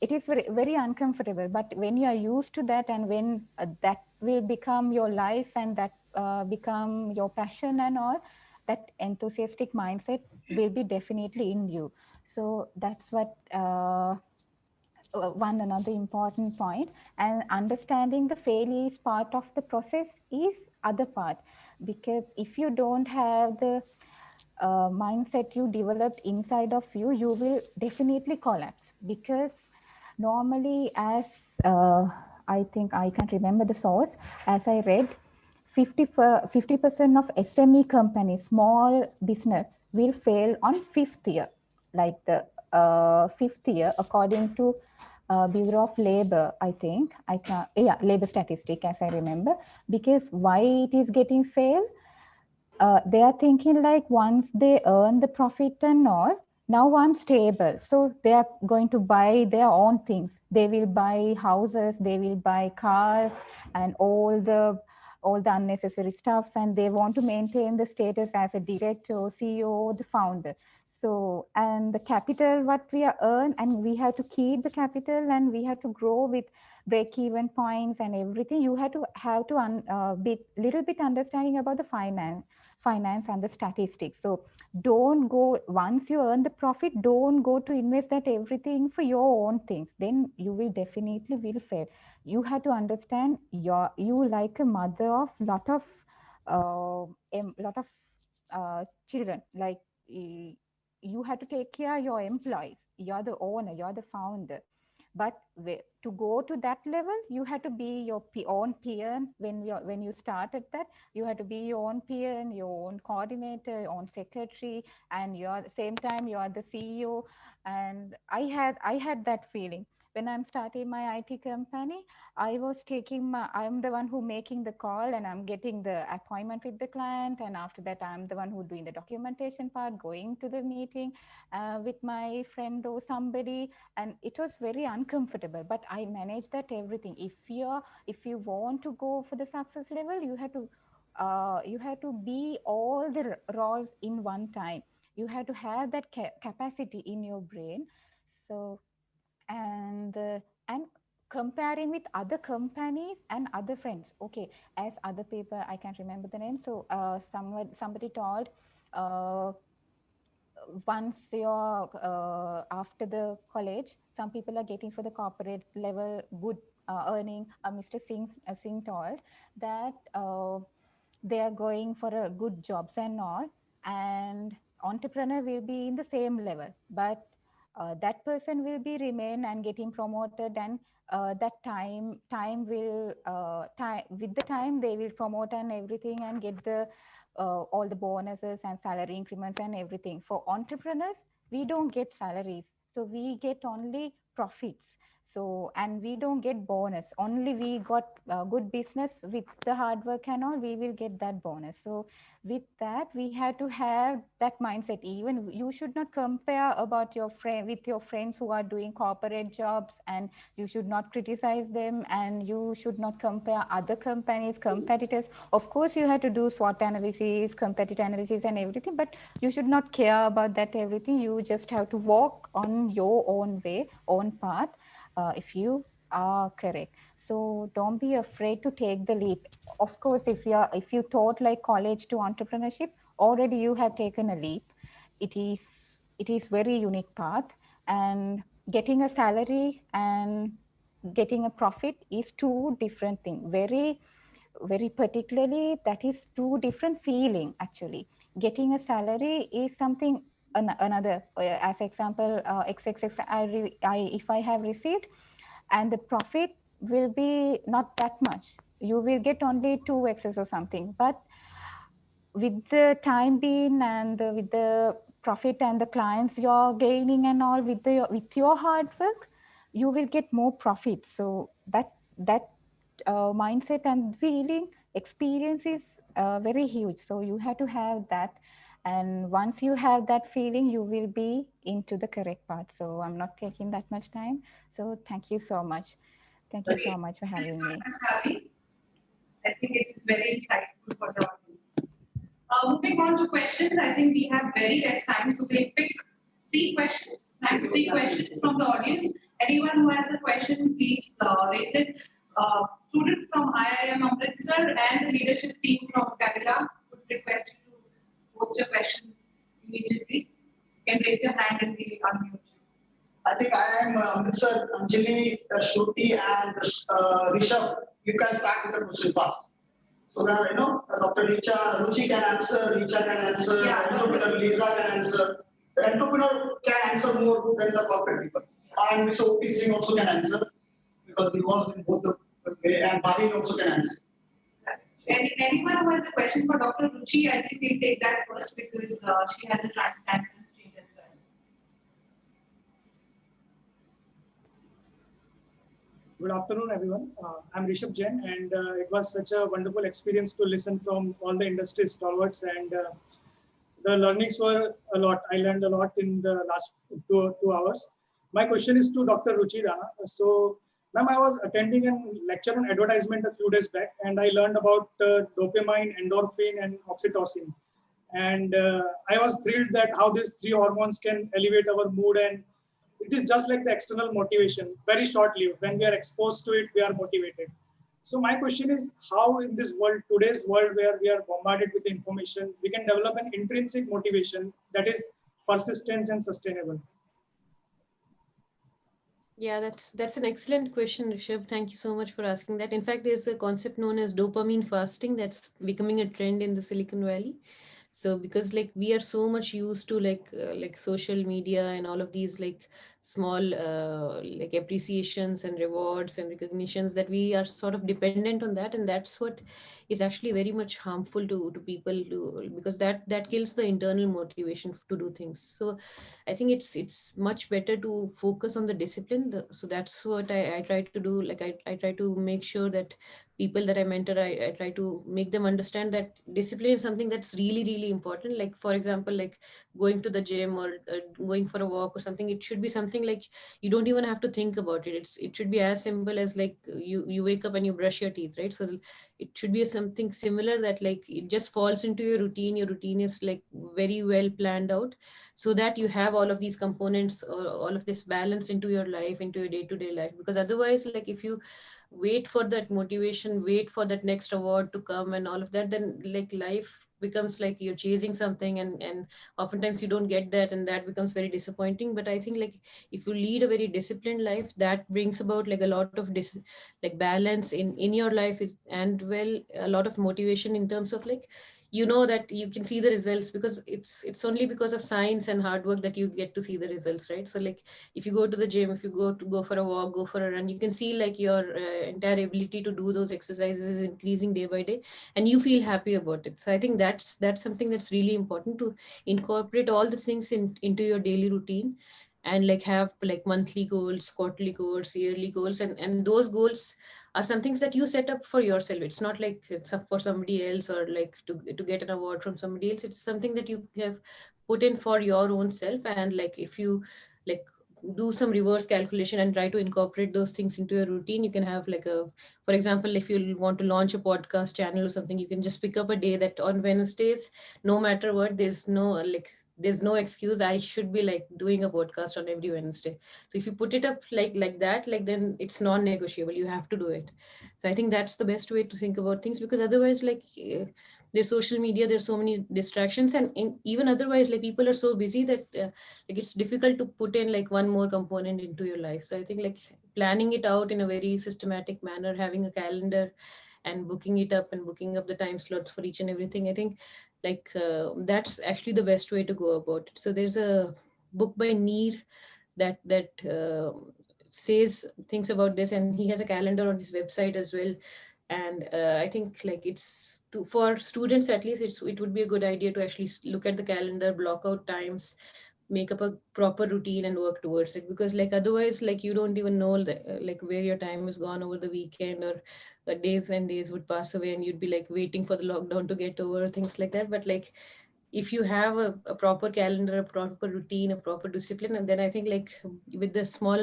it is very, very uncomfortable. But when you are used to that, and when that will become your life, and that become your passion and all, that enthusiastic mindset will be definitely in you. So that's what another important point. And understanding the failure is part of the process is other part. Because if you don't have the mindset you developed inside of you, you will definitely collapse. Because normally, as I think, I can't remember the source, as I read, 50% of SME companies, small business, will fail on 5th year. Like the 5th year, according to Bureau of Labor, I think, labor statistic, as I remember. Because why it is getting failed? They are thinking like, once they earn the profit and all, now I'm stable. So they are going to buy their own things. They will buy houses, they will buy cars, and all the unnecessary stuff. And they want to maintain the status as a director, CEO, the founder. So, and the capital what we earn, and we have to keep the capital, and we have to grow with break-even points and everything. You have to be little bit understanding about the finance and the statistics. So don't go, once you earn the profit, don't go to invest that everything for your own things. Then you will definitely will fail. You have to understand you like a mother of lot of children. Like you have to take care of your employees. You're the owner, you're the founder. But to go to that level, you have to be your own peer. When you started that, you have to be your own peer, your own coordinator, your own secretary, and you're at the same time you are the CEO. And I had that feeling when I'm starting my IT company. I'm the one who making the call, and I'm getting the appointment with the client, and after that I'm the one who doing the documentation part, going to the meeting with my friend or somebody. And it was very uncomfortable, but I managed that everything. If you want to go for the success level, you have to be all the roles in one time. You have to have that capacity in your brain. So and comparing with other companies and other friends. Okay, as other people, I can't remember the name. So somebody told, once you're after the college, some people are getting for the corporate level good earning. Mr. Singh told that they are going for a good jobs and all, and entrepreneur will be in the same level, but that person will be remain and getting promoted, and that time will time with the time they will promote and everything and get the all the bonuses and salary increments and everything. For entrepreneurs, we don't get salaries, so we get only profits. So, and we don't get bonus, only we got good business with the hard work and all, we will get that bonus. So with that, we have to have that mindset. Even you should not compare about your friend with your friends who are doing corporate jobs, and you should not criticize them, and you should not compare other companies, competitors. Of course, you have to do SWOT analysis, competitor analysis and everything, but you should not care about that everything. You just have to walk on your own way, own path, if you are correct. So don't be afraid to take the leap. Of course, if you thought like college to entrepreneurship, already you have taken a leap. It is very unique path, and getting a salary and getting a profit is two different things. Very particularly, that is two different feeling actually. Getting a salary is something another. As example, XXX, if I have received, and the profit will be not that much. You will get only 2x or something. But with the time being and with the profit and the clients you're gaining and all, with your hard work, you will get more profit. So that mindset and feeling experience is very huge. So you have to have that. And once you have that feeling, you will be into the correct path. So I'm not taking that much time. So thank you so much. Thank you so much for having me. I think it is very insightful for the audience. Moving on to questions, I think we have very less time, so we'll pick three questions, max three questions from the audience. Anyone who has a question, please raise it. Students from IIM Amritsar and the leadership team from Cadila would request you to post your questions immediately. You can raise your hand and we will unmute you. I think IIM Amritsar, Anjali, Shruti, and Rishabh, you can start with the question first. So that, Dr. Ruchi can answer, Richa can answer, entrepreneur Lisa can answer. The entrepreneur can answer more than the corporate people. And Mr. O.P. Singh also can answer, because he was in both the way, and Bhavin also can answer. Anyone who has a question for Dr. Ruchi, I think we'll take that first, because she has a time constraint as well. Good afternoon, everyone. I'm Rishabh Jain, and it was such a wonderful experience to listen from all the industry stalwarts, and the learnings were a lot. I learned a lot in the last two hours. My question is to Dr. Ruchi Dana. So, ma'am, I was attending a lecture on advertisement a few days back, and I learned about dopamine, endorphin, and oxytocin. And I was thrilled that how these three hormones can elevate our mood, and it is just like the external motivation, very short-lived. When we are exposed to it, we are motivated. So my question is, how in this world, today's world where we are bombarded with information, we can develop an intrinsic motivation that is persistent and sustainable? Yeah, that's an excellent question, Rishabh. Thank you so much for asking that. In fact, there's a concept known as dopamine fasting that's becoming a trend in the Silicon Valley. So because like we are so much used to like social media and all of these like small like appreciations and rewards and recognitions, that we are sort of dependent on that, and that's what is actually very much harmful to people, because that kills the internal motivation to do things. So I think it's much better to focus on the discipline. So that's what I try to do. Like I try to make sure that people that I mentor, I try to make them understand that discipline is something that's really, really important. Like, for example, like going to the gym or going for a walk or something, it should be something like you don't even have to think about it. It should be as simple as like you wake up and you brush your teeth, right? So it should be something similar that like it just falls into your routine. Your routine is like very well planned out, so that you have all of these components or all of this balance into your life, into your day-to-day life. Because otherwise, like if you wait for that motivation, wait for that next award to come and all of that, then like life becomes like you're chasing something, and oftentimes you don't get that, and that becomes very disappointing. But I think like if you lead a very disciplined life, that brings about like a lot of like balance in your life, and well, a lot of motivation in terms of like you know that you can see the results, because it's only because of science and hard work that you get to see the results, right? So like if you go to the gym, if you go for a walk, go for a run, you can see like your entire ability to do those exercises is increasing day by day, and you feel happy about it. So I think that's something that's really important, to incorporate all the things into your daily routine, and like have like monthly goals, quarterly goals, yearly goals, and those goals are some things that you set up for yourself. It's not like it's up for somebody else, or like to get an award from somebody else. It's something that you have put in for your own self. And like if you like do some reverse calculation and try to incorporate those things into your routine, you can have like a, for example, if you want to launch a podcast channel or something, you can just pick up a day that on Wednesdays, no matter what, there's no excuse, I should be like doing a podcast on every Wednesday. So if you put it up like that, like then it's non-negotiable, you have to do it. So I think that's the best way to think about things, because otherwise like there's social media, there's so many distractions, and even otherwise like people are so busy that like it's difficult to put in like one more component into your life. So I think like planning it out in a very systematic manner, having a calendar and booking it up and booking up the time slots for each and everything, I think like that's actually the best way to go about it. So there's a book by Neer that says things about this, and he has a calendar on his website as well. And I think like it's for students at least, it would be a good idea to actually look at the calendar, block out times, make up a proper routine and work towards it, because like otherwise like you don't even know like where your time is gone over the weekend, or days and days would pass away and you'd be like waiting for the lockdown to get over, things like that. But like if you have a proper calendar, a proper routine, a proper discipline, and then I think like with the small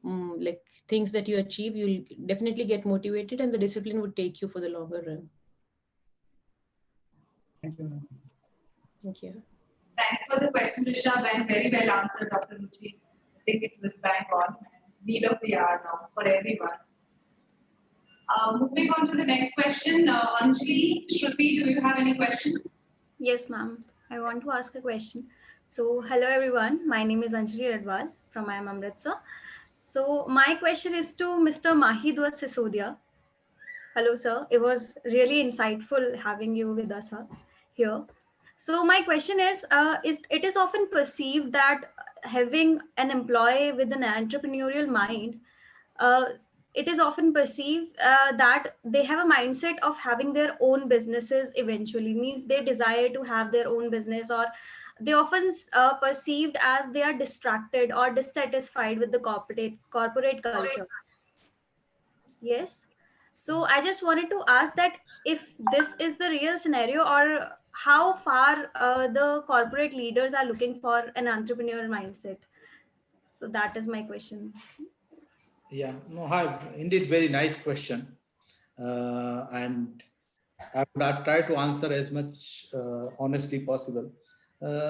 like things that you achieve, you'll definitely get motivated, and the discipline would take you for the longer run. Thank you. Thank you. Thanks for the question, Rishabh, and very well answered, Dr. Ruchi. I think it was bang on. Need of the hour now for everyone. Moving on to the next question, Anjali, Shruti, do you have any questions? Yes, ma'am. I want to ask a question. So, hello everyone. My name is Anjali Radwal from IIM Amritsar. So, my question is to Mr. Mahidwar Sisodia. Hello, sir. It was really insightful having you with us here. So, my question is it is often perceived that having an employee with an entrepreneurial mind, it is often perceived that they have a mindset of having their own businesses eventually, means they desire to have their own business, or they often perceived as they are distracted or dissatisfied with the corporate culture. Yes. So I just wanted to ask that if this is the real scenario, or how far the corporate leaders are looking for an entrepreneurial mindset. So that is my question. Yeah, no, hi, indeed, very nice question. And I would try to answer as much honestly possible.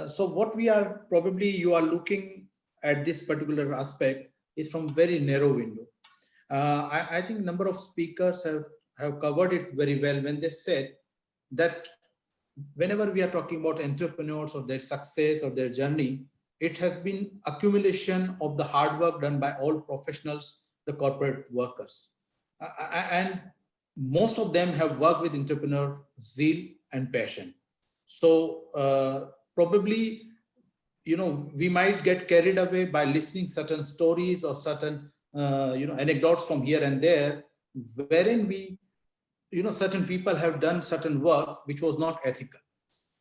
So what we are probably, you are looking at this particular aspect is from very narrow window. I think number of speakers have covered it very well when they said that whenever we are talking about entrepreneurs or their success or their journey, it has been accumulation of the hard work done by all professionals, the corporate workers. And most of them have worked with entrepreneur zeal and passion. So probably, we might get carried away by listening certain stories or certain, anecdotes from here and there, wherein we, certain people have done certain work which was not ethical.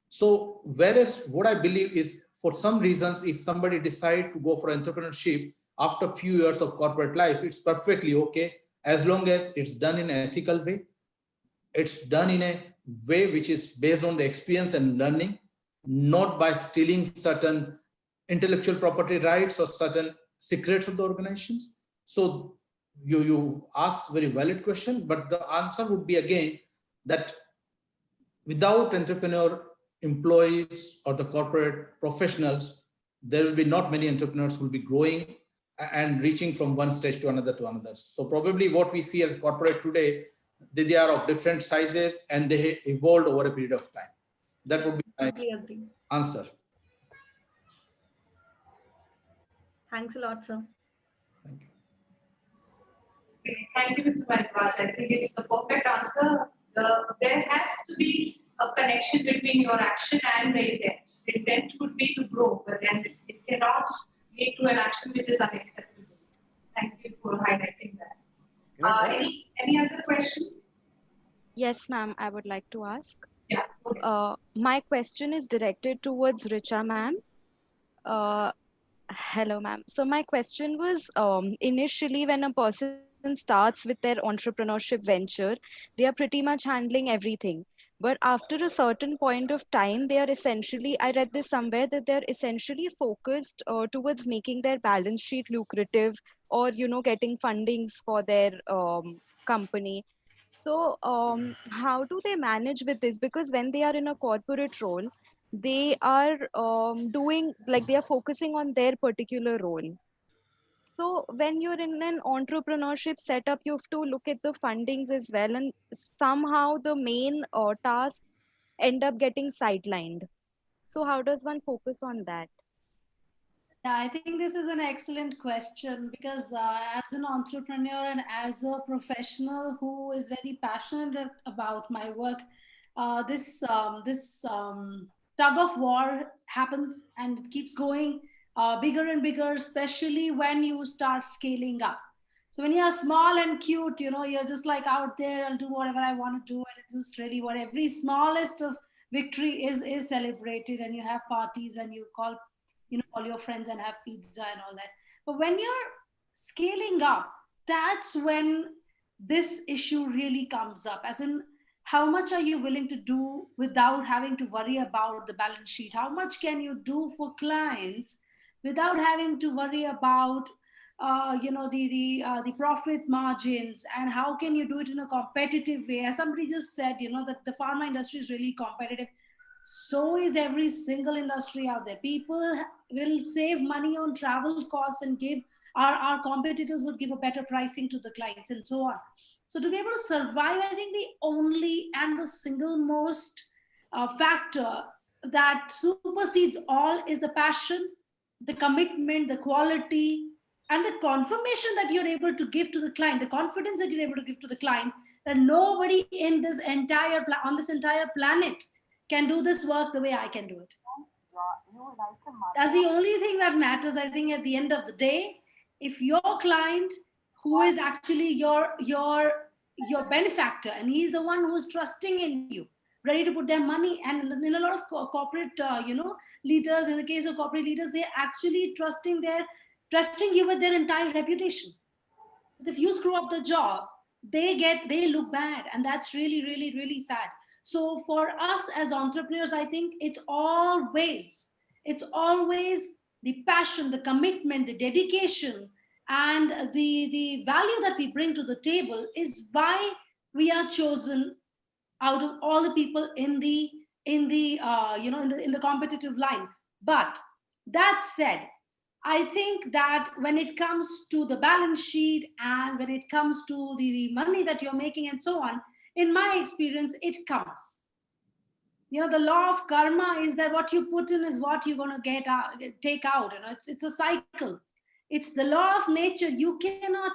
So whereas what I believe is, for some reasons, if somebody decide to go for entrepreneurship after a few years of corporate life, it's perfectly okay, as long as it's done in an ethical way. It's done in a way which is based on the experience and learning, not by stealing certain intellectual property rights or certain secrets of the organizations. So you ask very valid question, but the answer would be again that without entrepreneur employees or the corporate professionals, there will be not many entrepreneurs who will be growing and reaching from one stage to another. So probably what we see as corporate today, they are of different sizes and they evolved over a period of time. That would be my answer. Thanks a lot, sir. Thank you, Mr. Mahidwar. I think it's the perfect answer. There has to be a connection between your action and the intent. The intent could be to grow, but then it cannot lead to an action which is unacceptable. Thank you for highlighting that. Any other question? Yes, ma'am, I would like to ask. Yeah. Okay. My question is directed towards Richa, ma'am. Hello, ma'am. So my question was, initially when a person starts with their entrepreneurship venture, they are pretty much handling everything. But after a certain point of time, they are essentially, I read this somewhere, that they're essentially focused towards making their balance sheet lucrative, or, getting fundings for their company. So how do they manage with this? Because when they are in a corporate role, they are doing, like, they are focusing on their particular role. So when you're in an entrepreneurship setup, you have to look at the fundings as well, and somehow the main tasks end up getting sidelined. So how does one focus on that? Yeah, I think this is an excellent question because as an entrepreneur and as a professional who is very passionate about my work, this tug of war happens and it keeps going bigger and bigger, especially when you start scaling up. So when you're small and cute, you're just like out there, I'll do whatever I want to do, and it's just really what every smallest of victory is celebrated, and you have parties and you call all your friends and have pizza and all that. But when you're scaling up, that's when this issue really comes up, as in how much are you willing to do without having to worry about the balance sheet? How much can you do for clients without having to worry about the profit margins, and how can you do it in a competitive way? As somebody just said, that the pharma industry is really competitive. So is every single industry out there. People will save money on travel costs and give our competitors would give a better pricing to the clients and so on. So to be able to survive, I think the only and the single most factor that supersedes all is the passion, the commitment, the quality, and the confirmation that you're able to give to the client, the confidence that you're able to give to the client that nobody in this entire on this entire planet can do this work the way I can do it. That's the only thing that matters, I think, at the end of the day. If your client, who is actually your benefactor, and he's the one who's trusting in you, ready to put their money, and in a lot of corporate leaders, in the case of corporate leaders, they're actually trusting you with their entire reputation. Because if you screw up the job, they look bad, and that's really, really, really sad. So for us as entrepreneurs, I think it's always the passion, the commitment, the dedication, and the value that we bring to the table is why we are chosen out of all the people in the competitive line. But that said, I think that when it comes to the balance sheet and when it comes to the money that you're making and so on, in my experience, it comes. The law of karma is that what you put in is what you're going to take out. It's a cycle. It's the law of nature. You cannot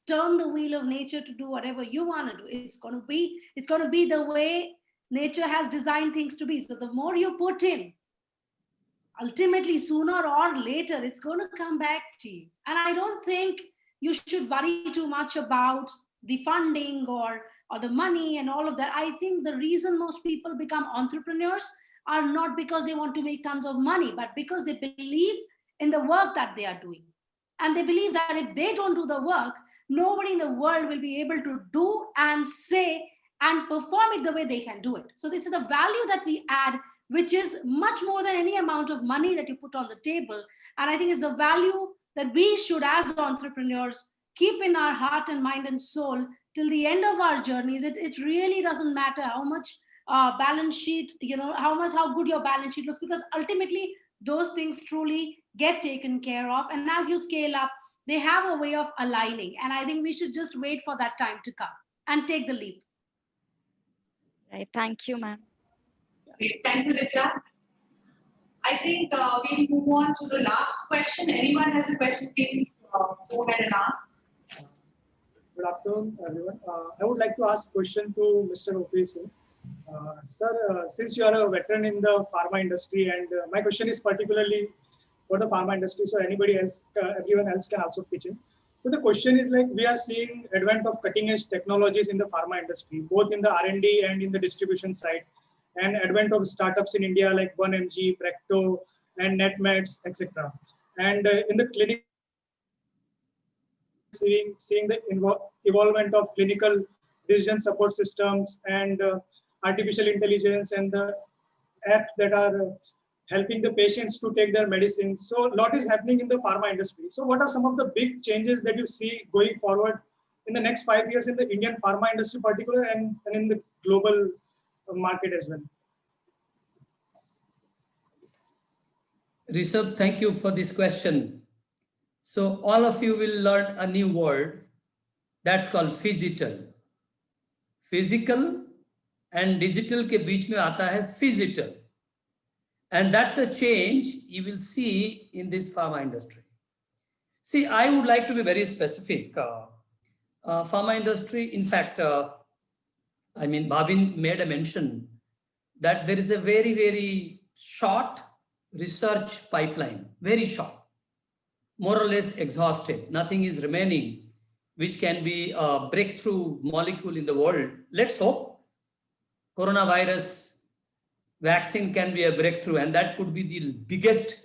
turn the wheel of nature to do whatever you want to do. It's going to be the way nature has designed things to be. So the more you put in, ultimately, sooner or later, it's going to come back to you. And I don't think you should worry too much about the funding or the money and all of that. I think the reason most people become entrepreneurs are not because they want to make tons of money, but because they believe in the work that they are doing. And they believe that if they don't do the work, nobody in the world will be able to do and say and perform it the way they can do it. So this is the value that we add, which is much more than any amount of money that you put on the table. And I think it's the value that we should, as entrepreneurs, keep in our heart and mind and soul till the end of our journeys. It really doesn't matter how much balance sheet, how good your balance sheet looks, because ultimately those things truly get taken care of. And as you scale up, they have a way of aligning. And I think we should just wait for that time to come and take the leap. Right. Thank you, ma'am. Okay, thank you, Richa. I think we'll move on to the last question. Anyone has a question, please go ahead and ask. Good afternoon, everyone. I would like to ask a question to Mr. O.P. Singh. Sir, since you are a veteran in the pharma industry, and my question is particularly for the pharma industry, so anybody else, everyone else can also pitch in. So the question is like, we are seeing advent of cutting edge technologies in the pharma industry, both in the R&D and in the distribution side, and advent of startups in India like 1mg, Precto, and NetMeds, etc. And in the clinic, seeing the evolvement of clinical decision support systems and artificial intelligence and the apps that are helping the patients to take their medicines. So a lot is happening in the pharma industry. So what are some of the big changes that you see going forward in the next 5 years in the Indian pharma industry particular and in the global market as well? Rishabh, thank you for this question. So all of you will learn a new word that's called phygital. Physical and digital के बीच में आता है phygital. And that's the change you will see in this pharma industry. See, I would like to be very specific. Pharma industry, in fact, I mean, Bhavin made a mention that there is a very, very short research pipeline, very short, more or less exhausted. Nothing is remaining, which can be a breakthrough molecule in the world. Let's hope coronavirus vaccine can be a breakthrough, and that could be the biggest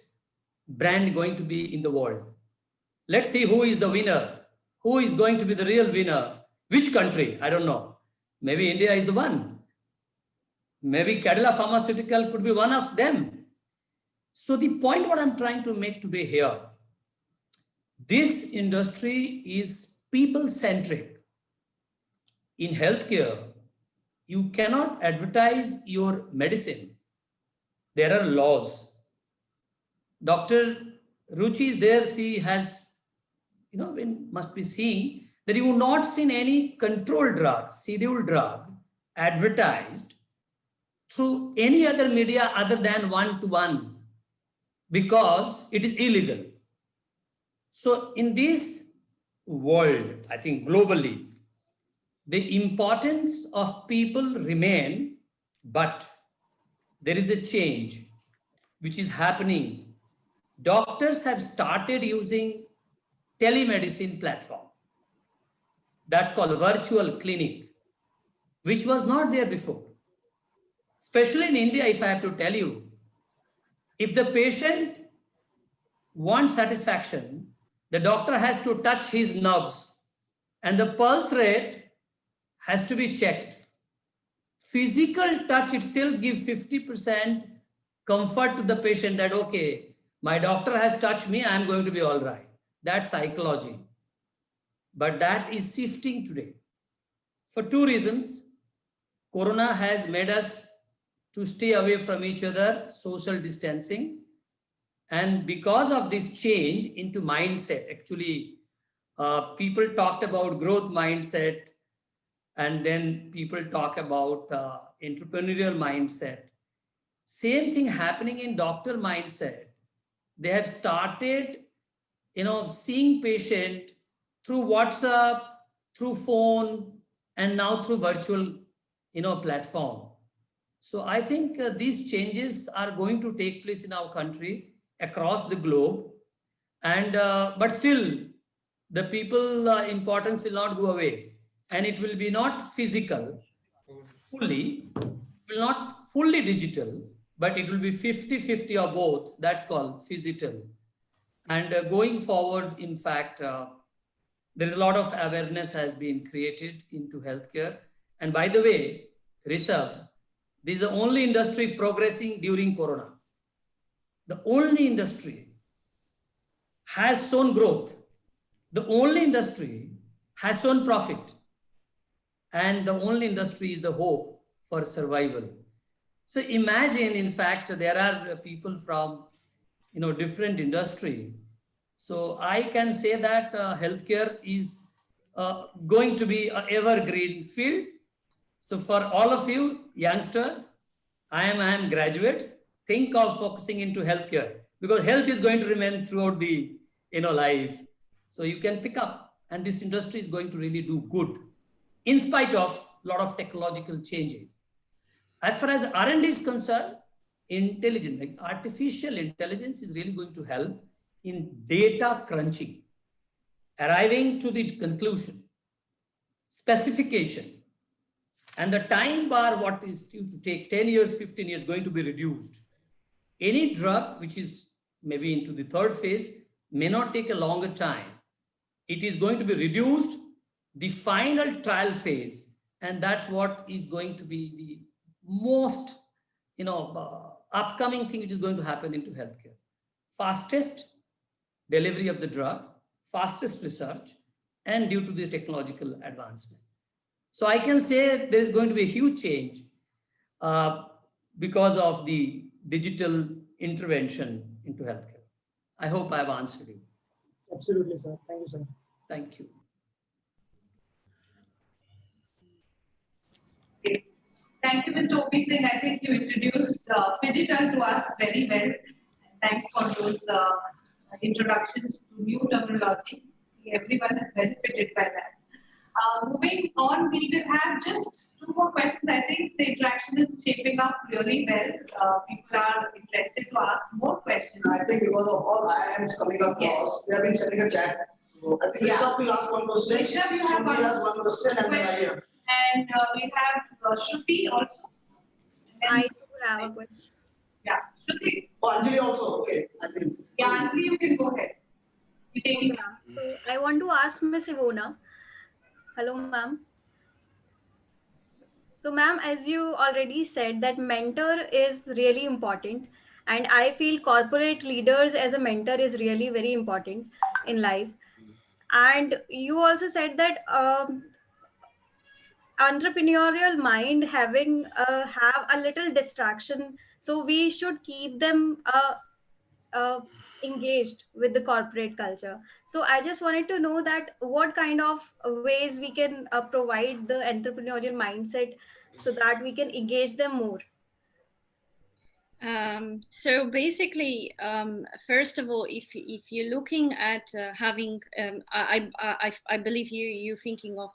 brand going to be in the world. Let's see who is the winner, who is going to be the real winner, which country, I don't know. Maybe India is the one. Maybe Cadila Pharmaceutical could be one of them. So the point what I'm trying to make today here, this industry is people-centric. In healthcare, you cannot advertise your medicine. There are laws. Dr. Ruchi is there. She has, must be seeing that you will not see any controlled drug, scheduled drug advertised through any other media other than one-to-one because it is illegal. So in this world, I think globally, the importance of people remain, but there is a change which is happening. Doctors have started using telemedicine platform. That's called virtual clinic, which was not there before. Especially in India, if I have to tell you, if the patient wants satisfaction, the doctor has to touch his nerves and the pulse rate has to be checked. Physical touch itself gives 50% comfort to the patient that, okay, my doctor has touched me, I'm going to be all right. That's psychology. But that is shifting today. For two reasons. Corona has made us to stay away from each other, social distancing. And because of this change into mindset, actually, people talked about growth mindset, and then people talk about entrepreneurial mindset. Same thing happening in doctor mindset. They have started, seeing patient through WhatsApp, through phone, and now through virtual, platform. So I think these changes are going to take place in our country across the globe, and but still, the people importance will not go away. And it will be not physical fully, it will not fully digital, but it will be 50-50 or both. That's called phygital. And going forward, in fact, there is a lot of awareness has been created into healthcare. And by the way, Rishabh, this is the only industry progressing during Corona. The only industry has shown growth. The only industry has shown profit. And the only industry is the hope for survival. So imagine, in fact, there are people from, different industry. So I can say that healthcare is going to be an evergreen field. So for all of you youngsters, I am graduates, think of focusing into healthcare because health is going to remain throughout the, life. So you can pick up, and this industry is going to really do good in spite of a lot of technological changes. As far as R&D is concerned, intelligence, like artificial intelligence is really going to help in data crunching, arriving to the conclusion, specification, and the time bar, what is used to take 10 years, 15 years, going to be reduced. Any drug which is maybe into the third phase may not take a longer time. It is going to be reduced, the final trial phase, and that's what is going to be the most, upcoming thing which is going to happen into healthcare. Fastest delivery of the drug, fastest research, and due to this technological advancement. So I can say there is going to be a huge change because of the digital intervention into healthcare. I hope I have answered you. Absolutely, sir. Thank you, sir. Thank you. Thank you, Mr. O.P. Singh. I think you introduced Phygital to us very well. Thanks for those introductions to new terminology. Everyone has benefited by that. Moving on, we will have just 2 more questions. I think the interaction is shaping up really well. People are interested to ask more questions. I think because of all IIMs coming across, they have been sending a chat. So I think Rishabh will ask one question. Rishabh, you have one question and then I hear. And we have Shruti also. I do have a question. Yeah, Shruti. Oh, Anjali also. Okay, I think. Yeah, Anjali, you can go ahead. So I want to ask Ms. Ivona. Hello, ma'am. So, ma'am, as you already said, that mentor is really important. And I feel corporate leaders as a mentor is really very important in life. And you also said that entrepreneurial mind having have a little distraction, so we should keep them engaged with the corporate culture. So I just wanted to know that what kind of ways we can provide the entrepreneurial mindset so that we can engage them more. So basically, first of all, if you're looking at having, I believe you're thinking of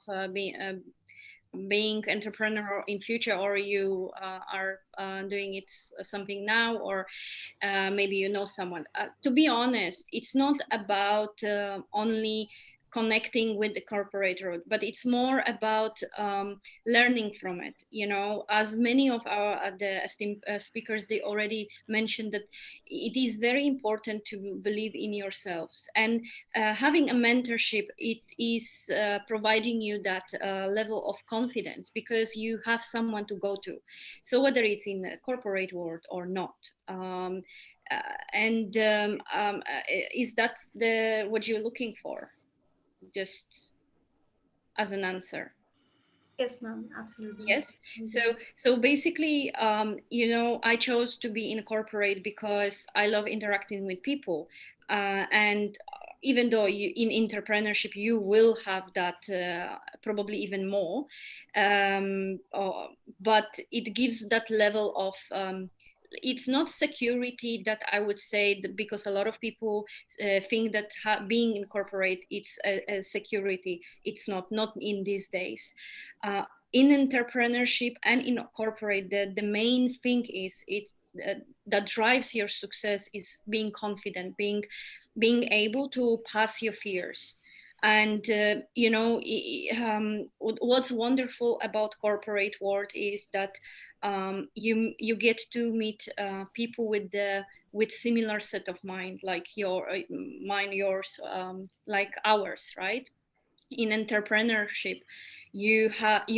being entrepreneur in future, or you are doing it something now, or maybe you know someone. To be honest, it's not about only connecting with the corporate road, but it's more about learning from it. As many of our the esteemed speakers, they already mentioned that it is very important to believe in yourselves, and having a mentorship, it is providing you that level of confidence, because you have someone to go to. So whether it's in the corporate world or not. Is that what you're looking for? Just as an answer. Yes, ma'am, absolutely. Yes. So basically, I chose to be in a corporate because I love interacting with people, and even though in entrepreneurship you will have that probably even more, but it gives that level of it's not security that I would say, because a lot of people think that being in corporate, it's a security. It's not in these days. In entrepreneurship and in corporate, the main thing is that drives your success is being confident, being able to pass your fears. And what's wonderful about corporate world is that you get to meet people with similar set of mind, like yours, like ours, right? In entrepreneurship, you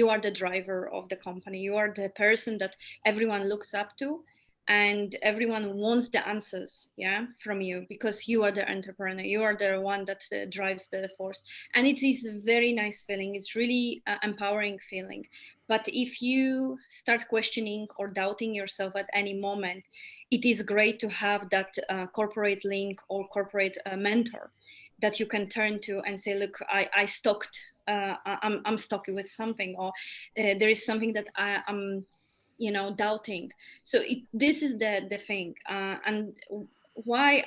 are the driver of the company. You are the person that everyone looks up to, and everyone wants the answers, from you, because you are the entrepreneur. You are the one that drives the force, and it is a very nice feeling. It's really empowering feeling. But if you start questioning or doubting yourself at any moment, it is great to have that corporate link or corporate mentor that you can turn to and say, look, I'm stuck with something, or there is something that I'm doubting. So this is the thing, and why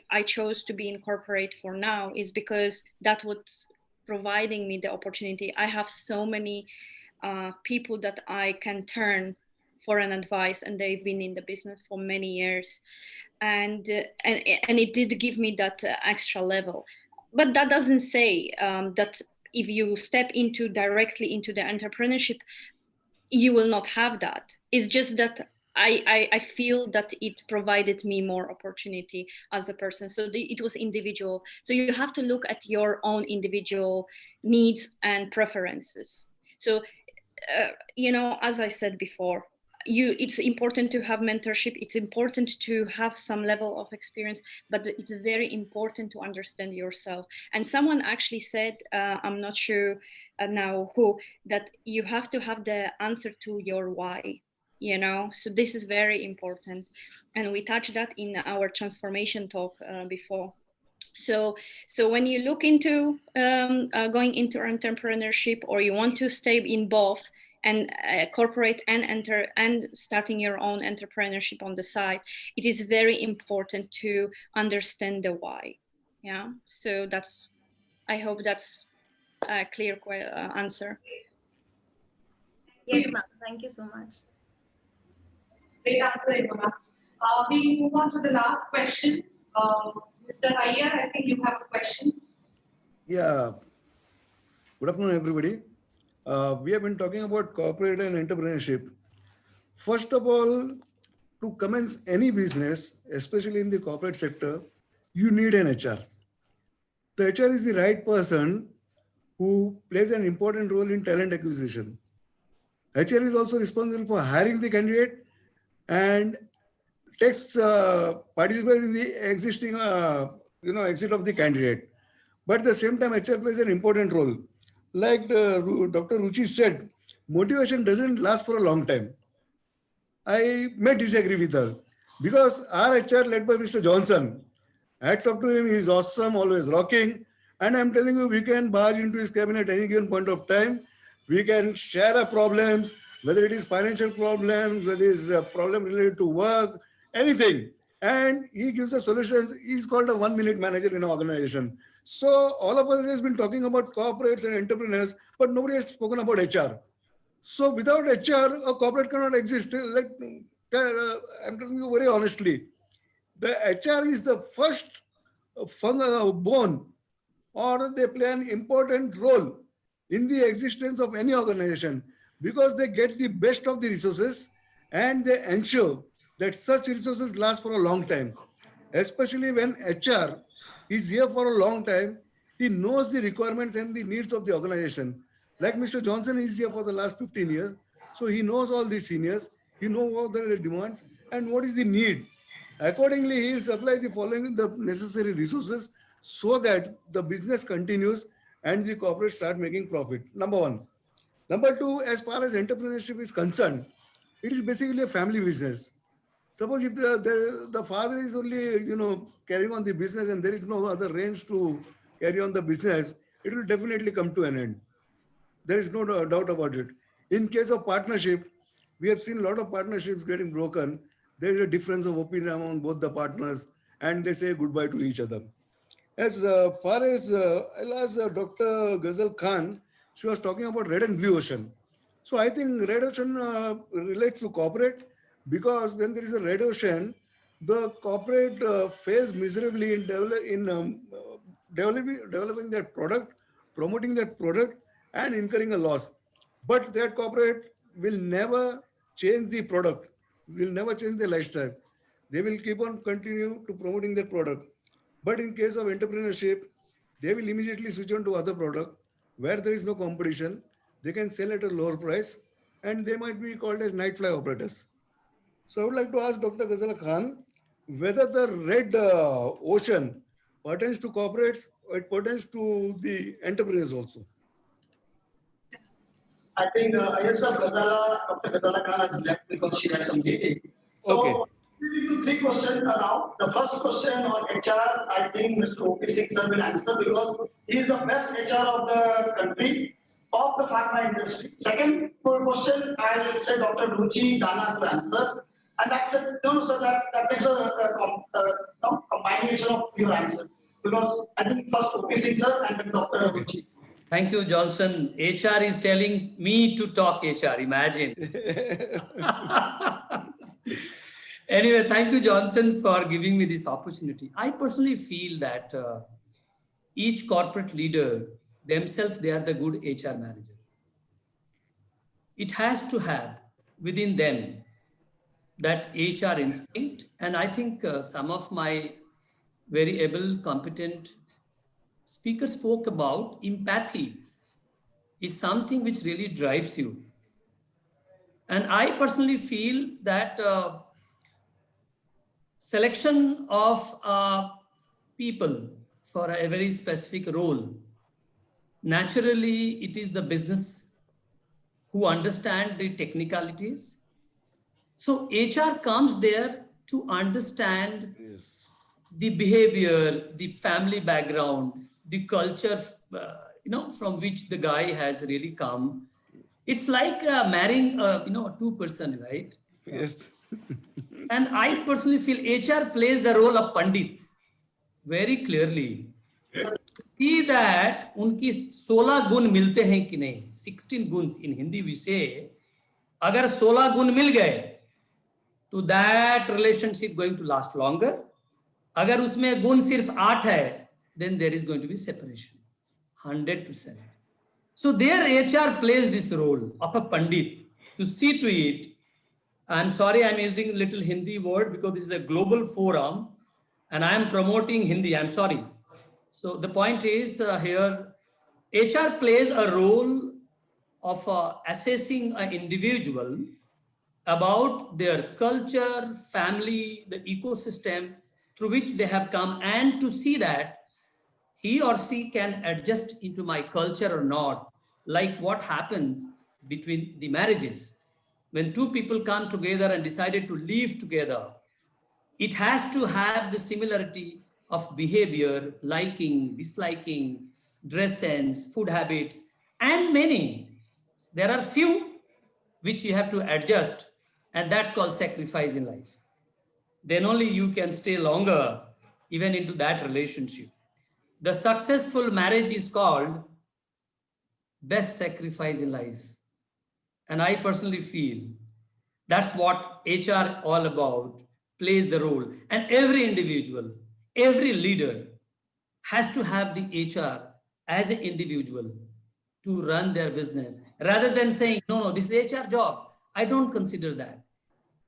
I chose to be in corporate for now is because that's what's providing me the opportunity. I have so many people that I can turn for an advice, and they've been in the business for many years, and it did give me that extra level. But that doesn't say that if you step directly into the entrepreneurship, you will not have that. It's just that I feel that it provided me more opportunity as a person. So it was individual. So you have to look at your own individual needs and preferences. So, as I said before, it's important to have mentorship. It's important to have some level of experience, but it's very important to understand yourself. And someone actually said, I'm not sure now who, that you have to have the answer to your why. So this is very important, and we touched that in our transformation talk before. So when you look into going into entrepreneurship, or you want to stay in both, and corporate and starting your own entrepreneurship on the side, it is very important to understand the why. Yeah, so I hope that's a clear answer. Yes, ma'am. Thank you so much. Great answer, Ivana. We move on to the last question. Mr. Iyer, I think you have a question. Yeah. Good afternoon, everybody. We have been talking about corporate and entrepreneurship. First of all, to commence any business, especially in the corporate sector, you need an HR. The HR is the right person who plays an important role in talent acquisition. HR is also responsible for hiring the candidate and takes participate in the existing exit of the candidate. But at the same time, HR plays an important role. Like Dr. Ruchi said, motivation doesn't last for a long time. I may disagree with her, because our HR led by Mr. Johnson, hats off to him, he's awesome, always rocking. And I'm telling you, we can barge into his cabinet at any given point of time. We can share our problems, whether it is financial problems, whether it is a problem related to work, anything. And he gives us solutions. He's called a 1-minute manager in our organization. So all of us has been talking about corporates and entrepreneurs, but nobody has spoken about HR. So without HR, a corporate cannot exist. Like, I'm telling you very honestly, the HR is the first bone, or they play an important role in the existence of any organization, because they get the best of the resources and they ensure that such resources last for a long time. Especially when HR is here for a long time, he knows the requirements and the needs of the organization. Like Mr. Johnson is here for the last 15 years. So he knows all the seniors, he knows what their demands and what is the need. Accordingly, he will supply the necessary resources so that the business continues and the corporate start making profit. Number one. Number two, as far as entrepreneurship is concerned, it is basically a family business. Suppose if the father is only, carrying on the business and there is no other range to carry on the business, it will definitely come to an end. There is no doubt about it. In case of partnership, we have seen a lot of partnerships getting broken. There is a difference of opinion among both the partners and they say goodbye to each other. As far as I'll ask Dr. Ghazal Khan, she was talking about red and blue ocean. So I think red ocean relates to corporate, because when there is a red ocean, the corporate fails miserably in developing that product, promoting that product, and incurring a loss. But that corporate will never change the product, will never change the lifestyle. They will keep on continue to promoting their product. But in case of entrepreneurship, they will immediately switch on to other product where there is no competition. They can sell at a lower price and they might be called as night fly operators. So I would like to ask Dr. Ghazal Khan whether the red ocean pertains to corporates or it pertains to the entrepreneurs also. I think Dr. Ghazala Khan has left because she has some meeting. So okay. We will do 3 questions now. The first question on HR, I think Mr. O.P. Singh sir will answer, because he is the best HR of the country, of the pharma industry. Second question, I will say Dr. Ruchi Dana to answer. And that's it. No, sir, that makes a combination of your answer. Because I think first O.P. Singh sir and then Dr. Ruchi. Thank you, Johnson. HR is telling me to talk HR, imagine. Anyway, thank you, Johnson, for giving me this opportunity. I personally feel that each corporate leader themselves, they are the good HR manager. It has to have within them that HR instinct. And I think some of my very able, competent speakers spoke about empathy is something which really drives you. And I personally feel that selection of people for a very specific role, naturally it is the business who understand the technicalities. So HR comes there to understand the behavior, the family background, the culture, from which the guy has really come. It's like marrying, two person, right? Yes. And I personally feel HR plays the role of Pandit very clearly. See that उनकी 16 गुण मिलते हैं कि नहीं, 16 गुण in Hindi we say, अगर 16 गुण मिल गए, तो that relationship going to last longer. अगर उसमें गुण सिर्फ 8 है, then there is going to be separation, 100%. So their HR plays this role of a Pandit to see to it. I'm sorry, I'm using a little Hindi word because this is a global forum and I'm promoting Hindi, I'm sorry. So the point is here, HR plays a role of assessing an individual about their culture, family, the ecosystem through which they have come, and to see that he or she can adjust into my culture or not, like what happens between the marriages. When two people come together and decided to live together, it has to have the similarity of behavior, liking, disliking, dress sense, food habits, and many. There are few which you have to adjust, and that's called sacrifice in life. Then only you can stay longer even into that relationship. The successful marriage is called best sacrifice in life. And I personally feel that's what HR all about, plays the role. And every individual, every leader has to have the HR as an individual to run their business, rather than saying, no, this is HR job. I don't consider that.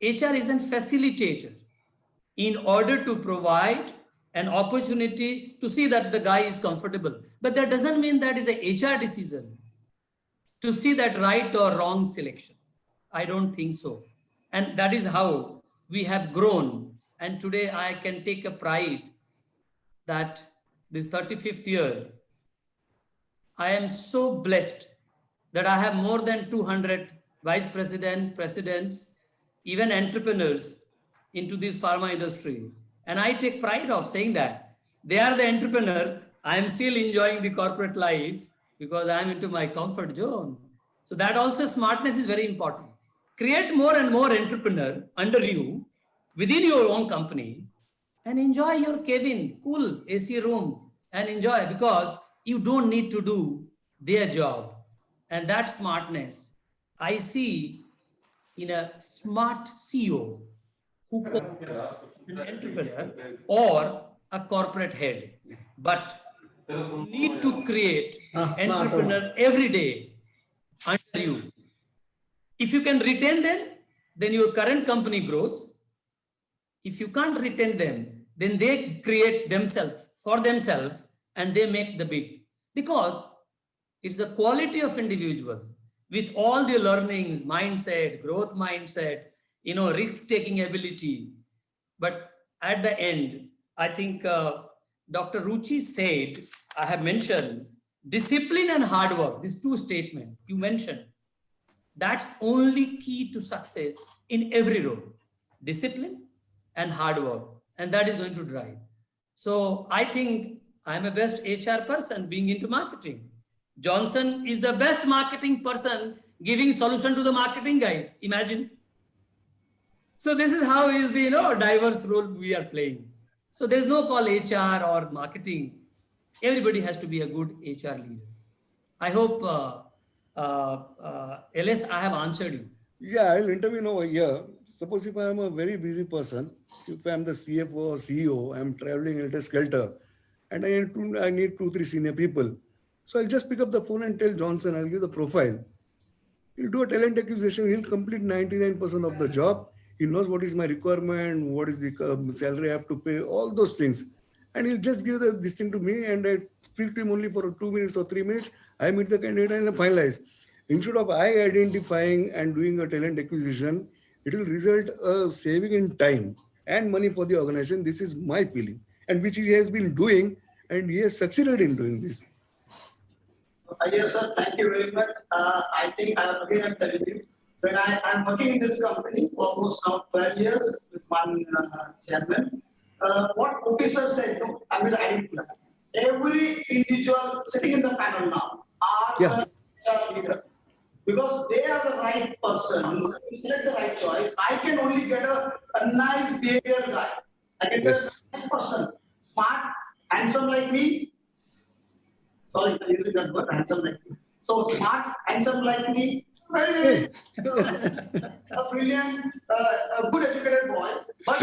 HR is a facilitator in order to provide an opportunity to see that the guy is comfortable. But that doesn't mean that is a HR decision to see that right or wrong selection. I don't think so. And that is how we have grown. And today I can take a pride that this 35th year, I am so blessed that I have more than 200 vice presidents, even entrepreneurs into this pharma industry. And I take pride of saying that they are the entrepreneur. I am still enjoying the corporate life because I'm into my comfort zone. So that also smartness is very important. Create more and more entrepreneur under you within your own company and enjoy your cabin, cool AC room, and enjoy, because you don't need to do their job. And that smartness I see in a smart CEO who an entrepreneur or a corporate head, but need to create entrepreneur every day under you. If you can retain them, then your current company grows. If you can't retain them, then they create themselves for themselves and they make the big, because it's the quality of individual with all the learnings, mindset, growth mindsets, risk-taking ability. But at the end, I think Dr. Ruchi said, I have mentioned discipline and hard work, these two statements you mentioned. That's only key to success in every role, discipline and hard work. And that is going to drive. So I think I'm a best HR person being into marketing. Johnson is the best marketing person giving solution to the marketing guys. Imagine. So this is how is the diverse role we are playing. So there's no call HR or marketing. Everybody has to be a good HR leader. I hope, LS, I have answered you. Yeah, I'll intervene over here. Suppose if I am a very busy person, if I'm the CFO or CEO, I'm traveling at a skelter, and I need 2, 3 senior people. So I'll just pick up the phone and tell Johnson, I'll give the profile. He'll do a talent acquisition. He'll complete 99% of the job. He knows what is my requirement, what is the salary I have to pay, all those things. And he'll just give this thing to me, and I speak to him only for 2 minutes or 3 minutes. I meet the candidate and I finalize. Instead of I identifying and doing a talent acquisition, it will result a saving in time and money for the organization. This is my feeling, and which he has been doing, and he has succeeded in doing this. Yes, sir. Thank you very much. I think I'm telling you, when I'm working in this company for almost now 12 years with one chairman, what officer said, no, I'm just adding to that. Every individual sitting in the panel now are the HR leader, because they are the right person. You select the right choice. I can only get a nice behavioral guy. I can get a nice person, smart, handsome like me. Sorry, I'm using that word, handsome like me. So smart, handsome like me, very, a brilliant, a good educated boy. But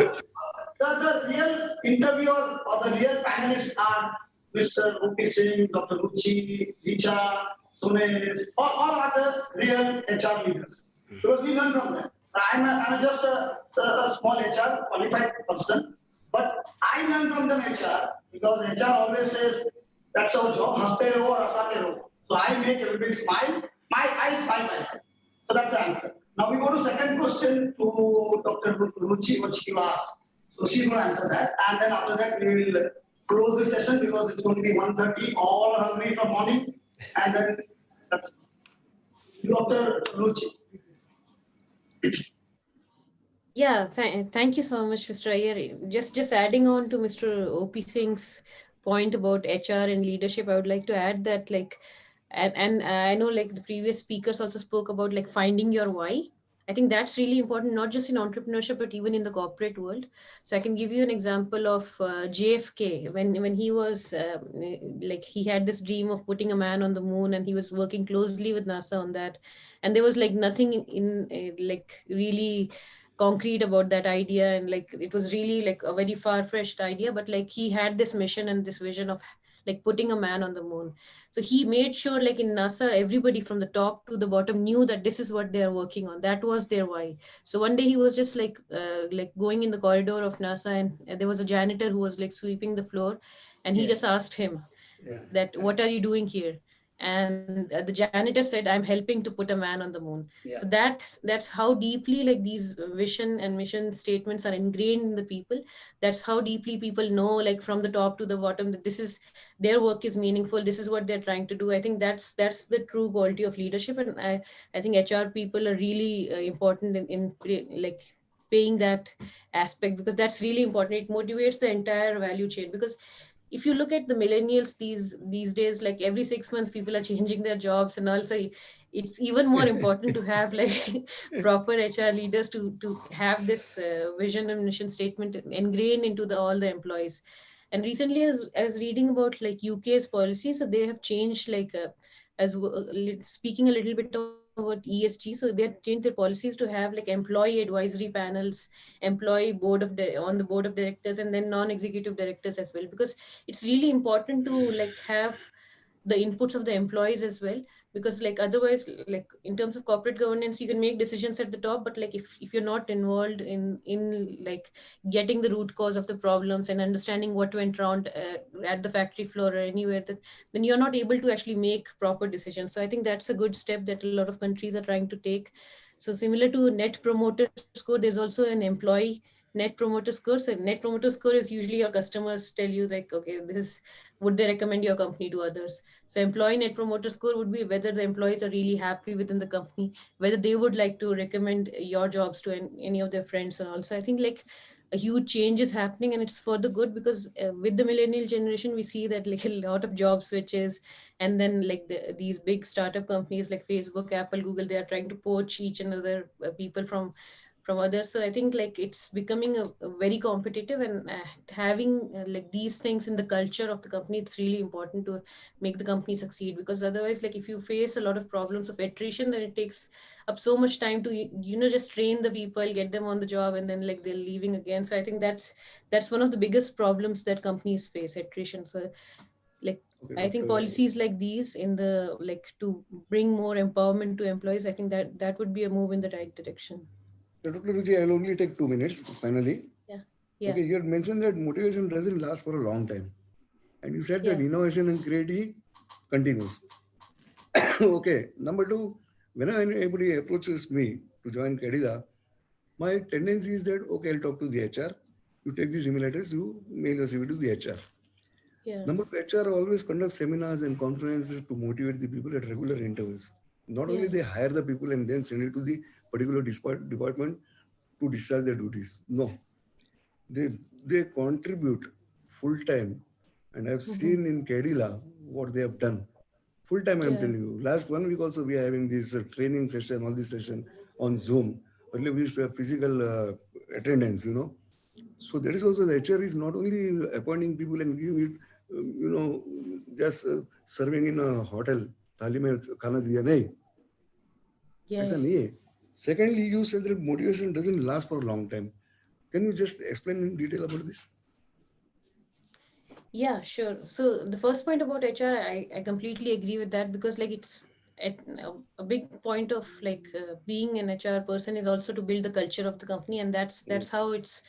the real interviewer or the real panelists are Mr. O.P. Singh, Dr. Ruchi, Richa, Sunesh, all are the real HR leaders. Because we learn from them. I'm just a small HR qualified person, but I learn from them HR, because HR always says, that's our job, haste raho aur hasaate raho. So I make everybody smile, I smile myself. So that's the answer. Now we go to second question to Dr. Ruchi, what she asked. So she's going to answer that. And then after that, we will close the session because it's going to be 1:30, all are hungry from morning. And then that's Dr. Ruchi. Yeah, thank you so much, Mr. Iyer. Just adding on to Mr. O.P. Singh's point about HR and leadership, I would like to add that and I know the previous speakers also spoke about finding your why. I think that's really important, not just in entrepreneurship, but even in the corporate world. So I can give you an example of JFK when he was he had this dream of putting a man on the moon, and he was working closely with NASA on that. And there was nothing in really concrete about that idea, and it was really a very far-fetched idea, but he had this mission and this vision of putting a man on the moon. So he made sure in NASA, everybody from the top to the bottom knew that this is what they are working on. That was their why. So one day he was just going in the corridor of NASA, and there was a janitor who was sweeping the floor, and he just asked him that, what are you doing here? And the janitor said, I'm helping to put a man on the moon. So that's how deeply these vision and mission statements are ingrained in the people. That's how deeply people know from the top to the bottom that this is their work is meaningful, this is what they're trying to do. I think that's the true quality of leadership, and I think HR people are really important in paying that aspect, because that's really important. It motivates the entire value chain, because if you look at the millennials these days, every 6 months people are changing their jobs, and also it's even more important to have proper HR leaders to have this vision and mission statement ingrained into all the employees. And recently, I was reading about UK's policy, so they have changed speaking a little bit about ESG, so they changed their policies to have employee advisory panels, employee on the board of directors, and then non-executive directors as well, because it's really important to have the inputs of the employees as well, because otherwise in terms of corporate governance, you can make decisions at the top, but if you're not involved in getting the root cause of the problems and understanding what went wrong at the factory floor or anywhere, then you're not able to actually make proper decisions. So I think that's a good step that a lot of countries are trying to take. So similar to net promoter score, there's also an employee net promoter score. So net promoter score is usually your customers tell you okay, would they recommend your company to others? So employee net promoter score would be whether the employees are really happy within the company, whether they would like to recommend your jobs to any of their friends. And also I think a huge change is happening, and it's for the good, because with the millennial generation, we see that a lot of job switches, and then these big startup companies like Facebook, Apple, Google, they are trying to poach each and other people from from others. So I think like it's becoming a very competitive, and having like these things in the culture of the company, it's really important to make the company succeed, because otherwise like if you face a lot of problems of attrition, then it takes up so much time to, you know, just train the people, get them on the job, and then like they're leaving again. So I think that's one of the biggest problems that companies face, attrition. So like I think policies like these in the like to bring more empowerment to employees, I think that would be a move in the right direction. Dr. Ruchi, I'll only take 2 minutes finally. Yeah. Okay, you had mentioned that motivation doesn't last for a long time. And you said that Yeah. innovation and creativity continues. Okay, number 2, whenever anybody approaches me to join Cadila, my tendency is that, okay, I'll talk to the HR. You take these email address, you mail your CV to the HR. Yeah. Number 2, HR always conduct seminars and conferences to motivate the people at regular intervals. Not only they hire the people and then send it to the particular department to discharge their duties. No, they contribute full time, and I've seen in Cadila what they have done. Full time, I'm telling you. Last 1 week also we are having this training session, all this session on Zoom. Earlier we used to have physical attendance, you know. So that is also the HR is not only appointing people and giving it, you know, just serving in a hotel. Thali mein khana diya nahi. Aisa nahi hai. Secondly, you said that motivation doesn't last for a long time. Can you just explain in detail about this? Yeah, sure. So the first point about HR, I completely agree with that, because like it's a big point of like being an HR person is also to build the culture of the company, and that's how it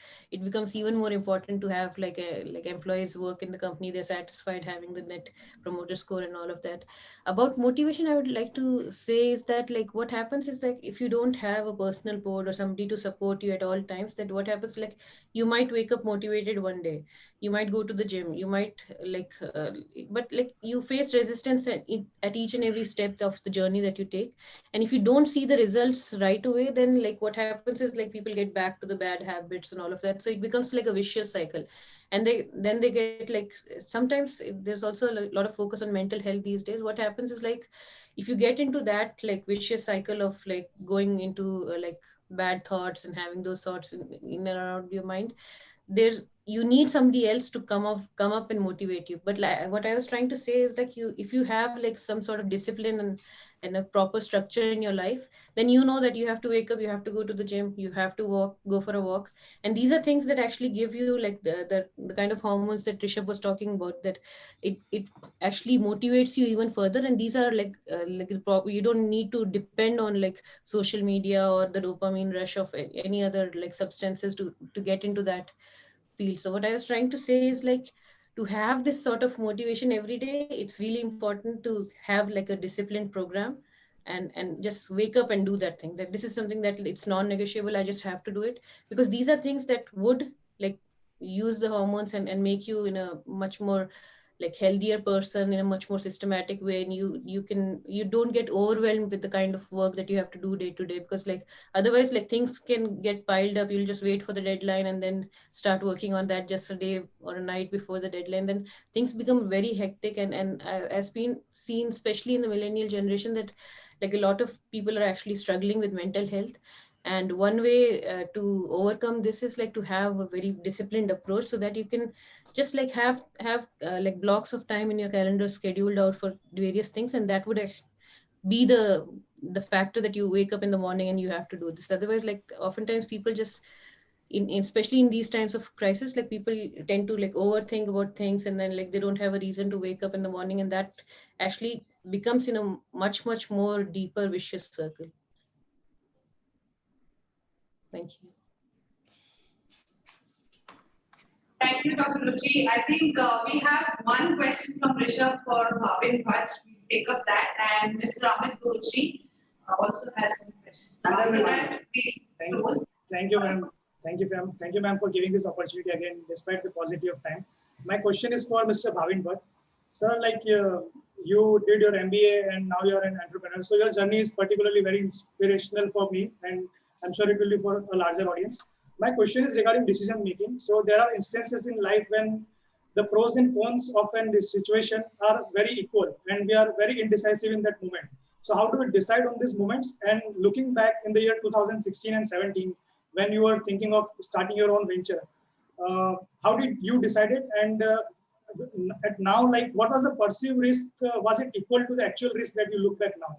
becomes even more important to have like employees work in the company, they're satisfied, having the net promoter score and all of that. About motivation, I would like to say is that like what happens is like if you don't have a personal board or somebody to support you at all times, that what happens, like you might wake up motivated one day, you might go to the gym, you might like but like you face resistance at each and every step of the journey that you take. And if you don't see the results right away, then like what happens is like people get back to the bad habits and all of that. So it becomes like a vicious cycle, and they get like, sometimes there's also a lot of focus on mental health these days. What happens is like if you get into that like vicious cycle of like going into like bad thoughts and having those thoughts in and around your mind, you need somebody else to come up and motivate you. But like what I was trying to say is like if you have like some sort of discipline and a proper structure in your life, then you know that you have to wake up, you have to go to the gym, you have to go for a walk. And these are things that actually give you like the kind of hormones that Rishabh was talking about, that it actually motivates you even further. And these are like you don't need to depend on like social media or the dopamine rush of any other like substances to get into that field. So what I was trying to say is like to have this sort of motivation every day, it's really important to have like a disciplined program and just wake up and do that thing, that this is something that it's non-negotiable, I just have to do it. Because these are things that would like use the hormones and make you in a much more like healthier person in a much more systematic way. And you don't get overwhelmed with the kind of work that you have to do day to day, because like otherwise like things can get piled up. You'll just wait for the deadline and then start working on that just a day or a night before the deadline. Then things become very hectic, and as been seen especially in the millennial generation, that like a lot of people are actually struggling with mental health. And one way to overcome this is like to have a very disciplined approach, so that you can just like have like blocks of time in your calendar scheduled out for various things, and that would be the factor that you wake up in the morning and you have to do this. Otherwise, like oftentimes people just especially in these times of crisis, like people tend to like overthink about things, and then like they don't have a reason to wake up in the morning, and that actually becomes in a much more deeper vicious circle. Thank you. Thank you, Dr. Ruchi. I think we have one question from Rishabh for Bhavin Bhatt. We'll pick up that, and Mr. Amit Guruchi also has some questions. After that, Thank you, ma'am. Thank you, ma'am, for giving this opportunity again, despite the paucity of time. My question is for Mr. Bhavin Bhatt. Sir, like you did your MBA and now you're an entrepreneur. So your journey is particularly very inspirational for me, and I'm sure it will be for a larger audience. My question is regarding decision making. So there are instances in life when the pros and cons of this situation are very equal, and we are very indecisive in that moment. So how do we decide on these moments? And looking back in the year 2016 and 17, when you were thinking of starting your own venture? How did you decide it? And at now, like, what was the perceived risk? Was it equal to the actual risk that you look back now?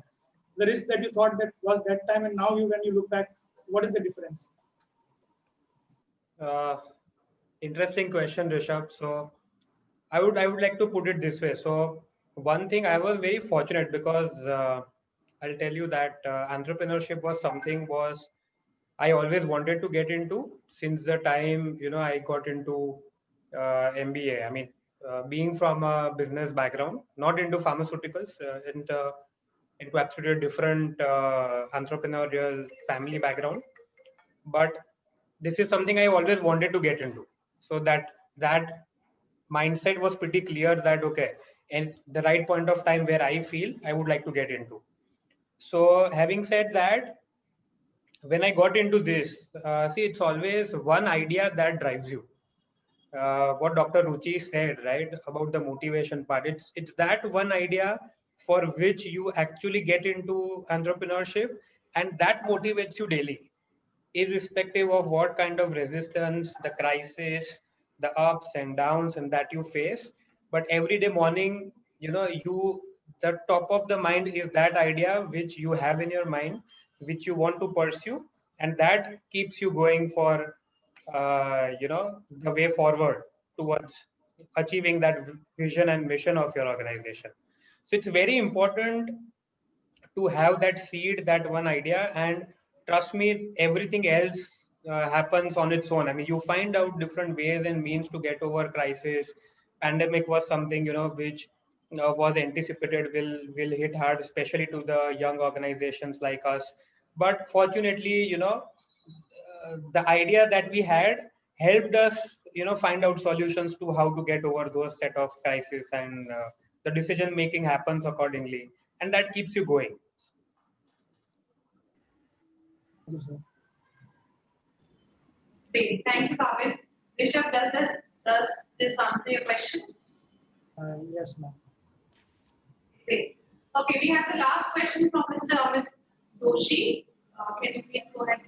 The risk that you thought that was that time, and now when you look back, what is the difference? Interesting question, Rishabh. So I would like to put it this way. So one thing, I was very fortunate because I'll tell you that entrepreneurship was something I always wanted to get into since the time I got into MBA. I mean, being from a business background, not into pharmaceuticals, into absolutely different entrepreneurial family background, but this is something I always wanted to get into. So that mindset was pretty clear that okay, and the right point of time where I feel I would like to get into. So having said that, when I got into this, see, it's always one idea that drives you. What Dr. Ruchi said, right, about the motivation part, it's that one idea for which you actually get into entrepreneurship, and that motivates you daily, irrespective of what kind of resistance, the crisis, the ups and downs and that you face. But every day morning, the top of the mind is that idea which you have in your mind, which you want to pursue, and that keeps you going for the way forward towards achieving that vision and mission of your organization. So it's very important to have that seed, that one idea, and trust me, everything else happens on its own. I mean, you find out different ways and means to get over crisis. Pandemic was something which was anticipated will hit hard, especially to the young organizations like us. But fortunately, the idea that we had helped us find out solutions to how to get over those set of crises, and the decision making happens accordingly, and that keeps you going. Great. Thank you, Pavan. Rishabh, does this answer your question? Yes, ma'am. Great. Okay, we have the last question from Mr. Amit Doshi. Can you please go ahead?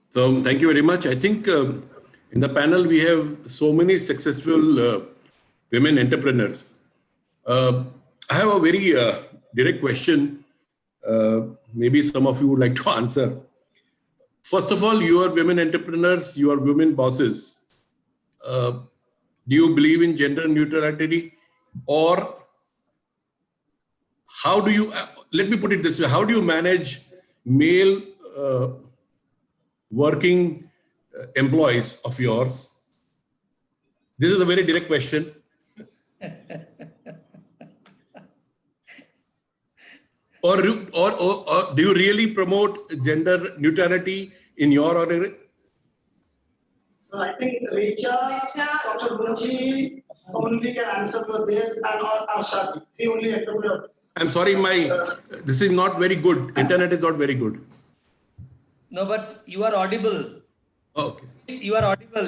So thank you very much. I think in the panel we have so many successful women entrepreneurs. I have a very direct question. Maybe some of you would like to answer. First of all, you are women entrepreneurs, you are women bosses. Do you believe in gender neutrality? Or how do you, let me put it this way, how do you manage male working employees of yours? This is a very direct question. Or do you really promote gender neutrality in your order? So I think Richa, Dr. Ruchi only can answer to this, and or Ashadi. We only entrepreneur. I'm sorry, this is not very good. Internet is not very good. No, but you are audible. Okay. You are audible,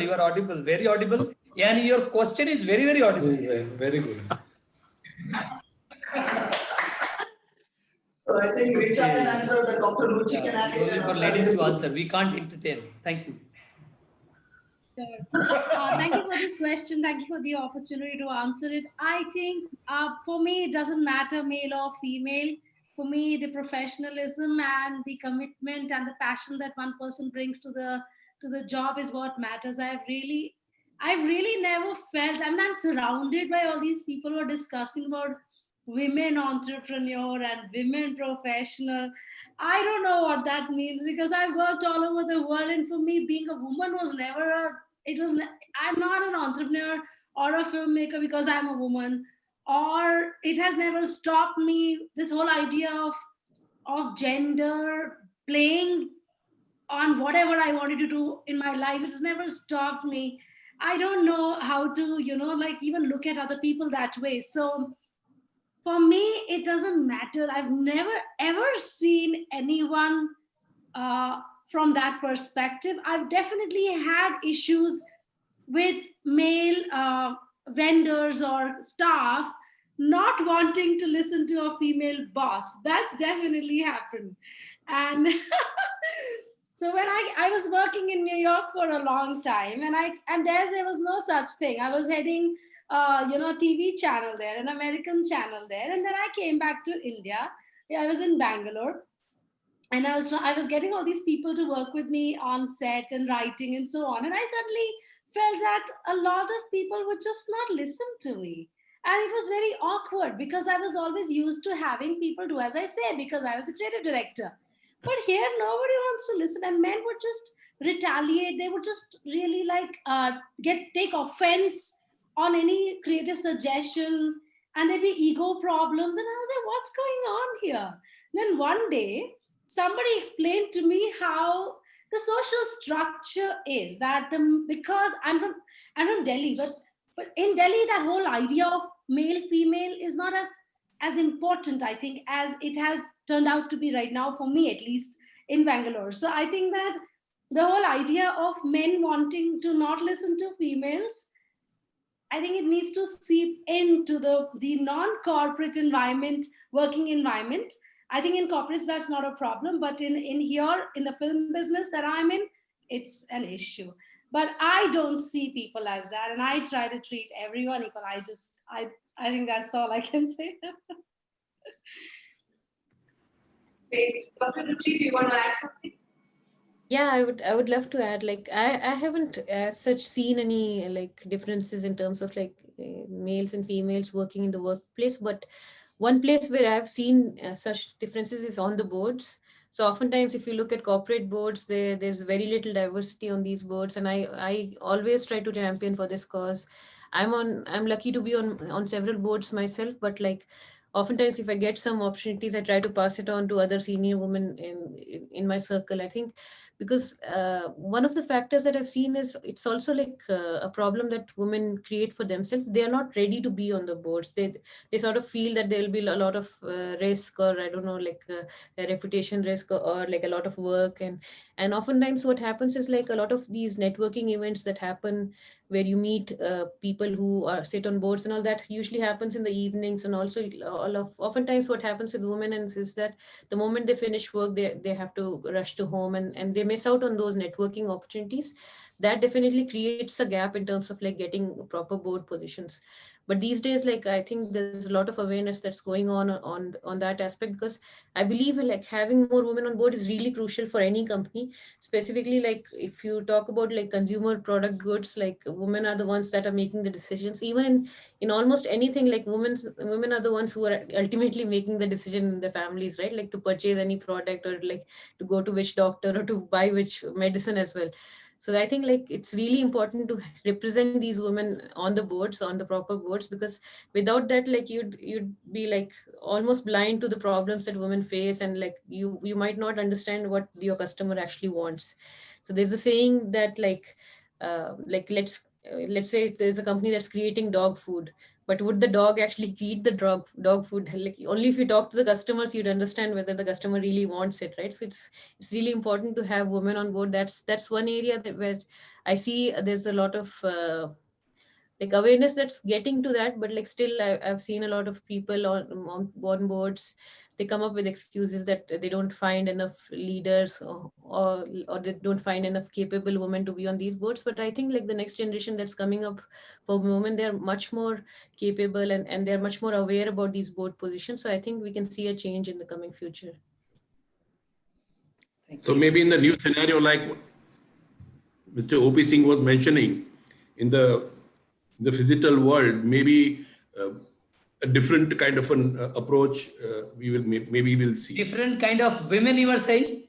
very audible. And your question is very, very audible. Very good. So I think Richa can answer, the Dr. Ruchi can answer. Only for ladies to answer. We can't entertain. Thank you. Thank you for this question. Thank you for the opportunity to answer it. I think for me, it doesn't matter male or female. For me, the professionalism and the commitment and the passion that one person brings to the job is what matters. I've really never felt, I mean, I'm surrounded by all these people who are discussing about women entrepreneur and women professional. I don't know what that means because I've worked all over the world, and for me, being a woman was never I'm not an entrepreneur or a filmmaker because I'm a woman, or it has never stopped me. This whole idea of gender playing on whatever I wanted to do in my life, it's never stopped me. I don't know how to, even look at other people that way. So for me, it doesn't matter. I've never ever seen anyone from that perspective. I've definitely had issues with male vendors or staff not wanting to listen to a female boss. That's definitely happened. And So when I was working in New York for a long time, and there was no such thing. I was heading TV channel there, an American channel there, and then I came back to India. I was in Bangalore, and I was getting all these people to work with me on set and writing and so on, and I suddenly felt that a lot of people would just not listen to me. And it was very awkward because I was always used to having people do as I say because I was a creative director. But here, nobody wants to listen, and men would just retaliate. They would just really take offense on any creative suggestion, and there'd be ego problems. And I was like, what's going on here? Then one day, somebody explained to me how the social structure is that because I'm from Delhi, but in Delhi, that whole idea of male female is not as important, I think, as it has turned out to be right now, for me at least, in Bangalore. So I think that the whole idea of men wanting to not listen to females, I think it needs to seep into the non-corporate environment, working environment. I think in corporates, that's not a problem, but in here, in the film business that I'm in, it's an issue. But I don't see people as that, and I try to treat everyone equal. I think that's all I can say. Dr. Ruchi, do you want to add something? Yeah, I would love to add, like, I haven't as such seen any like differences in terms of like males and females working in the workplace, but one place where I've seen such differences is on the boards. So oftentimes, if you look at corporate boards, there's very little diversity on these boards, and I always try to champion for this cause. I'm lucky to be on several boards myself, but like oftentimes if I get some opportunities, I try to pass it on to other senior women in my circle. I think because one of the factors that I've seen is it's also like a problem that women create for themselves. They are not ready to be on the boards. They sort of feel that there will be a lot of risk, or I don't know, like a reputation risk, or like a lot of work. And oftentimes what happens is like a lot of these networking events that happen where you meet people who sit on boards and all that usually happens in the evenings. And also oftentimes what happens with women is that the moment they finish work, they have to rush to home, and they miss out on those networking opportunities. That definitely creates a gap in terms of like getting proper board positions. But these days, like, I think there's a lot of awareness that's going on that aspect, because I believe like having more women on board is really crucial for any company. Specifically, like if you talk about like consumer product goods, like women are the ones that are making the decisions. Even in almost anything, like women are the ones who are ultimately making the decision in the families, right? Like to purchase any product, or like to go to which doctor, or to buy which medicine as well. So I think like it's really important to represent these women on the boards, on the proper boards, because without that, like you'd be like almost blind to the problems that women face, and like you might not understand what your customer actually wants. So there's a saying that like let's say there's a company that's creating dog food, but would the dog actually eat the dog food? Like only if you talk to the customers, you'd understand whether the customer really wants it, right? So it's really important to have women on board. That's one area where I see there's a lot of like awareness that's getting to that, but like still I've seen a lot of people on boards. They come up with excuses that they don't find enough leaders, or they don't find enough capable women to be on these boards. But I think like the next generation that's coming up for women, they're much more capable, and they're much more aware about these board positions. So I think we can see a change in the coming future. So maybe in the new scenario, like Mr. O.P. Singh was mentioning, in the physical world, maybe a different kind of an approach maybe we'll see. Different kind of women, you are saying?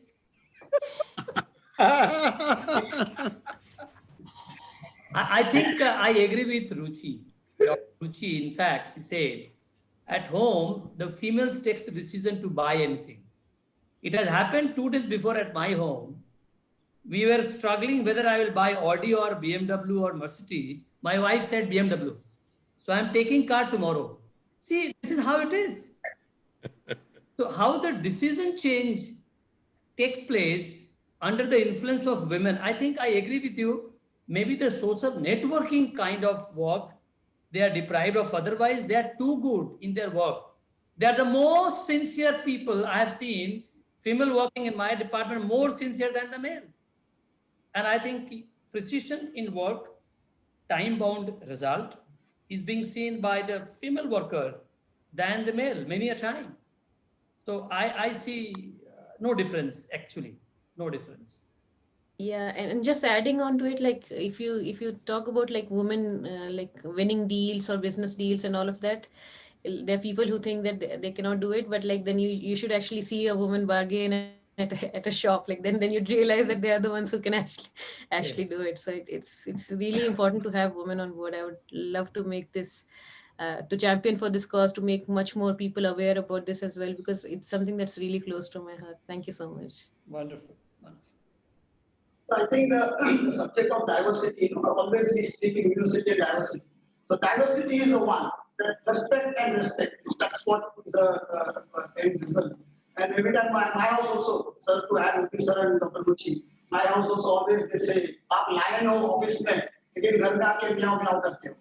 I think I agree with Ruchi. Dr. Ruchi, in fact, she said, at home, the females takes the decision to buy anything. It has happened 2 days before at my home. We were struggling whether I will buy Audi or BMW or Mercedes. My wife said BMW. So I'm taking car tomorrow. See, this is how it is. So how the decision change takes place under the influence of women, I think I agree with you. Maybe the social networking kind of work, they are deprived of. Otherwise, they are too good in their work. They are the most sincere people I have seen female working in my department more sincere than the male. And I think precision in work, time-bound result is being seen by the female worker than the male many a time. So I see no difference, actually, no difference. Yeah, and just adding on to it, like if you talk about like women like winning deals or business deals and all of that, there are people who think that they cannot do it, but like then you should actually see a woman bargain at a shop, like then you'd realize that they are the ones who can actually Yes. do it. So it's really important to have women on board. I would love to make this to champion for this cause, to make much more people aware about this as well, because it's something that's really close to my heart. Thank you so much. Wonderful, wonderful. So I think the subject of diversity, always we speak in diversity and diversity. So diversity is the one, that respect and respect. That's what is the end result. And every time my house also, sir, to add with sir and Dr. Ruchi, my house also always they say, "Aap lion ho office mein, lekin ghar mein aake meow meow karte ho."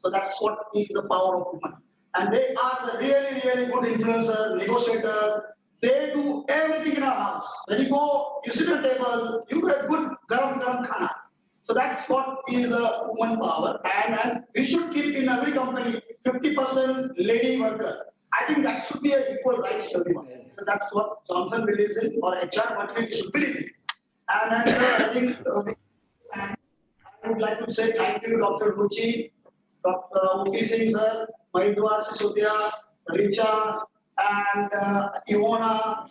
So that's what is the power of women. And they are the really, really good influencer, negotiator. They do everything in our house. When you go, you sit at the table, you get good garam khana. So that's what is a woman power. And we should keep in every company 50% lady worker. I think that should be an equal rights to everyone. So that's what Johnson believes in, or HR, what we should believe in. And I think I would like to say thank you, Dr. Ruchi, Dr. Uti Singh sir, Mahidwa Sisodia, Richa, and Ivona,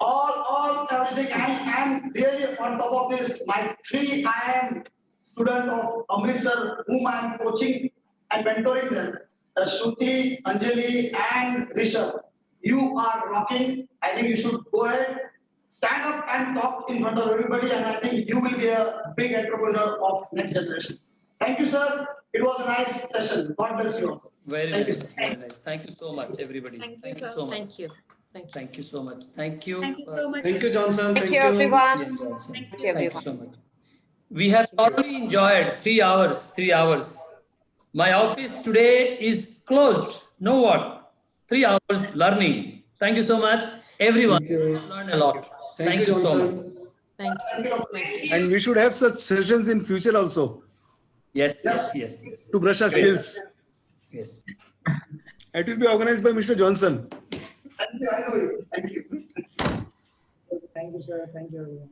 all everything, and really on top of this, my 3 IIM student of Amritsar, whom I am coaching and mentoring them, Shruti, Anjali, and Rishabh. You are rocking. I think you should go ahead, stand up and talk in front of everybody, and I think you will be a big entrepreneur of next generation. Thank you, sir. It was a nice session. God bless you all. Very nice, very nice. Thank you so much, everybody. Thank you so much. Thank you. Thank you so much. Thank you. Thank you so much. Thank you, Johnson. Thank you, everyone. Ian Johnson. Thank you, Thank you everyone. so much. We have thoroughly enjoyed 3 hours, 3 hours. My office today is closed. No what? 3 hours learning. Thank you so much, everyone. Thank you. I've learned a lot. Thank you, so much. Johnson. Thank you. And we should have such sessions in future also Yes. to brush our skills. Yes. It will be organized by Mr. Johnson. Thank you. I know you. Thank you. Thank you, sir. Thank you, everyone.